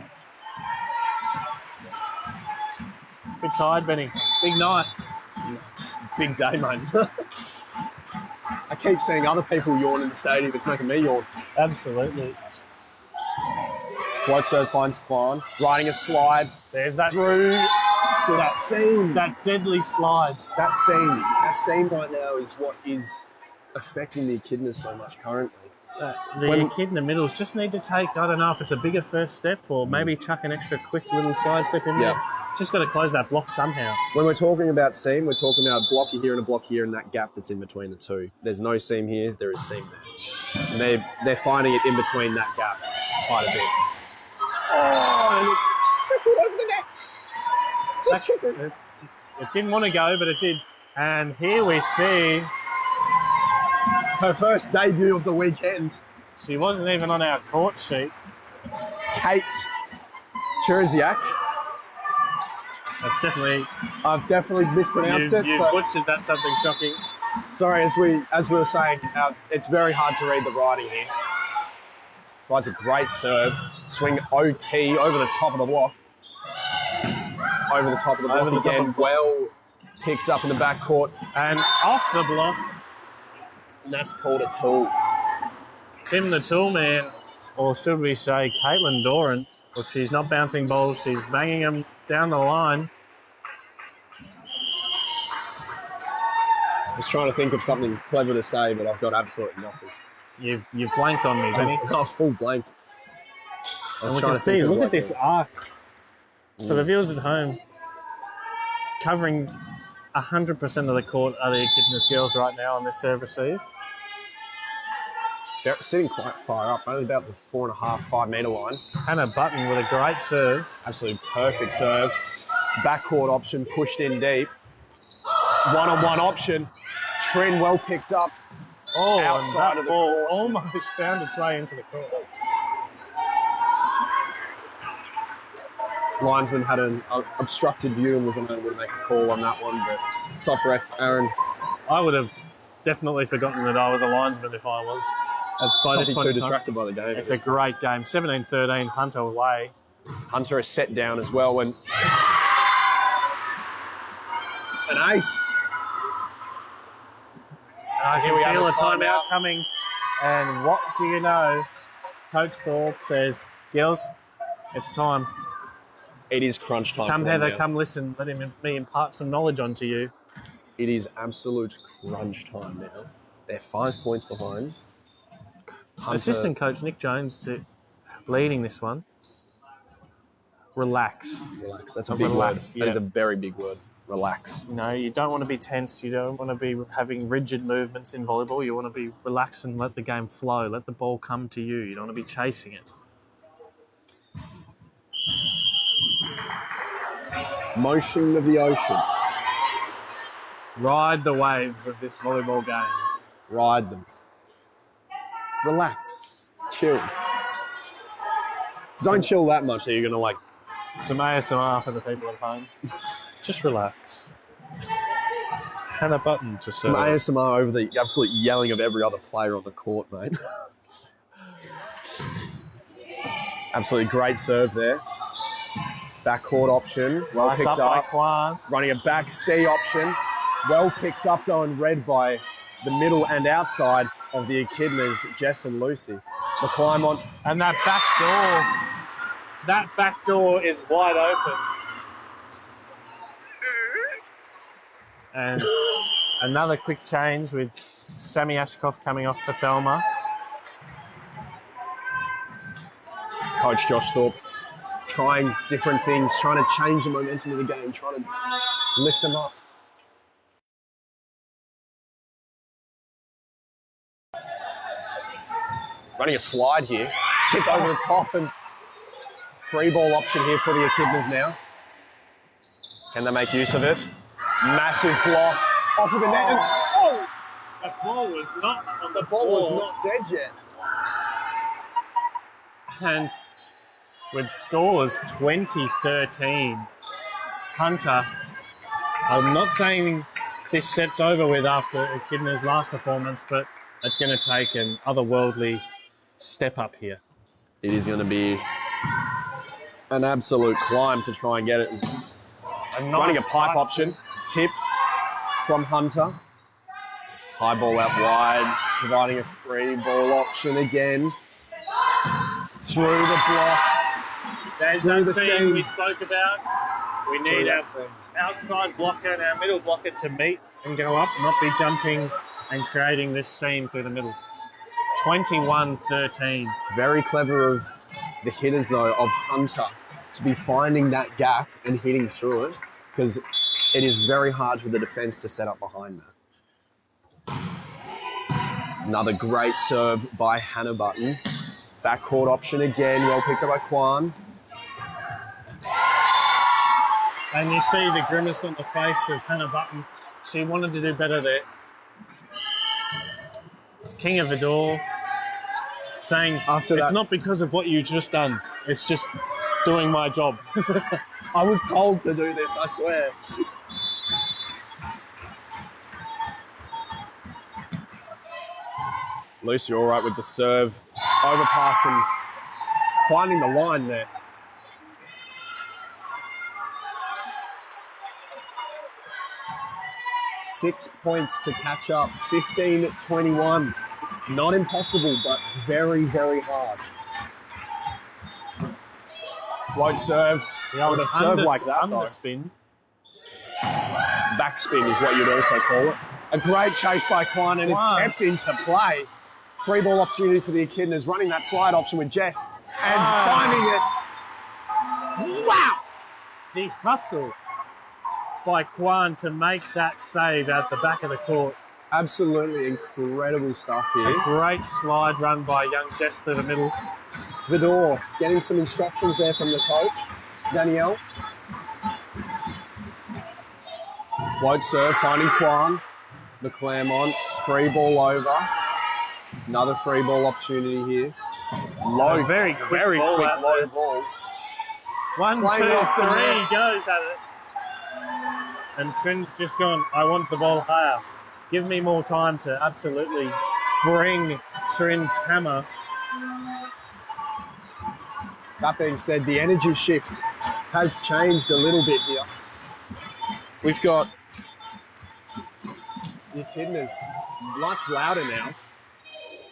Bit tired, Benny. Big night. Just big day, mate. I keep seeing other people yawn in the stadium. It's making me yawn. Absolutely. Float serve finds Klein. Riding a slide There's that through the seam. that deadly slide. That seam right now is what is affecting the Echidnas so much currently. The kid in the middles just need to take, I don't know if it's a bigger first step or maybe chuck an extra quick little side step in there. Just got to close that block somehow. When we're talking about seam, we're talking about a block here and a block here and that gap that's in between the two. There's no seam here, there is seam there. And they're finding it in between that gap quite a bit. Oh, and it's just trickled over the net. Just trickled. It didn't want to go, but it did. And here we see Her first debut of the weekend. she wasn't even on our court sheet. Kate Cherziak. That's definitely I've definitely mispronounced you it. But butchered that something shocking. sorry, as we were saying, it's very hard to read the writing here. Finds a great serve. Swing OT over the top of the block. Over the top of the block Over the top again. of the block. Well picked up in the backcourt. And off the block, And that's called a tool. Tim the Toolman, or should we say Caitlin Doran. If she's not bouncing balls, she's banging them down the line. Just trying to think of something clever to say, but I've got absolutely nothing. You've blanked on me, Benny. I've full blanked. And we can see, look at this arc. For the viewers at home, covering 100% of the court are the Echidnas girls right now on this serve receive. They're sitting quite far up, only about the 4.5, 5 metre line. Hannah Button with a great serve. Absolutely perfect serve. Backcourt option pushed in deep. One-on-one option. Trin well picked up. Oh, Outside and of that the ball court. almost found its way into the court. Linesman had an obstructed view and was unable to make a call on that one, but top ref, Aaron, I would have definitely forgotten that I was a linesman if I was. By this probably point too in time, distracted by the game. it's a great game. 17-13, Hunter away. Hunter is set down as well, and an ace. I Here we can have feel a a timeout timeout. coming. And what do you know? Coach Thorpe says, Girls, it's time. It is crunch time. Come, for them Heather, now. come listen. Let me impart some knowledge onto you. It is absolute crunch time now. They're 5 points behind. Hunter, Assistant coach Nick Jones leading this one. Relax. relax. That's a big Relax, word. That is a very big word. Relax. No, you don't want to be tense. You don't want to be having rigid movements in volleyball. You want to be relaxed and let the game flow. Let the ball come to you. You don't want to be chasing it. Motion of the ocean. Ride the waves of this volleyball game. Ride them. Relax. Chill. Don't chill that much that you're going to like... Some ASMR for the people at home. Just relax. Hannah Button to serve. Some ASMR over the absolute yelling of every other player on the court, mate. Absolutely great serve there. Backcourt option. Well Nice picked up by Kwan. Running a back C option. Well picked up though and read by the middle and outside of the Echidnas, Jess and Lucy. The climb on. And that back door is wide open. And another quick change with Sammy Ashkoff coming off for Thelma. Coach Josh Thorpe trying different things, trying to change the momentum of the game, trying to lift them up. Running a slide here, tip over the top and free ball option here for the Echidnas now. Can they make use of it? Massive block off of the net. And, oh! The ball was not on the ball was floor. not dead yet. And with scores 20-13, Hunter, I'm not saying this set's over with after Echidna's last performance, but it's going to take an otherworldly step up here. It is going to be an absolute climb to try and get it. Running a pipe option, tip from Hunter. High ball out wide, providing a free ball option again. Through the block. There's Through that the scene seam. we spoke about. We need our outside blocker and our middle blocker to meet and go up, not be jumping and creating this seam through the middle. 21-13. Very clever of the hitters, though, of Hunter to be finding that gap and hitting through it, because it is very hard for the defence to set up behind that. Another great serve by Hannah Button. Backcourt option again, well picked up by Kwan. And you see the grimace on the face of Hannah Button. She wanted to do better there. King of Vidor saying, After it's that- not because of what you just done. It's just doing my job. I was told to do this, I swear. Lucy, all right with the serve. Overpass and finding the line there. Six points to catch up. 15-21. Not impossible, but very, very hard. Float serve. With a serve like that, though. Underspin. Backspin is what you'd also call it. A great chase by Kwan, and it's kept into play. Free ball opportunity for the Echidnas, running that slide option with Jess and finding it. Wow! The hustle by Kwan to make that save at the back of the court. Absolutely incredible stuff here. A great slide run by young Jess through the middle. Vidor getting some instructions there from the coach, Danielle. Float serve, finding Kwan. The Claremont, free ball over. Another free ball opportunity here. Low, Very quick ball out low there. ball. 1, 2, Playing off the 3, net. goes at it. And Trin's just gone, I want the ball higher. Give me more time to absolutely bring Trin's hammer. That being said, the energy shift has changed a little bit here. We've got the Echidnas much louder now.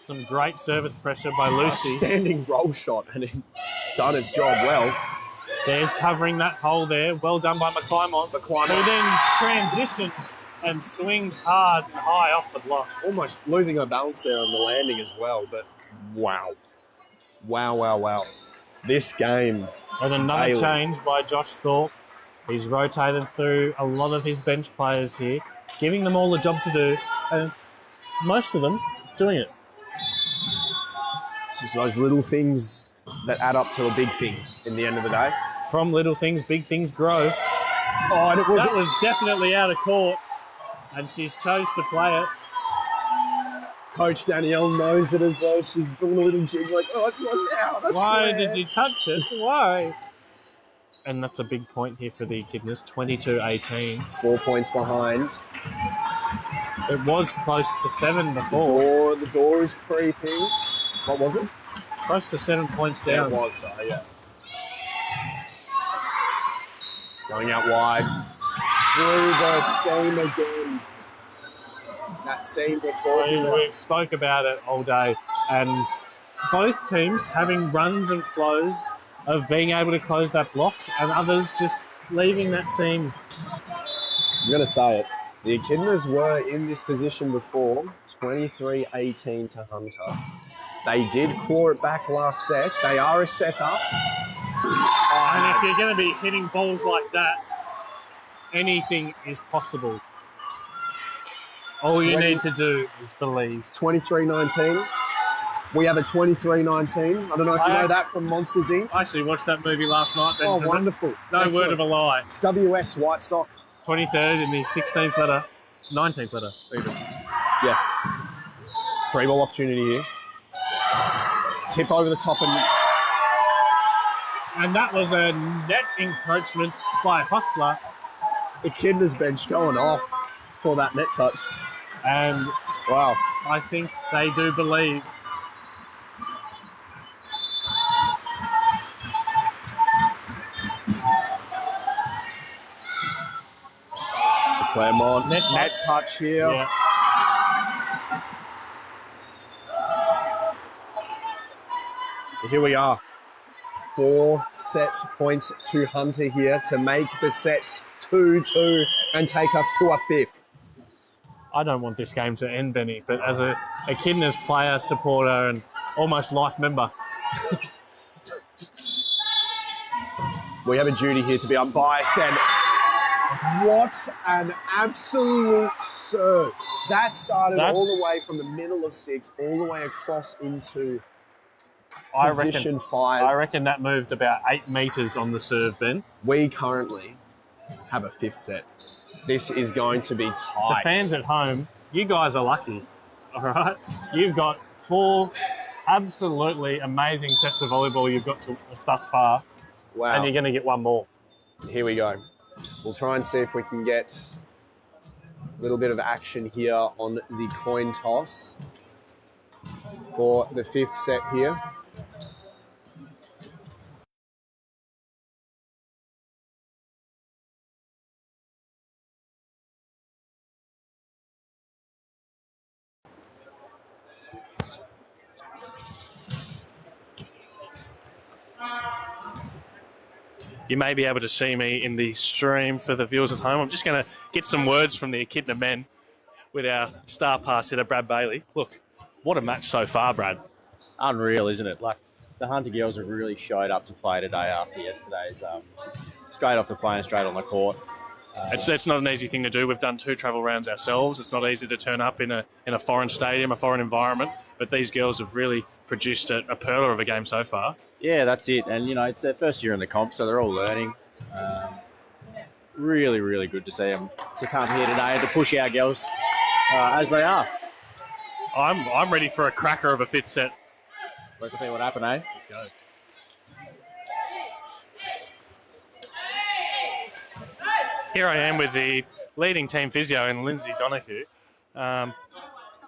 Some great service pressure by Lucy. Standing roll shot, and it's done its job well. There's covering that hole there. Well done by McClymont, who then transitions and swings hard and high off the block. Almost losing her balance there on the landing as well, but wow. Wow. This game. And another Bailey. change by Josh Thorpe. He's rotated through a lot of his bench players here, giving them all a job to do, and most of them doing it. It's just those little things that add up to a big thing in the end of the day. From little things, big things grow. Oh, and That was definitely out of court, and she's chose to play it. Coach Danielle knows it as well. She's doing a little jig like, oh, it was out. I Why swear. did you touch it? Why? And that's a big point here for the Echidnas, 22-18. 4 points behind. It was close to 7 before. The door is creeping. What was it? Close to 7 points Yeah, down. it was, yes. Going out wide. Through the seam again. That seam we're talking about. We've spoke about it all day. And both teams having runs and flows of being able to close that block, and others just leaving that seam. I'm going to say it. The Echidnas were in this position before, 23-18 to Hunter. They did claw it back last set. They are a setup. And if you're going to be hitting balls like that, anything is possible. All you need to do is believe. 23-19. We have a 23-19. I don't know if you know that from Monsters, Inc. I actually watched that movie last night. Oh, wonderful. No Excellent. word of a lie. WS White Sox. 23rd in the 16th letter, 19th letter, even. Yes. Free ball opportunity here. Tip over the top And that was a net encroachment by Hustler. Echidna's bench going off for that net touch. And Wow. I think they do believe. Claremont. Net touch here. Yeah. Here we are. 4 set points to Hunter here to make the sets 2-2 and take us to a 5th. I don't want this game to end, Benny, but as a Echidnas player, supporter, and almost life member, We have a duty here to be unbiased, and what an absolute serve. That started all the way from the middle of 6, all the way across into position 5. I reckon that moved about 8 metres on the serve, Ben. We currently have a 5th set. This is going to be tight. The fans at home, you guys are lucky, all right? You've got 4 absolutely amazing sets of volleyball you've got to us thus far, Wow. and you're going to get one more. Here we go. We'll try and see if we can get a little bit of action here on the coin toss for the 5th set here. You may be able to see me in the stream for the viewers at home. I'm just going to get some words from the Echidna men with our star pass hitter, Brad Bailey. Look, what a match so far, Brad. Unreal, isn't it? Like, the Hunter girls have really showed up to play today after yesterday's straight off the plane, straight on the court. It's not an easy thing to do. We've done 2 travel rounds ourselves. It's not easy to turn up in a foreign stadium, a foreign environment. But these girls have really produced a perler of a game so far. Yeah, that's it. And, you know, it's their first year in the comp, so they're all learning. Really, really good to see them to come here today and to push our girls as they are. I'm ready for a cracker of a 5th set. Let's see what happens, eh? Let's go. Here I am with the leading team physio and Lindsay Donahue.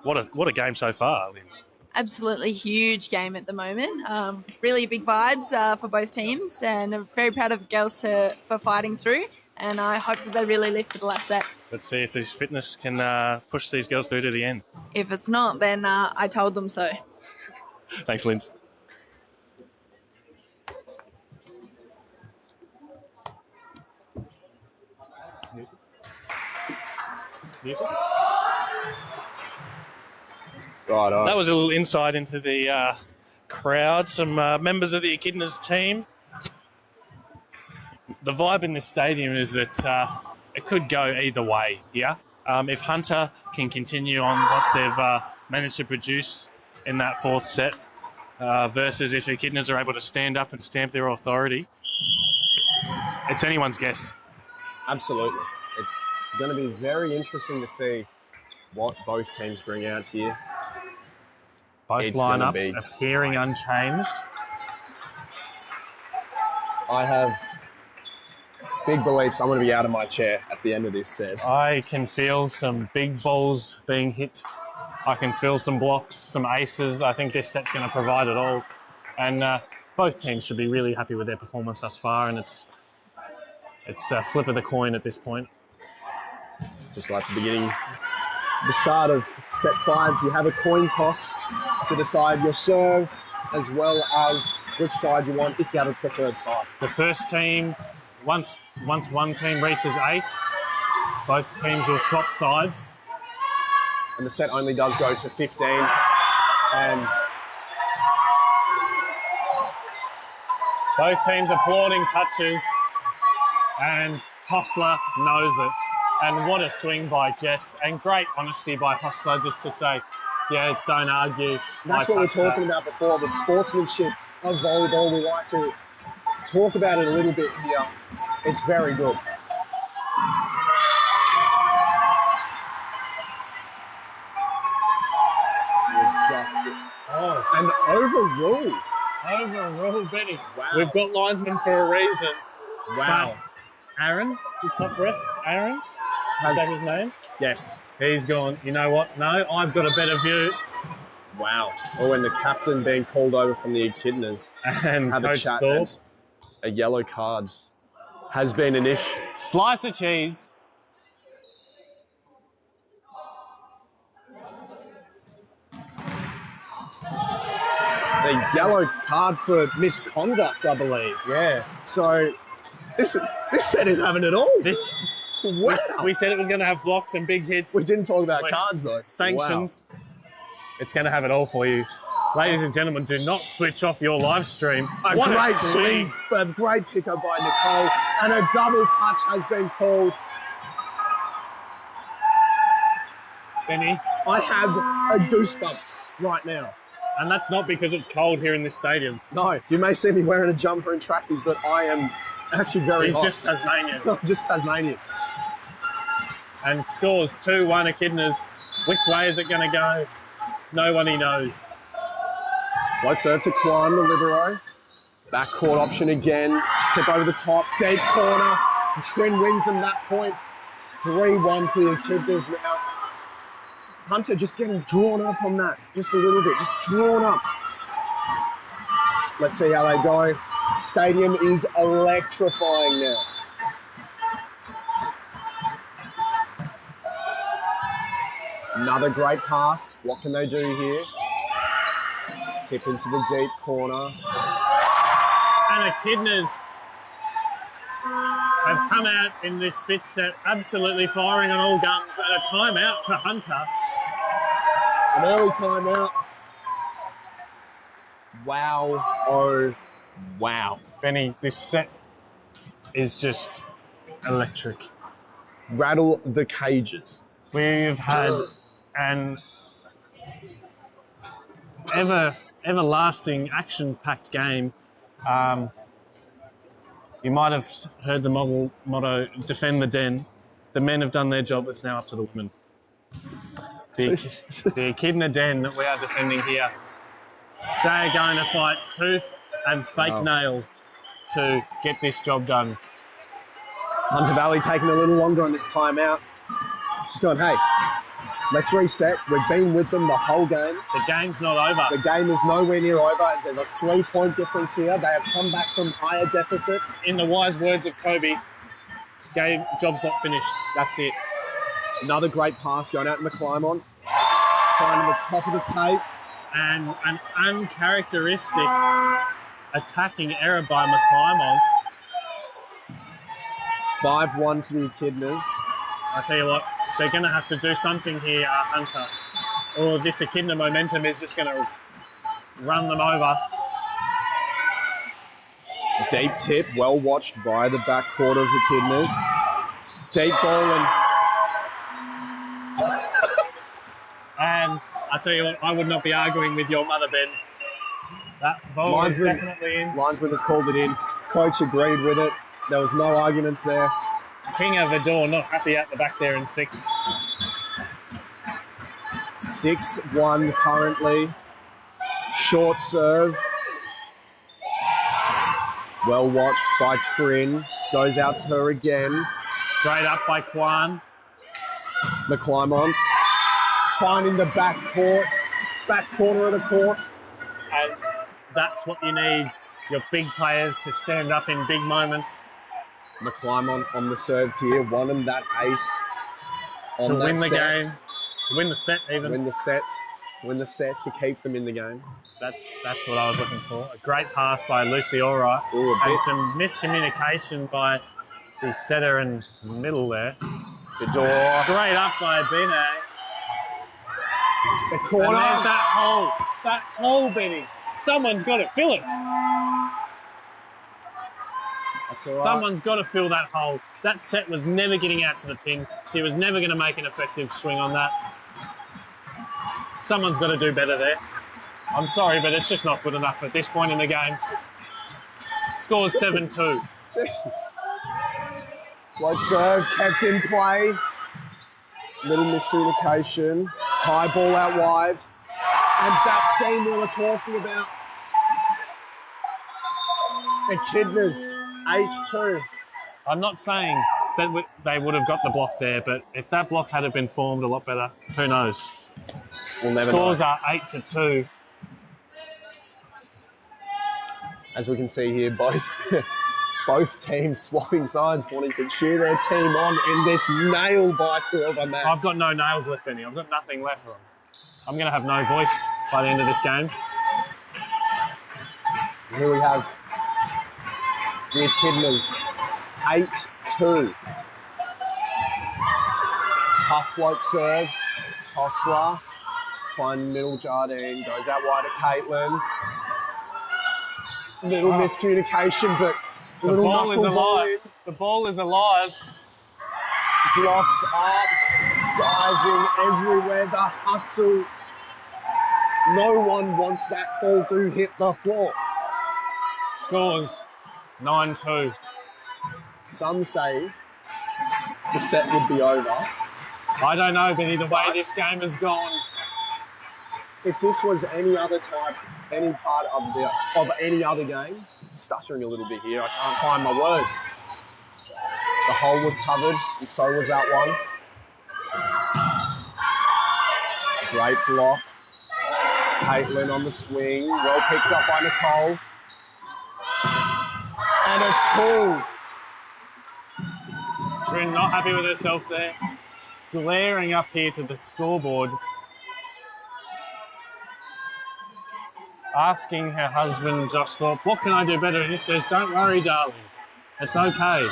What a game so far, Linz. Absolutely huge game at the moment. Really big vibes for both teams, and I'm very proud of the girls for fighting through, and I hope that they really live for the last set. Let's see if this fitness can push these girls through to the end. If it's not, then I told them so. Thanks, Linz. Right on. That was a little insight into the crowd. Some members of the Echidnas team. The vibe in this stadium is that it could go either way here. If Hunter can continue on what they've managed to produce in that fourth set versus if Echidnas are able to stand up and stamp their authority, it's anyone's guess. Absolutely. It's going to be very interesting to see what both teams bring out here. Both It's gonna lineups be appearing unchanged. I have big beliefs I'm going to be out of my chair at the end of this set. I can feel some big balls being hit. I can feel some blocks, some aces. I think this set's going to provide it all. And both teams should be really happy with their performance thus far. And it's a flip of the coin at this point. Just like the beginning, the start of set 5, you have a coin toss to decide your serve as well as which side you want if you have a preferred side. The first team, once one team reaches 8, both teams will swap sides. And the set only does go to 15. And both teams applauding touches. And Hostler knows it. And what a swing by Jess. And great honesty by Hostler just to say, yeah, don't argue. that's what we're talking about before, the sportsmanship of volleyball. We like to talk about it a little bit here. It's very good. And overruled. Overruled, Benny. Wow. We've got linesmen for a reason. Wow. But Aaron, the top ref, Aaron, is that his name? Yes. He's gone, you know what? No, I've got a better view. Wow. Oh, and the captain being called over from the Echidnas. And Have Coach a chat. Thorpe. A yellow card has been an issue. Slice of cheese. The yellow card for misconduct, I believe. Yeah. So this set is having it all. Wow. We said it was going to have blocks and big hits. We didn't talk about cards though. Sanctions. Wow. It's going to have it all for you. Ladies and gentlemen, do not switch off your live stream. A great swing, a great pickup by Nicole, and a double touch has been called. Benny. I have a goosebumps right now. And that's not because it's cold here in this stadium. No, you may see me wearing a jumper and trackies, but I am actually very hot. He's just Tasmanian. Just Tasmanian. And scores 2-1 Echidnas. Which way is it going to go? Nobody knows. Float serve to Kwan, the libero. Backcourt option again. Tip over the top. Dead corner. Trin wins them that point. 3-1 to the Echidnas now. Hunter just getting drawn up on that. Just a little bit. Just drawn up. Let's see how they go. Stadium is electrifying now. Another great pass. What can they do here? Tip into the deep corner. And Echidnas have come out in this 5th set absolutely firing on all guns, and a timeout to Hunter. An early timeout. Wow. Oh, wow. Benny, this set is just electric. Rattle the cages. We've had an everlasting action-packed game. You might have heard the motto, defend the den. The men have done their job, it's now up to the women. The Echidna den that we are defending here, they are going to fight tooth and fake nail to get this job done. Hunter Valley taking a little longer on this timeout. Just going, hey, let's reset. We've been with them the whole game. The game's not over. The game is nowhere near over. There's a 3-point difference here. They have come back from higher deficits. In the wise words of Kobe, job's not finished. That's it. Another great pass going out in the climb on. Finding the top of the tape. And an uncharacteristic attacking error by McClymont. 5-1 to the Echidnas. I tell you what, they're going to have to do something here, Hunter, or this Echidna momentum is just going to run them over. Deep tip, well watched by the backcourt of Echidnas. Deep ball And I tell you what, I would not be arguing with your mother, Ben. That ball is definitely in. Linesman has called it in. Coach agreed with it. There was no arguments there. King of the door, not happy at the back there in 6. 6-1 currently. Short serve. Well watched by Trin. Goes out to her again. Great up by Kwan. McClymont finding the back corner of the court. And that's what you need, your big players to stand up in big moments. McClymont on the serve here. Won him that ace. To win the game. Win the set even. Win the set to keep them in the game. That's what I was looking for. A great pass by Lucy Allwright. And some miscommunication by the setter in the middle there. The door. Great up by Bene. The corner. And there's that hole. That hole, Benny. Someone's got to fill it. That's all right. Someone's got to fill that hole. That set was never getting out to the pin. She was never going to make an effective swing on that. Someone's got to do better there. I'm sorry, but it's just not good enough at this point in the game. Scores 7-2. Wide serve, kept in play. Little miscommunication. High ball out wide. And that seam we were talking about. Echidnas, 8-2. I'm not saying that they would have got the block there, but if that block had been formed a lot better, who knows? We'll never Scores know. are 8-2. As we can see here, both teams swapping sides, wanting to cheer their team on in this nail-biter of a match. I've got no nails left, Benny. I've got nothing left. I'm going to have no voice by the end of this game. Here we have the Echidnas, 8-2. Tough float serve. Hostler, find middle Jardine, goes out wide at Caitlin. Little miscommunication, but The little ball is knuckle ball alive. in. The ball is alive. Blocks up, diving everywhere, the hustle. No one wants that ball to hit the floor. Scores 9-2. Some say the set would be over. I don't know, Benny, the way this game has gone. If this was any other type, any part of any other game, stuttering a little bit here, I can't find my words. The hole was covered, and so was that one. Great block. Caitlin on the swing, well picked up by Nicole. And a two. Trin not happy with herself there. Glaring up here to the scoreboard. Asking her husband, Josh Thorpe, what can I do better? And he says, don't worry, darling. It's okay.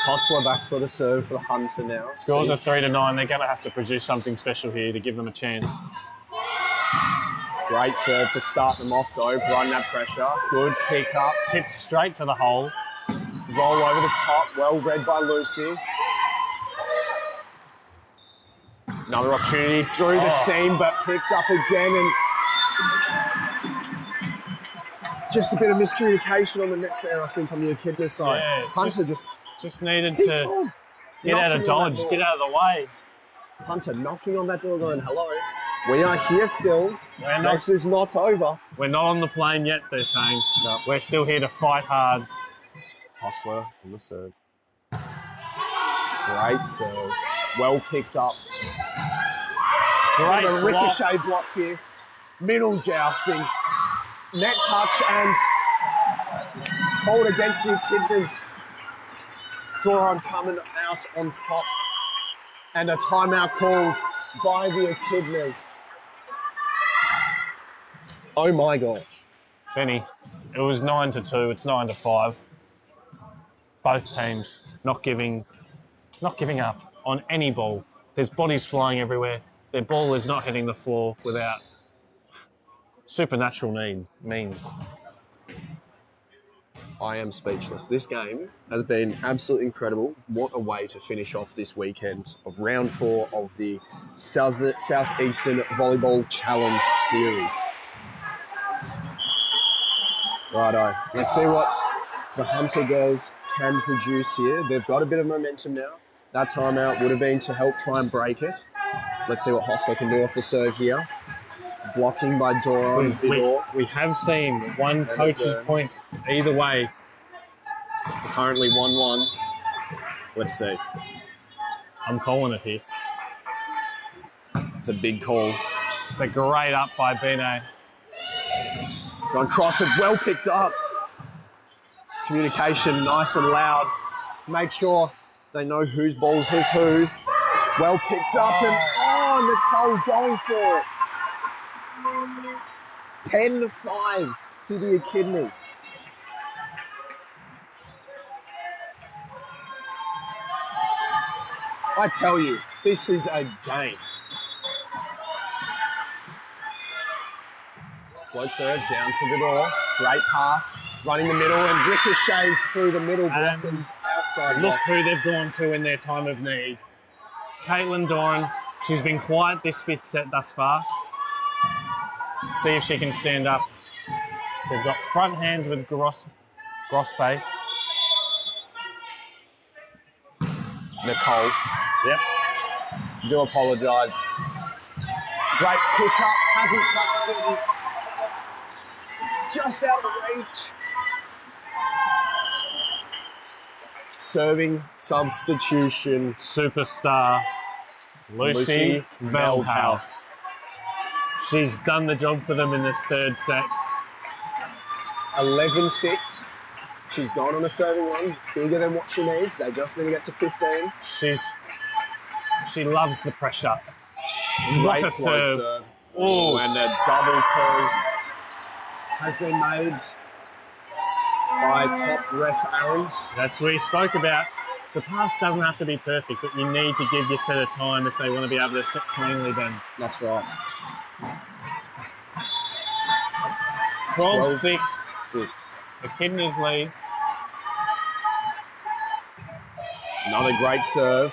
Hostler back for the serve for the Hunter now. Scores are 3-9. They're going to have to produce something special here to give them a chance. Great serve to start them off though, run that pressure. Good pick up. Tipped straight to the hole. Roll over the top, well read by Lucy. Another opportunity through the seam, but picked up again, and just a bit of miscommunication on the net there, I think, on the Echidna side. Yeah, Hunter just needed to get out of dodge, get out of the way. Hunter knocking on that door going, hello, we are here still. This is not over. We're not on the plane yet, they're saying. No. We're still here to fight hard. Hostler on the serve. Great serve. Well picked up. Great A block. ricochet block here. Middle jousting. Net touch and hold against the Echidnas. Doron coming out on top. And a timeout called by the Echidnas. Oh my gosh. Benny, it was 9-2. It's 9-5. Both teams not giving up on any ball. There's bodies flying everywhere. Their ball is not hitting the floor without supernatural means. I am speechless. This game has been absolutely incredible. What a way to finish off this weekend of round 4 of the Southeastern Volleyball Challenge Series. Righto. Let's see what the Hunter girls can produce here. They've got a bit of momentum now. That timeout would have been to help try and break it. Let's see what Hostler can do off the serve here. Blocking by Dora and Vidor. We have seen one coach's point either way. Currently 1-1. Let's see. I'm calling it here. It's a big call. It's a great up by Bene. Gone cross it, well picked up. Communication nice and loud. Make sure they know whose ball's who. Well picked up and Nicole going for it. 10-5 to the Echidnas. I tell you, this is a game. Float serve down to the door. Great pass. Running the middle and ricochets through the middle blockers outside. Look who they've gone to in their time of need. Caitlin Doran. She's been quiet this 5th set thus far. See if she can stand up. They've got front hands with Grosbe. Nicole. Yep. Do apologise. Great pick up. Hasn't touched it. Just out of reach. Serving substitution. Superstar Lucy Veldhouse. She's done the job for them in this 3rd set. 11-6. She's gone on a serving run, bigger than what she needs. They just need to get to 15. She loves the pressure. What a serve. Oh, and a double call has been made by top ref Aaron. That's what we spoke about. The pass doesn't have to be perfect, but you need to give your set a time if they want to be able to set cleanly then. That's right. 12-6. 6. Echidnas lead. Another great serve.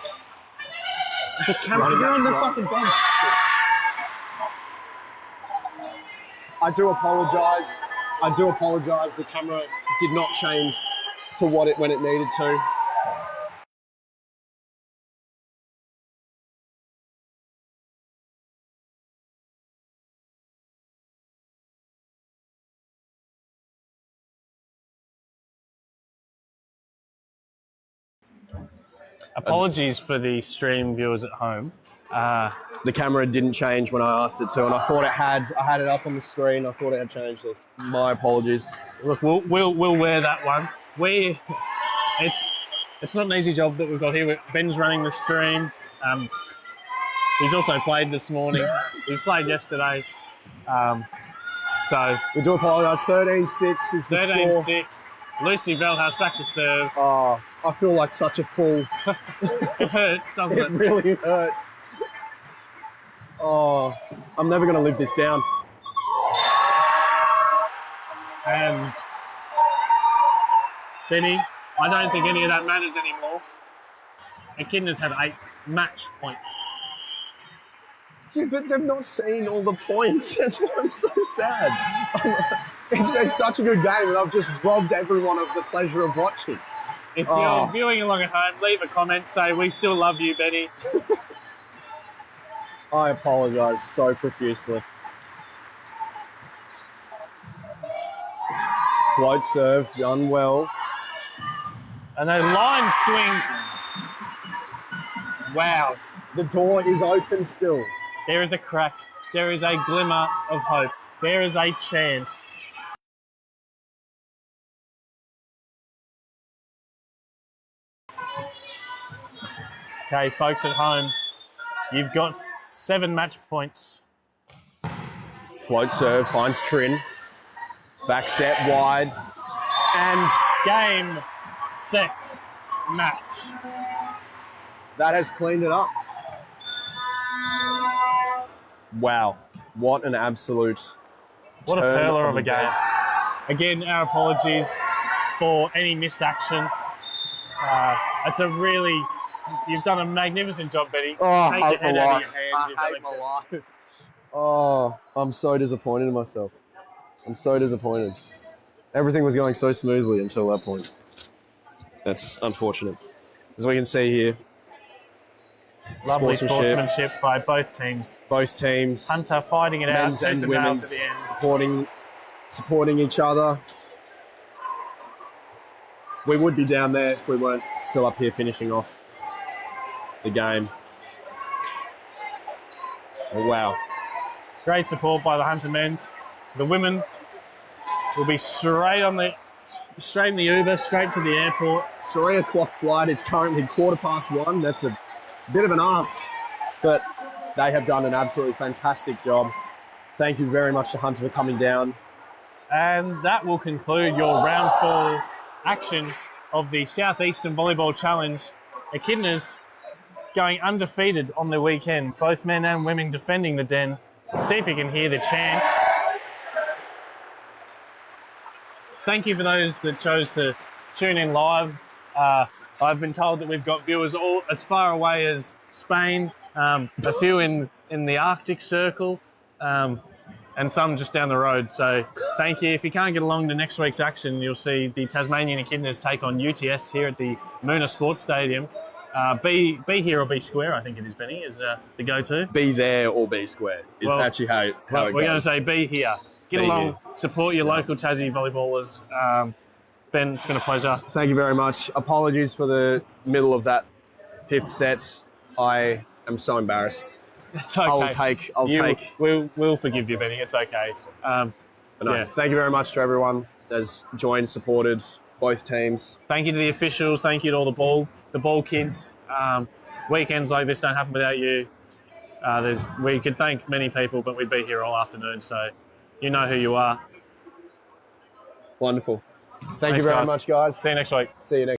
The champion on the fucking bench. I do apologise. The camera did not change to when it needed to. Apologies for the stream viewers at home. The camera didn't change when I asked it to, and I thought it had. I had it up on the screen. I thought it had changed this. My apologies. Look, we'll wear that one. It's not an easy job that we've got here. Ben's running the stream. He's also played this morning. He's played yesterday. So We do apologise. 13-6 is the score. 13-6. Lucy Veldhouse back to serve. Oh, I feel like such a fool. It hurts, doesn't It it? really hurts. Oh, I'm never going to live this down. And Benny, I don't think any of that matters anymore. Echidnas have 8 match points. Yeah, but they've not seen all the points. That's why I'm so sad. It's been such a good game, and I've just robbed everyone of the pleasure of watching. If you're viewing along at home, leave a comment, say we still love you, Benny. I apologise so profusely. Float serve, done well. And a line swing. Wow. The door is open still. There is a crack. There is a glimmer of hope. There is a chance. Okay, folks at home, you've got 7 match points. Float serve, finds Trin. Back set wide. And Game, set, match. that has cleaned it up. Wow. What an absolute What a turn perler of a game. events. Again, our apologies for any missed action. It's a really, you've done a magnificent job, Betty. Oh, Take your head out of your hands. You've done hate my a- life. Oh, I'm so disappointed in myself. I'm so disappointed. Everything was going so smoothly until that point. That's unfortunate. As we can see here, Lovely sportsmanship by both teams. both teams, Hunter fighting it out, men's tooth and and nail to women's, the end. supporting each other. We would be down there if we weren't still up here finishing off the game. Oh, wow. Great support by the Hunter men. The women will be straight in the Uber, straight to the airport. 3 o'clock flight. It's currently 1:15. That's a bit of an ask, but they have done an absolutely fantastic job. Thank you very much to Hunter for coming down. And that will conclude your round 4 action of the Southeastern Volleyball Challenge. Echidnas going undefeated on the weekend. Both men and women defending the den. See if you can hear the chants. Thank you for those that chose to tune in live. I've been told that we've got viewers all as far away as Spain, a few in the Arctic Circle, and some just down the road. So thank you. If you can't get along to next week's action, you'll see the Tasmanian Echidnas take on UTS here at the Moona Sports Stadium. Be here or be square, I think it is, Benny, is the go-to. Be there or be square is actually how it We're going to goes. say be here. Get Be along, here. support your local Tassie volleyballers. Ben, it's been a pleasure. Thank you very much. Apologies for the middle of that 5th set. I am so embarrassed. It's okay. I'll take. We'll forgive you, Benny. It's okay. But no, Yeah. Thank you very much to everyone that's joined, supported both teams. Thank you to the officials. Thank you to all the ball kids. Weekends like this don't happen without you. We could thank many people, but we'd be here all afternoon. So you know who you are. Wonderful. Thank Thanks, you very guys. much, guys. See you next week. See you next